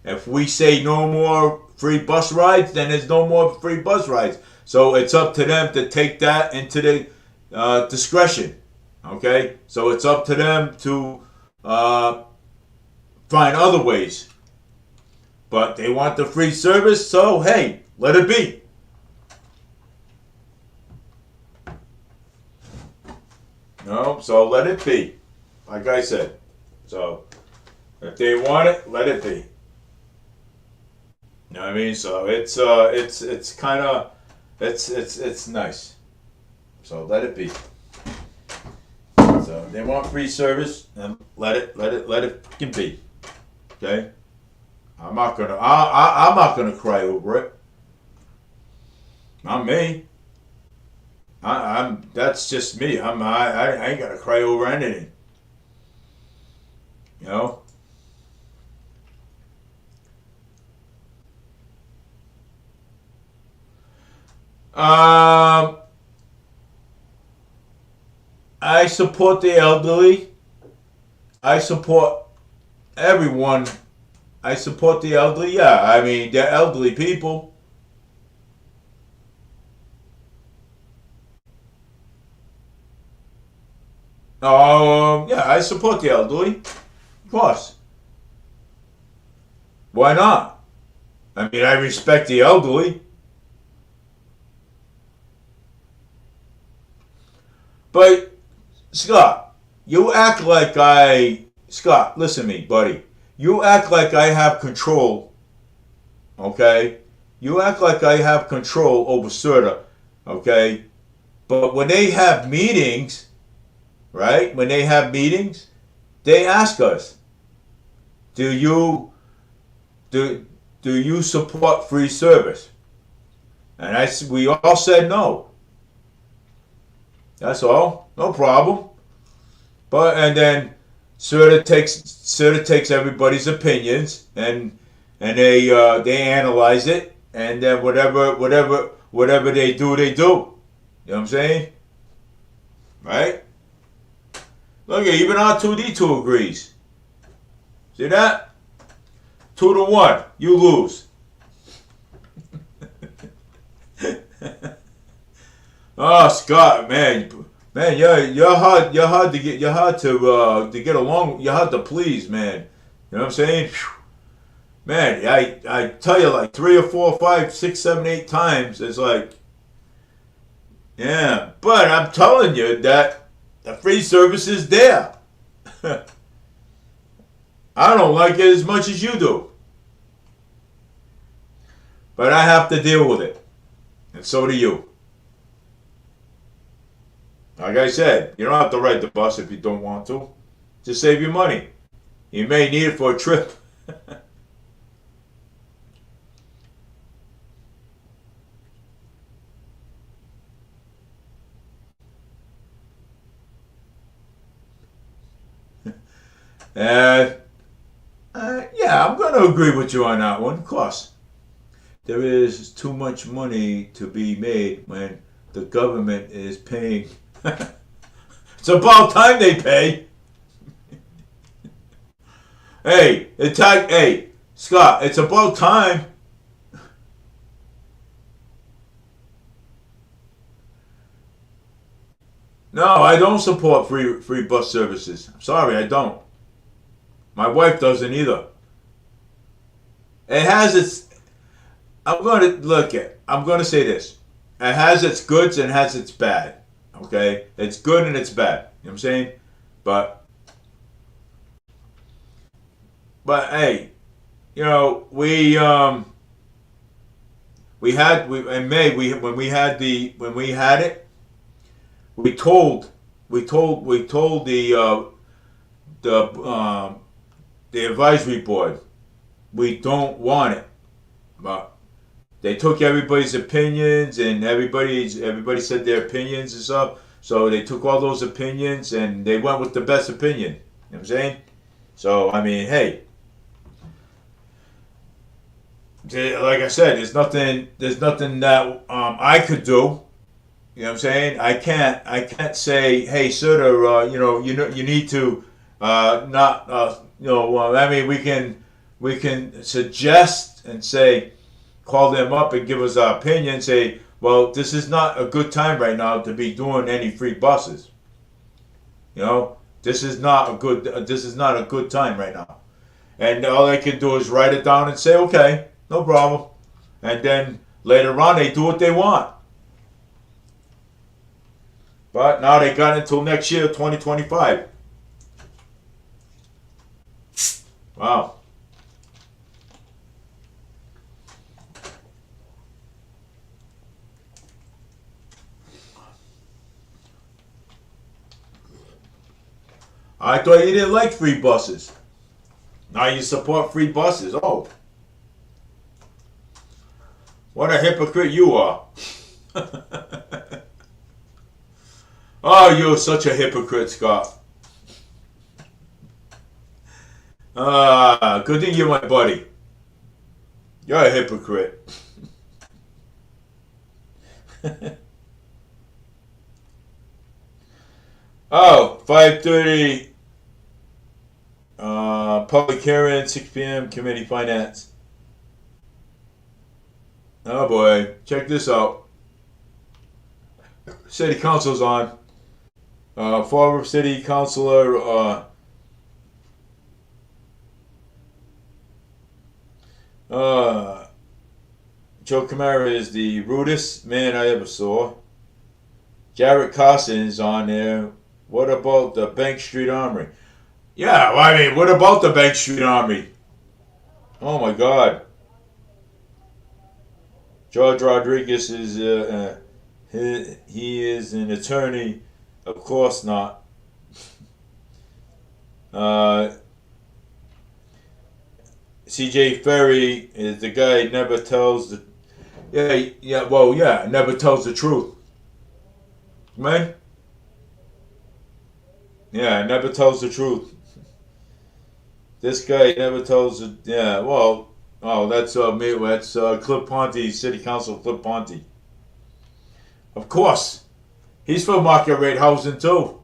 If we say no more free bus rides, then there's no more free bus rides. So it's up to them to take that into the discretion. Okay? So it's up to them to find other ways. But they want the free service, so hey, let it be. No, so let it be. Like I said. So if they want it, let it be. You know what I mean? So it's kind of it's nice. So let it be. So they want free service, and let it fucking be. Okay? I'm not gonna cry over it. Not me. I'm that's just me. I ain't gonna cry over anything. You know? Um, I support the elderly. I support everyone. I support the elderly. Yeah, I mean, they're elderly people. Yeah, I support the elderly. Of course. Why not? I mean, I respect the elderly. But, Scott, you act like Scott, listen to me, buddy. You act like I have control, okay? You act like I have control over Serta, okay? But when they have meetings, right? When they have meetings, they ask us, do you do do you support free service? And we all said no. That's all. No problem. But and then Serta takes everybody's opinions and they analyze it and then whatever they do they do. You know what I'm saying? Right? Look at even R2D2 agrees. See that? 2-1. You lose. Oh, Scott, man, you're hard to get along. You're hard to please, man. You know what I'm saying? Man, I tell you like 3 or 4 or 5, 6, 7, 8 times. It's like, yeah, but I'm telling you that the free service is there. I don't like it as much as you do, but I have to deal with it, and so do you. Like I said, you don't have to ride the bus if you don't want to. Just save your money. You may need it for a trip. And yeah, I'm going to agree with you on that one. Of course, there is too much money to be made when the government is paying. It's about time they pay. Hey, Scott, it's about time. No, I don't support free bus services. I'm sorry, I don't. My wife doesn't either. It has its. I'm going to say this. It has its goods and has its bad. Okay, it's good and it's bad. You know what I'm saying? But hey, you know we in May when we had it we told the the advisory board we don't want it, but they took everybody's opinions and everybody said their opinions and stuff. So they took all those opinions and they went with the best opinion. You know what I'm saying? So I mean, hey, like I said, there's nothing that I could do. You know what I'm saying? I can't say, hey, sir, you need to not I mean, we can suggest and say, call them up and give us our opinion. Say, well, this is not a good time right now to be doing any free buses. You know, this is not a good time right now. And all they can do is write it down and say, okay, no problem. And then later on, they do what they want. But now they got until next year, 2025. Wow. I thought you didn't like free buses. Now you support free buses. Oh, what a hypocrite you are. Oh, you're such a hypocrite, Scott. Good thing you're my buddy. You're a hypocrite. Oh, 5:30. Public hearing, 6 p.m. Committee Finance. Oh boy, check this out. City Council's on. Former City Councilor uh, Joe Camara is the rudest man I ever saw. Jared Carson is on there. What about the Bank Street Armory? Yeah, well, I mean, what about the Bank Street Army? Oh my God. George Rodriguez is he is an attorney. Of course not. Uh, C.J. Ferry is the guy who never tells the never tells the truth. Man, yeah, never tells the truth. This guy never tells the that's me. That's Cliff Ponte, City Council Cliff Ponte. Of course, he's for market rate housing too.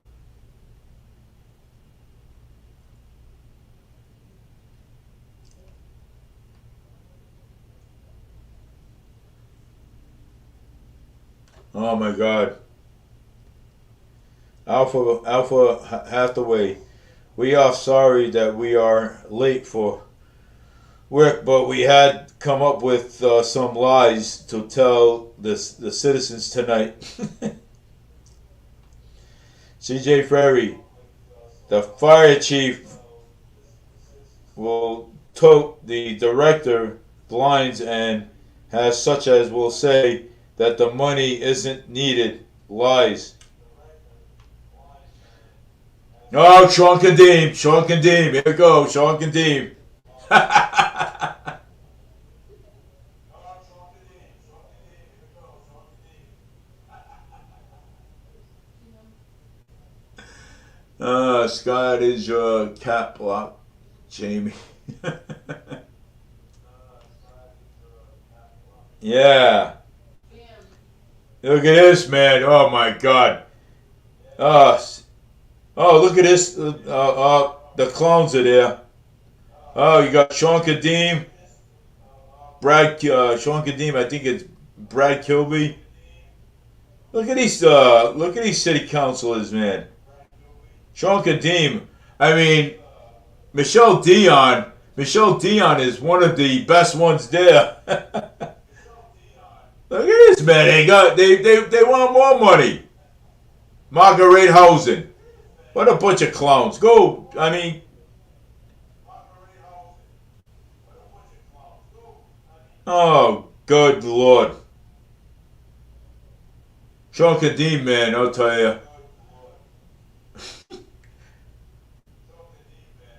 Oh my God, Alpha Hathaway. We are sorry that we are late for work, but we had come up with some lies to tell the citizens tonight. C.J. Ferry, the fire chief, will tote the director blinds and has such as will say that the money isn't needed. Lies. No, Sean Kadeem. Sean Kadeem. Here we go. Sean Kadeem. Scott is your cat block, Jamie. Yeah. Look at this, man. Oh my God. Uh, look at this. The clones are there. Oh, you got Sean Kadeem, Sean Kadeem. I think it's Brad Kilby. Look at these. Look at these city councilors, man. Sean Kadeem. I mean, Michelle Dion. Michelle Dion is one of the best ones there. Look at this, man. They want more money. Marguerite housing. What a bunch of clowns. Go. I mean, oh, good Lord. Sean Kadeem, man, I'll tell you.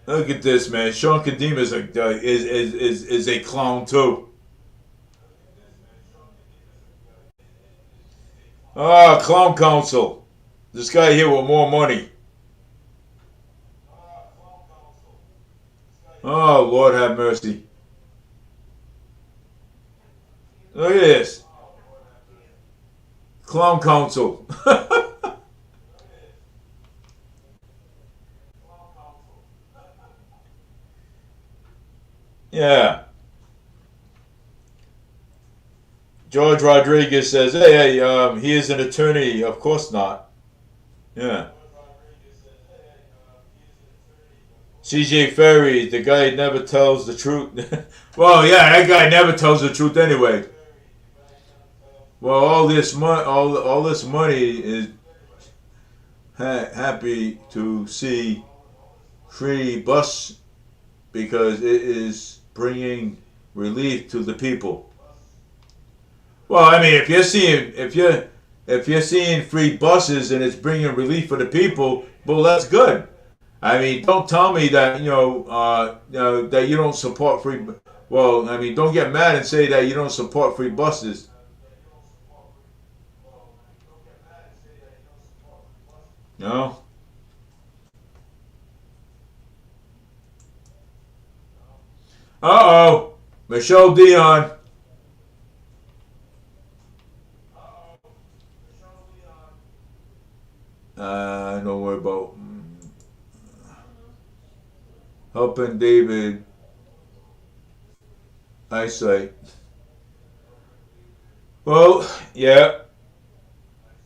Look at this, man. Sean Kadeem is a clown too. Ah, clown council. This guy here with more money. Oh, Lord have mercy. Look at this. Clown council. Yeah. George Rodriguez says, he is an attorney. Of course not. Yeah. CJ Ferry, the guy never tells the truth. Well, yeah, that guy never tells the truth anyway. Well, all this money is happy to see free bus because it is bringing relief to the people. Well, I mean, if you're seeing free buses and it's bringing relief for the people, well, that's good. I mean, don't tell me that that you don't support free. Well, I mean, don't get mad and say that you don't support free buses. No. Uh oh, Michelle Dion. helping David eyesight. Well, yeah,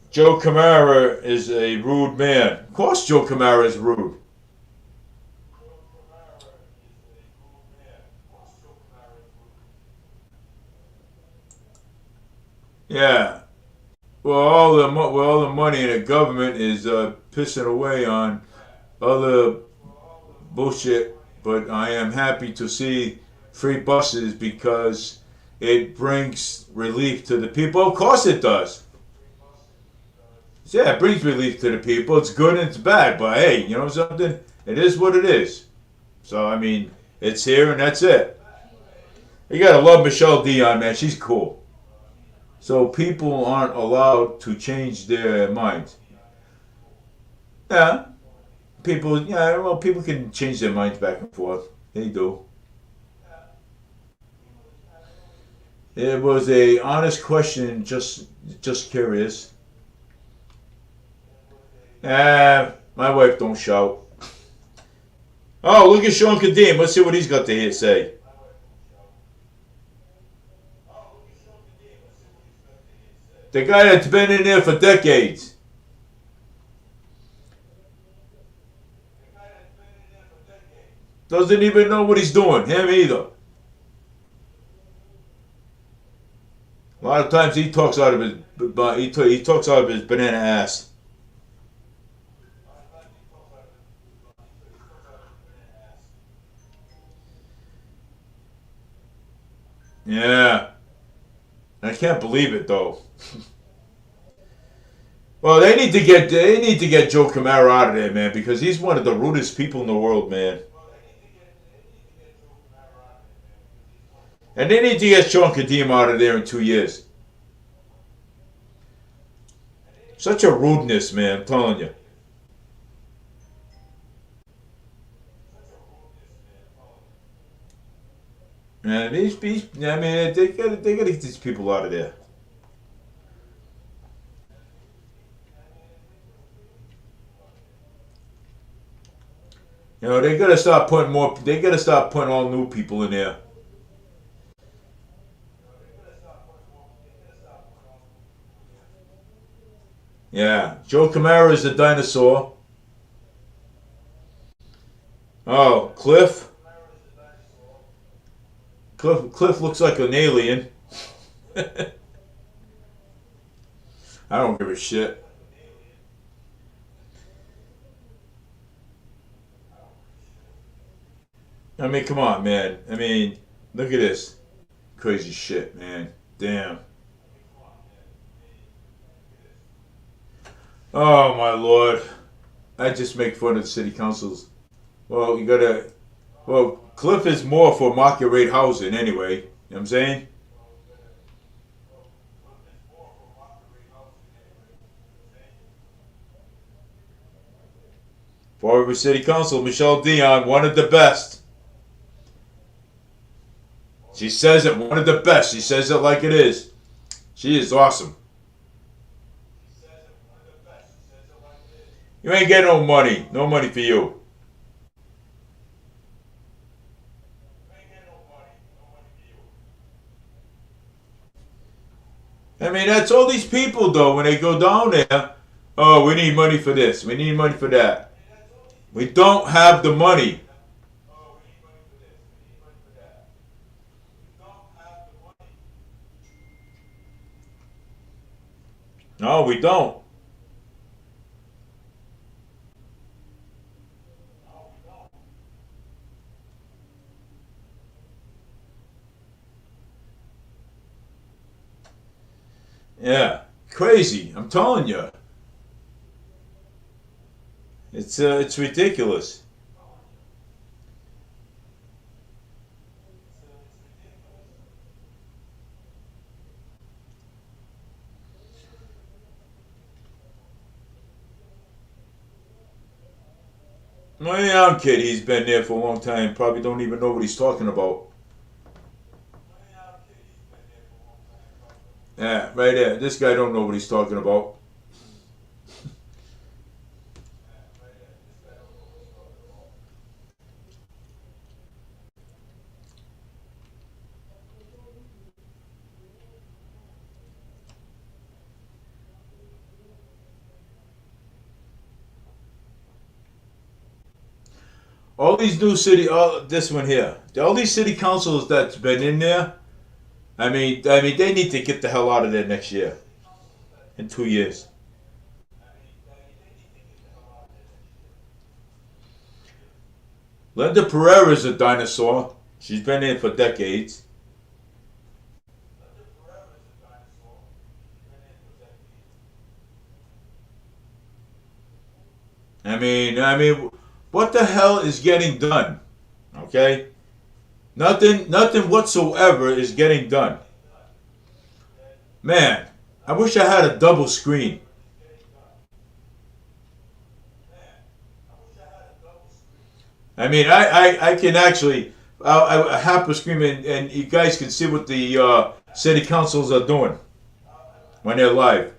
Joe Camara is a rude man. Of course, Joe Camara is rude. Yeah. Well, all the money in the government is pissing away on other bullshit. But I am happy to see free buses because it brings relief to the people. Of course, it does. Yeah, it brings relief to the people. It's good and it's bad, but hey, you know something? It is what it is. So I mean, it's here and that's it. You gotta love Michelle Dion, man. She's cool. So people aren't allowed to change their minds. Yeah, people. Yeah, well, people can change their minds back and forth. They do. It was a honest question. Just curious. My wife don't shout. Oh, look at Sean Kadeem. Let's see what he's got to say. The guy that's been in there for decades. Doesn't even know what he's doing. Him either. A lot of times he talks out of his he talks out of his banana ass. Yeah, I can't believe it though. Well, they need to get Joe Camaro out of there, man, because he's one of the rudest people in the world, man. And they need to get Sean Kadeem out of there in 2 years. Such a rudeness, man. I'm telling you. Man, I mean, they gotta get these people out of there. You know, they gotta start putting more. They gotta start putting all new people in there. Yeah, Joe Camara is a dinosaur. Oh, Cliff. Cliff looks like an alien. I don't give a shit. I mean, come on, man. I mean, look at this crazy shit, man. Damn. Oh my lord. I just make fun of the city councils. Well, you gotta. Well, Cliff is more for market rate housing anyway. You know what I'm saying? Fall River City Council, Michelle Dion, one of the best. She says it, one of the best. She says it like it is. She is awesome. You ain't getting no money. No money for you. I mean, that's all these people, though, when they go down there. Oh, we need money for this. We need money for that. We don't have the money. No, we don't. Yeah. Crazy. I'm telling you. It's ridiculous. My young kid, he's been there for a long time. Probably don't even know what he's talking about. Yeah, right there. This guy don't know what he's talking about. All these new city, all this one here, all these city councils that's been in there. I mean, they need to get the hell out of there next year, in 2 years. Linda Pereira's a dinosaur. She's been in for decades. I mean, what the hell is getting done? Okay, nothing whatsoever is getting done. Man, I wish I had a double screen. I mean, I can actually, I have to scream and you guys can see what the city councils are doing when they're live.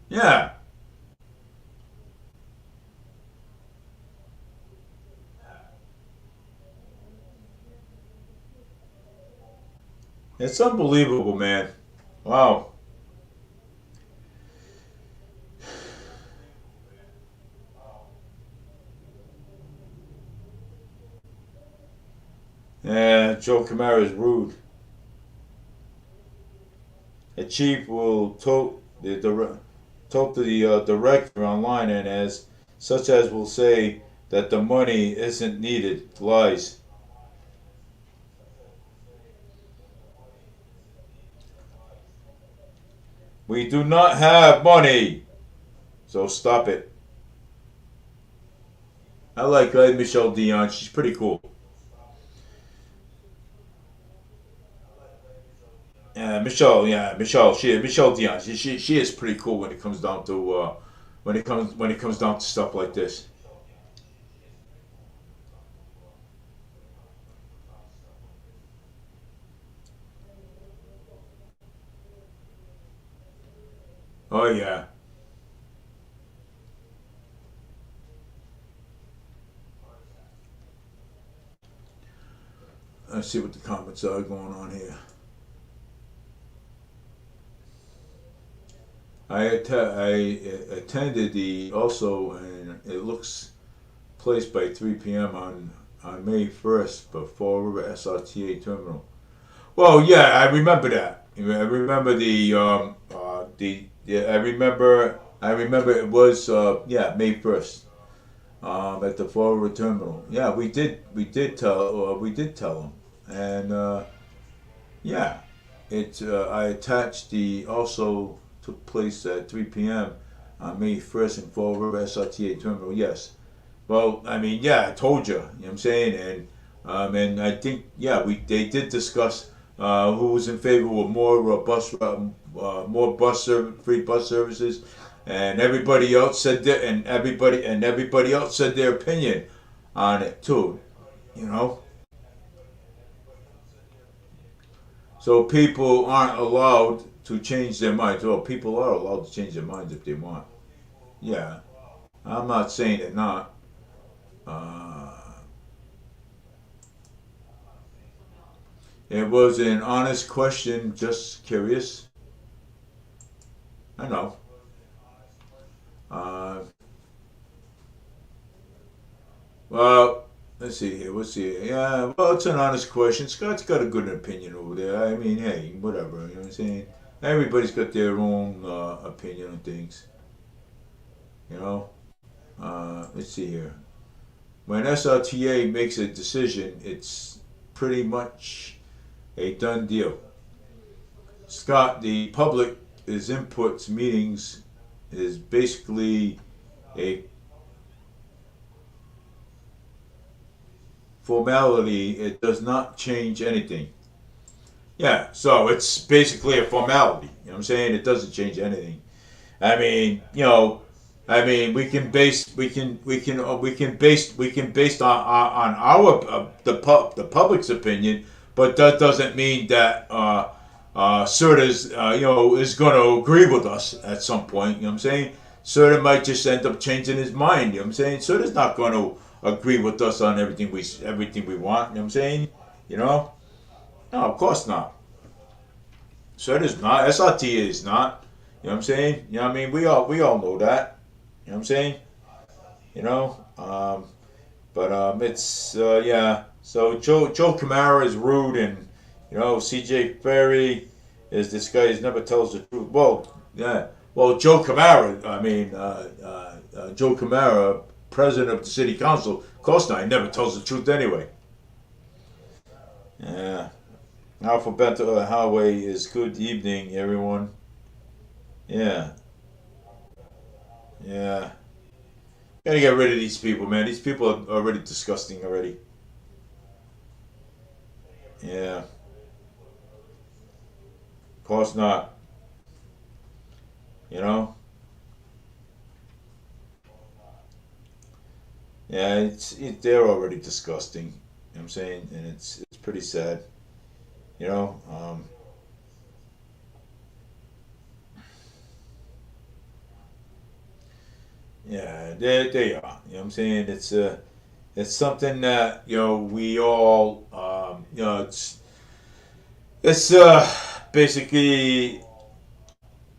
Yeah, it's unbelievable, man. Wow. Yeah, Joe Camara is rude. A chief will told the director online and as such as will say that the money isn't needed. Lies. We do not have money, so stop it. I like Michelle Dion. She's pretty cool. Yeah, Michelle Dion. She is pretty cool when it comes down to when it comes down to stuff like this. Oh yeah. Let's see what the comments are going on here. I attended the also and it looks placed by 3 p.m. on May 1st before River SRTA terminal. Well, yeah, I remember that. I remember the yeah, I remember it was yeah, May 1st at the Fall River terminal. Yeah, we did tell them, and yeah, it I attached the also took place at 3 p.m. on May 1st in Fall River SRTA terminal. Yes. Well, I mean, yeah, I told you. You know what I'm saying, and I think yeah, we they did discuss who was in favor of more more free bus services, and everybody else said that, and everybody else said their opinion on it too. You know, so people aren't allowed to change their minds. Well, people are allowed to change their minds if they want. Yeah, I'm not saying they're not. Uh, it was an honest question, just curious. I know. Uh, well, let's see here. Let's see. Yeah, well, it's an honest question. Scott's got a good opinion over there. I mean, hey, whatever. You know what I'm saying? Everybody's got their own opinion on things. You know. Let's see here. When SRTA makes a decision, it's pretty much a done deal. Scott, the public is inputs meetings is basically a formality. It does not change anything. Yeah, so it's basically a formality. You know what I'm saying? It doesn't change anything. I mean, we can base on our the public's opinion, but that doesn't mean that Serta's is going to agree with us at some point. You know what I'm saying? Serta might just end up changing his mind. You know what I'm saying? Serta's not going to agree with us on everything we want. You know what I'm saying? You know? No, of course not. Serta's not. SRT is not. You know what I'm saying? You know what I mean? We all know that. You know what I'm saying? You know? But it's yeah. So Joe Camara is rude, and CJ Ferry is this guy who never tells the truth. Well, yeah. Well, Joe Camara. I mean, Joe Camara, president of the city council. Of course not. He never tells the truth anyway. Yeah. Alphabetical Highway is good evening, everyone. Yeah. Yeah. Gotta get rid of these people, man. These people are already disgusting already. Yeah. Of course not. You know. Yeah, they're already disgusting. You know what I'm saying, and it's pretty sad. You know. Yeah, they are. You know what I'm saying? It's something that we all it's basically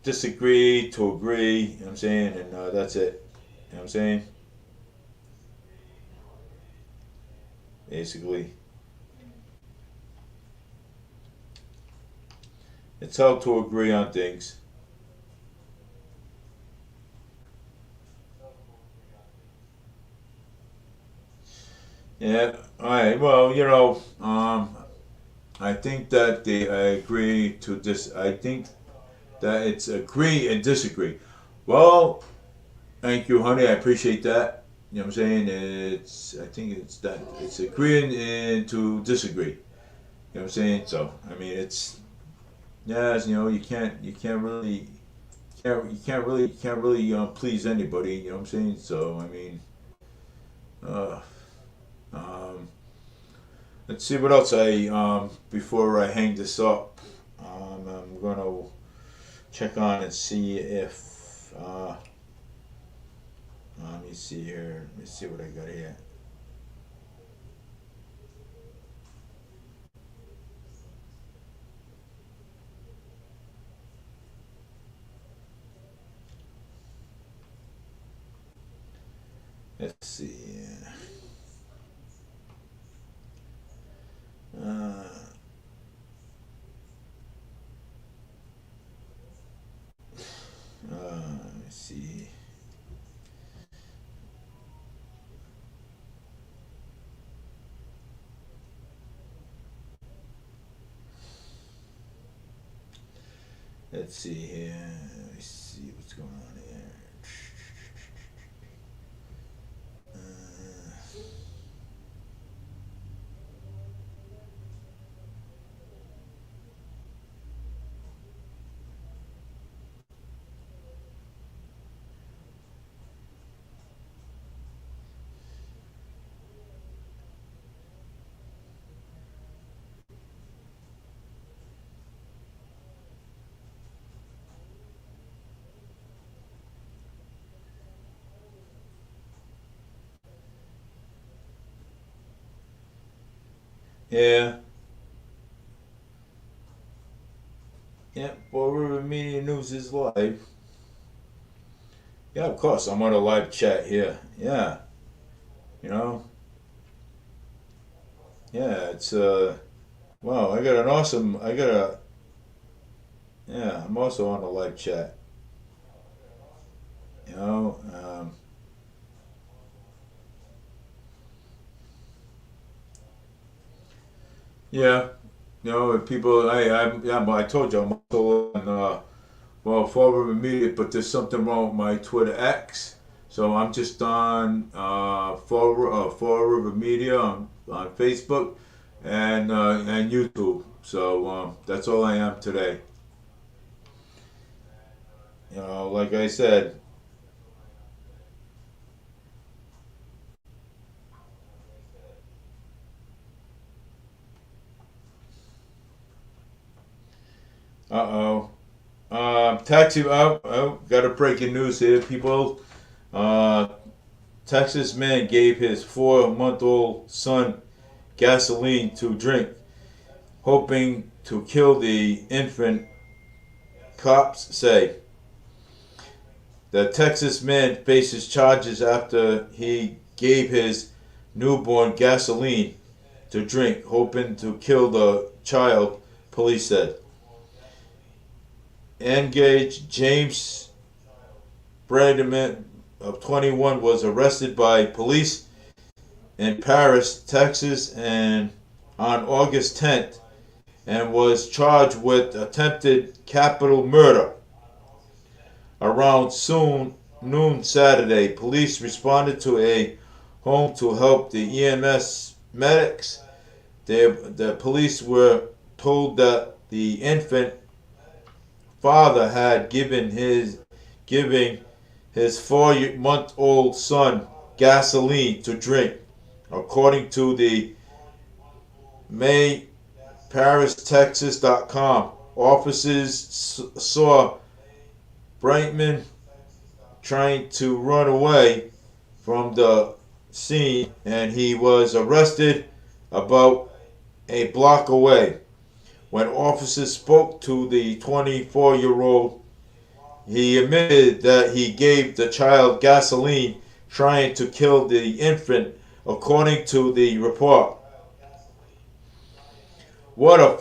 disagree to agree. You know what I'm saying? And that's it. You know what I'm saying? Basically, it's hard to agree on things. Yeah. All right. Well, I think that I agree to this. I think that it's agree and disagree. Well, thank you, honey. I appreciate that. You know what I'm saying? I think it's that it's agreeing and to disagree. You know what I'm saying? So I mean, it's yes. You can't really please anybody. You know what I'm saying? So I mean, uh, um, let's see what else I before I hang this up. I'm gonna check on and see if let me see here. Let me see what I got here. Let's see. Uh, let me see. Let's see here. Let me see what's going on here. Uh, yeah. Yeah. Well, River Media News is live. Yeah, of course. I'm on a live chat here. Yeah. You know. Yeah. It's Wow. I got an awesome. I got a. Yeah. I'm also on a live chat. You know. Yeah. If people. Yeah. But I told you I'm also on. Well, forward immediate, but there's something wrong with my Twitter X. So I'm just on forward media on Facebook and YouTube. So that's all I am today. Like I said, uh oh, taxi. Got a breaking news here, people. Uh, Texas man gave his 4-month-old son gasoline to drink, hoping to kill the infant. Cops say. The Texas man faces charges after he gave his newborn gasoline to drink, hoping to kill the child, police said. Engaged James Brademan of 21 was arrested by police in Paris, Texas, and on August 10th, and was charged with attempted capital murder. Around noon Saturday, police responded to a home to help the EMS medics. The police were told that the infant father had giving his 4-month-old son gasoline to drink, according to the ParisTexas.com. Officers saw Brightman trying to run away from the scene, and he was arrested about a block away. When officers spoke to the 24-year-old, he admitted that he gave the child gasoline trying to kill the infant, according to the report. What a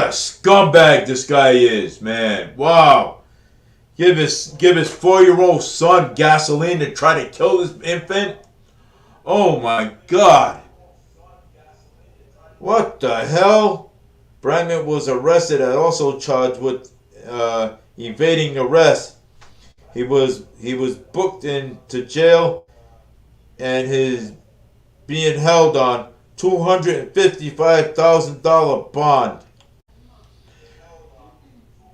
scumbag this guy is, man. Wow. Give his 4-year-old son gasoline to try to kill this infant? Oh my God. What the hell? Bragman was arrested and also charged with evading arrest. He was booked into jail and is being held on $255,000 bond.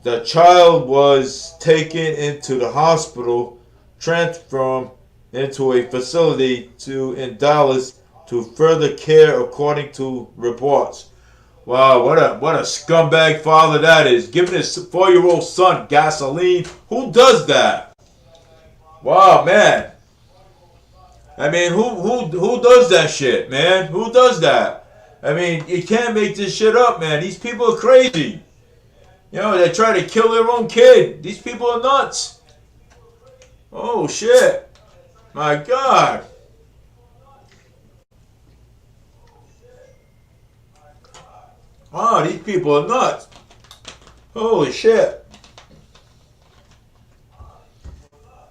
The child was taken into the hospital, transferred into a facility in Dallas to further care, according to reports. Wow, what a scumbag father that is, giving his 4-year-old son gasoline. Who does that? Wow, man. I mean, who does that shit, man? Who does that? I mean, you can't make this shit up, man. These people are crazy. You know, they try to kill their own kid. These people are nuts. Oh, shit. My God. Oh, these people are nuts. Holy shit.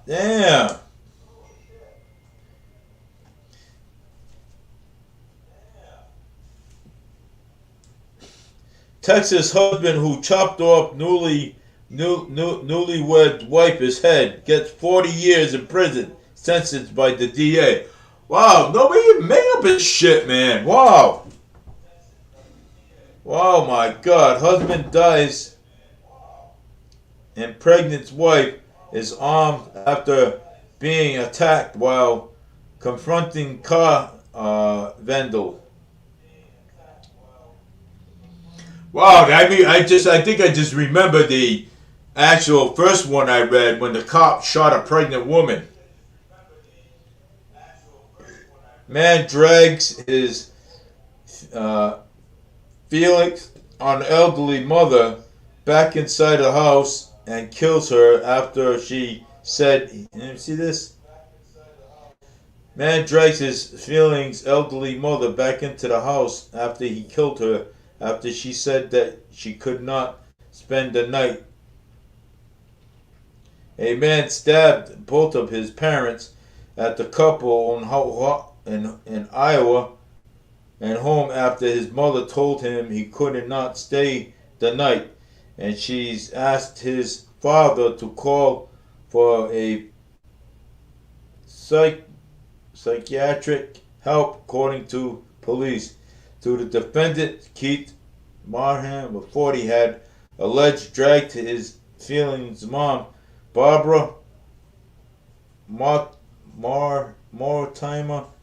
Damn. Texas husband who chopped off newlywed wife's head gets 40 years in prison, sentenced by the DA. Wow, nobody even made up his shit, man. Wow. Wow, my God. Husband dies and pregnant wife is armed after being attacked while confronting car vandal. Wow, I mean, I think I just remember the actual first one I read when the cop shot a pregnant woman. Man drags his feelings on elderly mother back inside the house and kills her after she said, you see this? Man drags his feelings elderly mother back into the house after he killed her after she said that she could not spend the night. A man stabbed both of his parents at the couple in Iowa and home after his mother told him he could not stay the night, and she's asked his father to call for a psychiatric help, according to police. To the defendant, Keith Marham, of 40, had alleged dragged his feelings mom, Barbara Mortimer,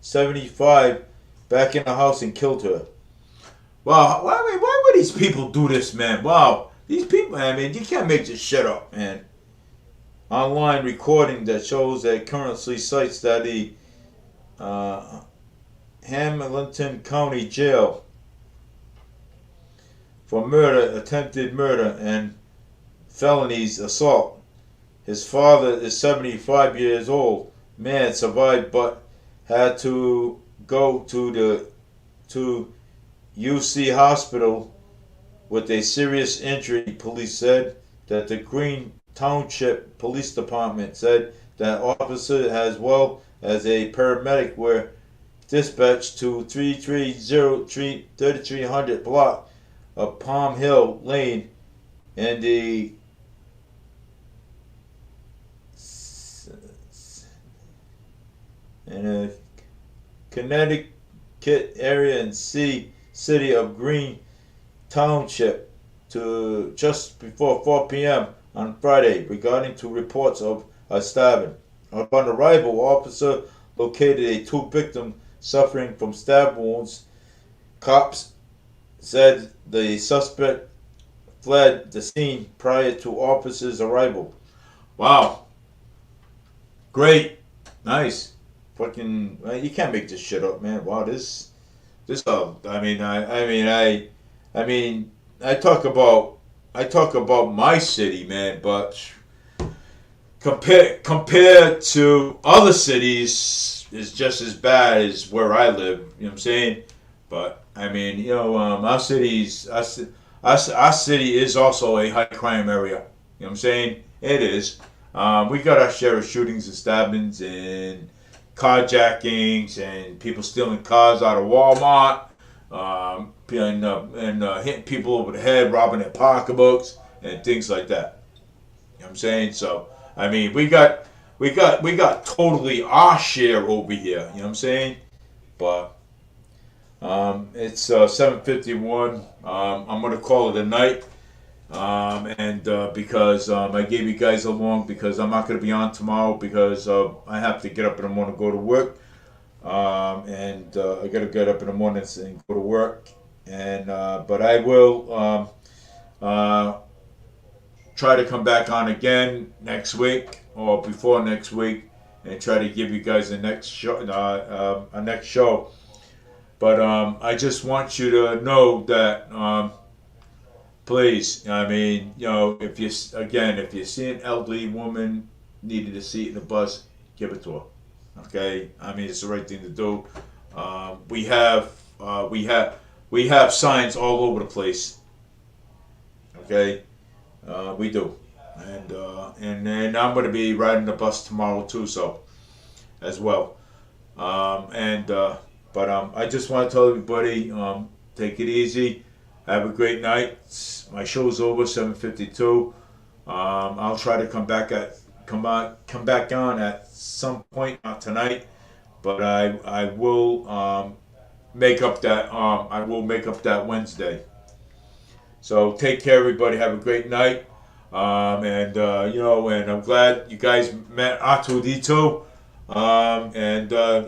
75, back in the house and killed her. Wow, why would these people do this, man? Wow, these people, I mean, you can't make this shit up, man. Online recording that shows that currently cites that the Hamilton County Jail for murder, attempted murder, and felonies assault. His father is 75 years old. Man survived, but had to go to UC hospital with a serious injury. Police said that the Green Township Police Department said that officer as well as a paramedic were dispatched to 3300 block of Palm Hill Lane in the in a Connecticut area and city of Green Township to just before 4 p.m. on Friday regarding to reports of a stabbing. Upon arrival, officer located a two victims suffering from stab wounds. Cops said the suspect fled the scene prior to officers' arrival. Wow, great, nice, fucking. You can't make this shit up, man. Wow, this. I mean, I talk about my city, man, but compared to other cities, it's just as bad as where I live. You know what I'm saying? But I mean, our city is also a high crime area. You know what I'm saying? It is. We got our share of shootings and stabbings and carjackings and people stealing cars out of Walmart, hitting people over the head, robbing their pocketbooks and things like that. You know what I'm saying? So I mean, we got totally our share over here. You know what I'm saying? But it's 7:51. I'm gonna call it a night. And because I gave you guys a long because I'm not gonna be on tomorrow because I have to get up in the morning and go to work. And I gotta get up in the morning and go to work. And but I will try to come back on again next week or before next week and try to give you guys a next show. But I just want you to know that please, I mean, if you see an elderly woman needed a seat in the bus, give it to her. Okay, I mean it's the right thing to do. We have signs all over the place. Okay, we do, and I'm going to be riding the bus tomorrow too, so as well. But I just want to tell everybody, take it easy. Have a great night. My show's over 7:52. I'll try to come back on at some point, not tonight, but I will make up that Wednesday. So take care, everybody. Have a great night. And I'm glad you guys met R2D2.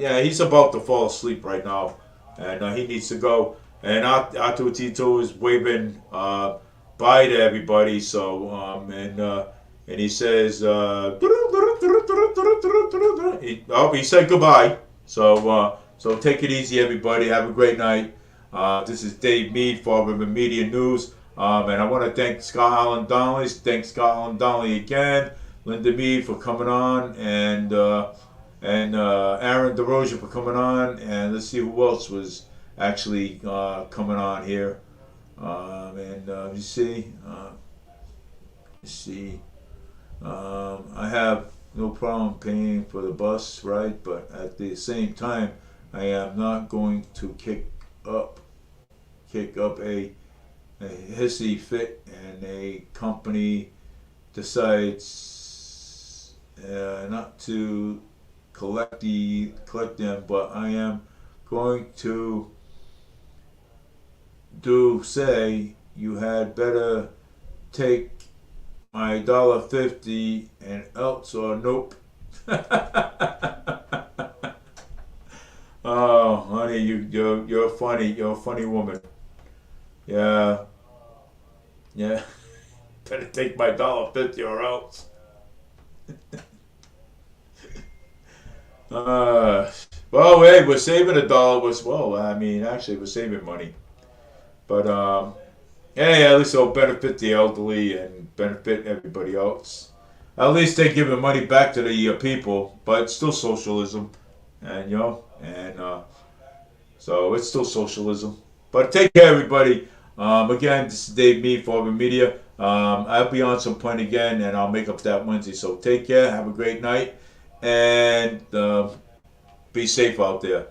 Yeah, he's about to fall asleep right now, and he needs to go. And R2D2 is waving bye to everybody. So and he says he said goodbye. So take it easy, everybody. Have a great night. This is Dave Mead for River Media News. And I want to thank Scott Allen Donnelly. Thank Scott Allen Donnelly again. Linda Mead for coming on, and Aaron DeRosa for coming on. And let's see who else was actually coming on here. You see, I have no problem paying for the bus ride, but at the same time, I am not going to kick up a hissy fit, and a company decides not to collect them, but I am going to say you had better take my $1.50 and else or nope. Oh, honey, you're funny. You're a funny woman. Yeah. Better take my $1.50 or else. Well, hey, we're saving $1 as well. I mean, actually, we're saving money. But hey, at least it'll benefit the elderly and benefit everybody else. At least they're giving money back to the people, but it's still socialism, and so it's still socialism. But take care, everybody. Again, this is Dave Mead for Urban Media. I'll be on some point again, and I'll make up that Wednesday. So take care. Have a great night, and be safe out there.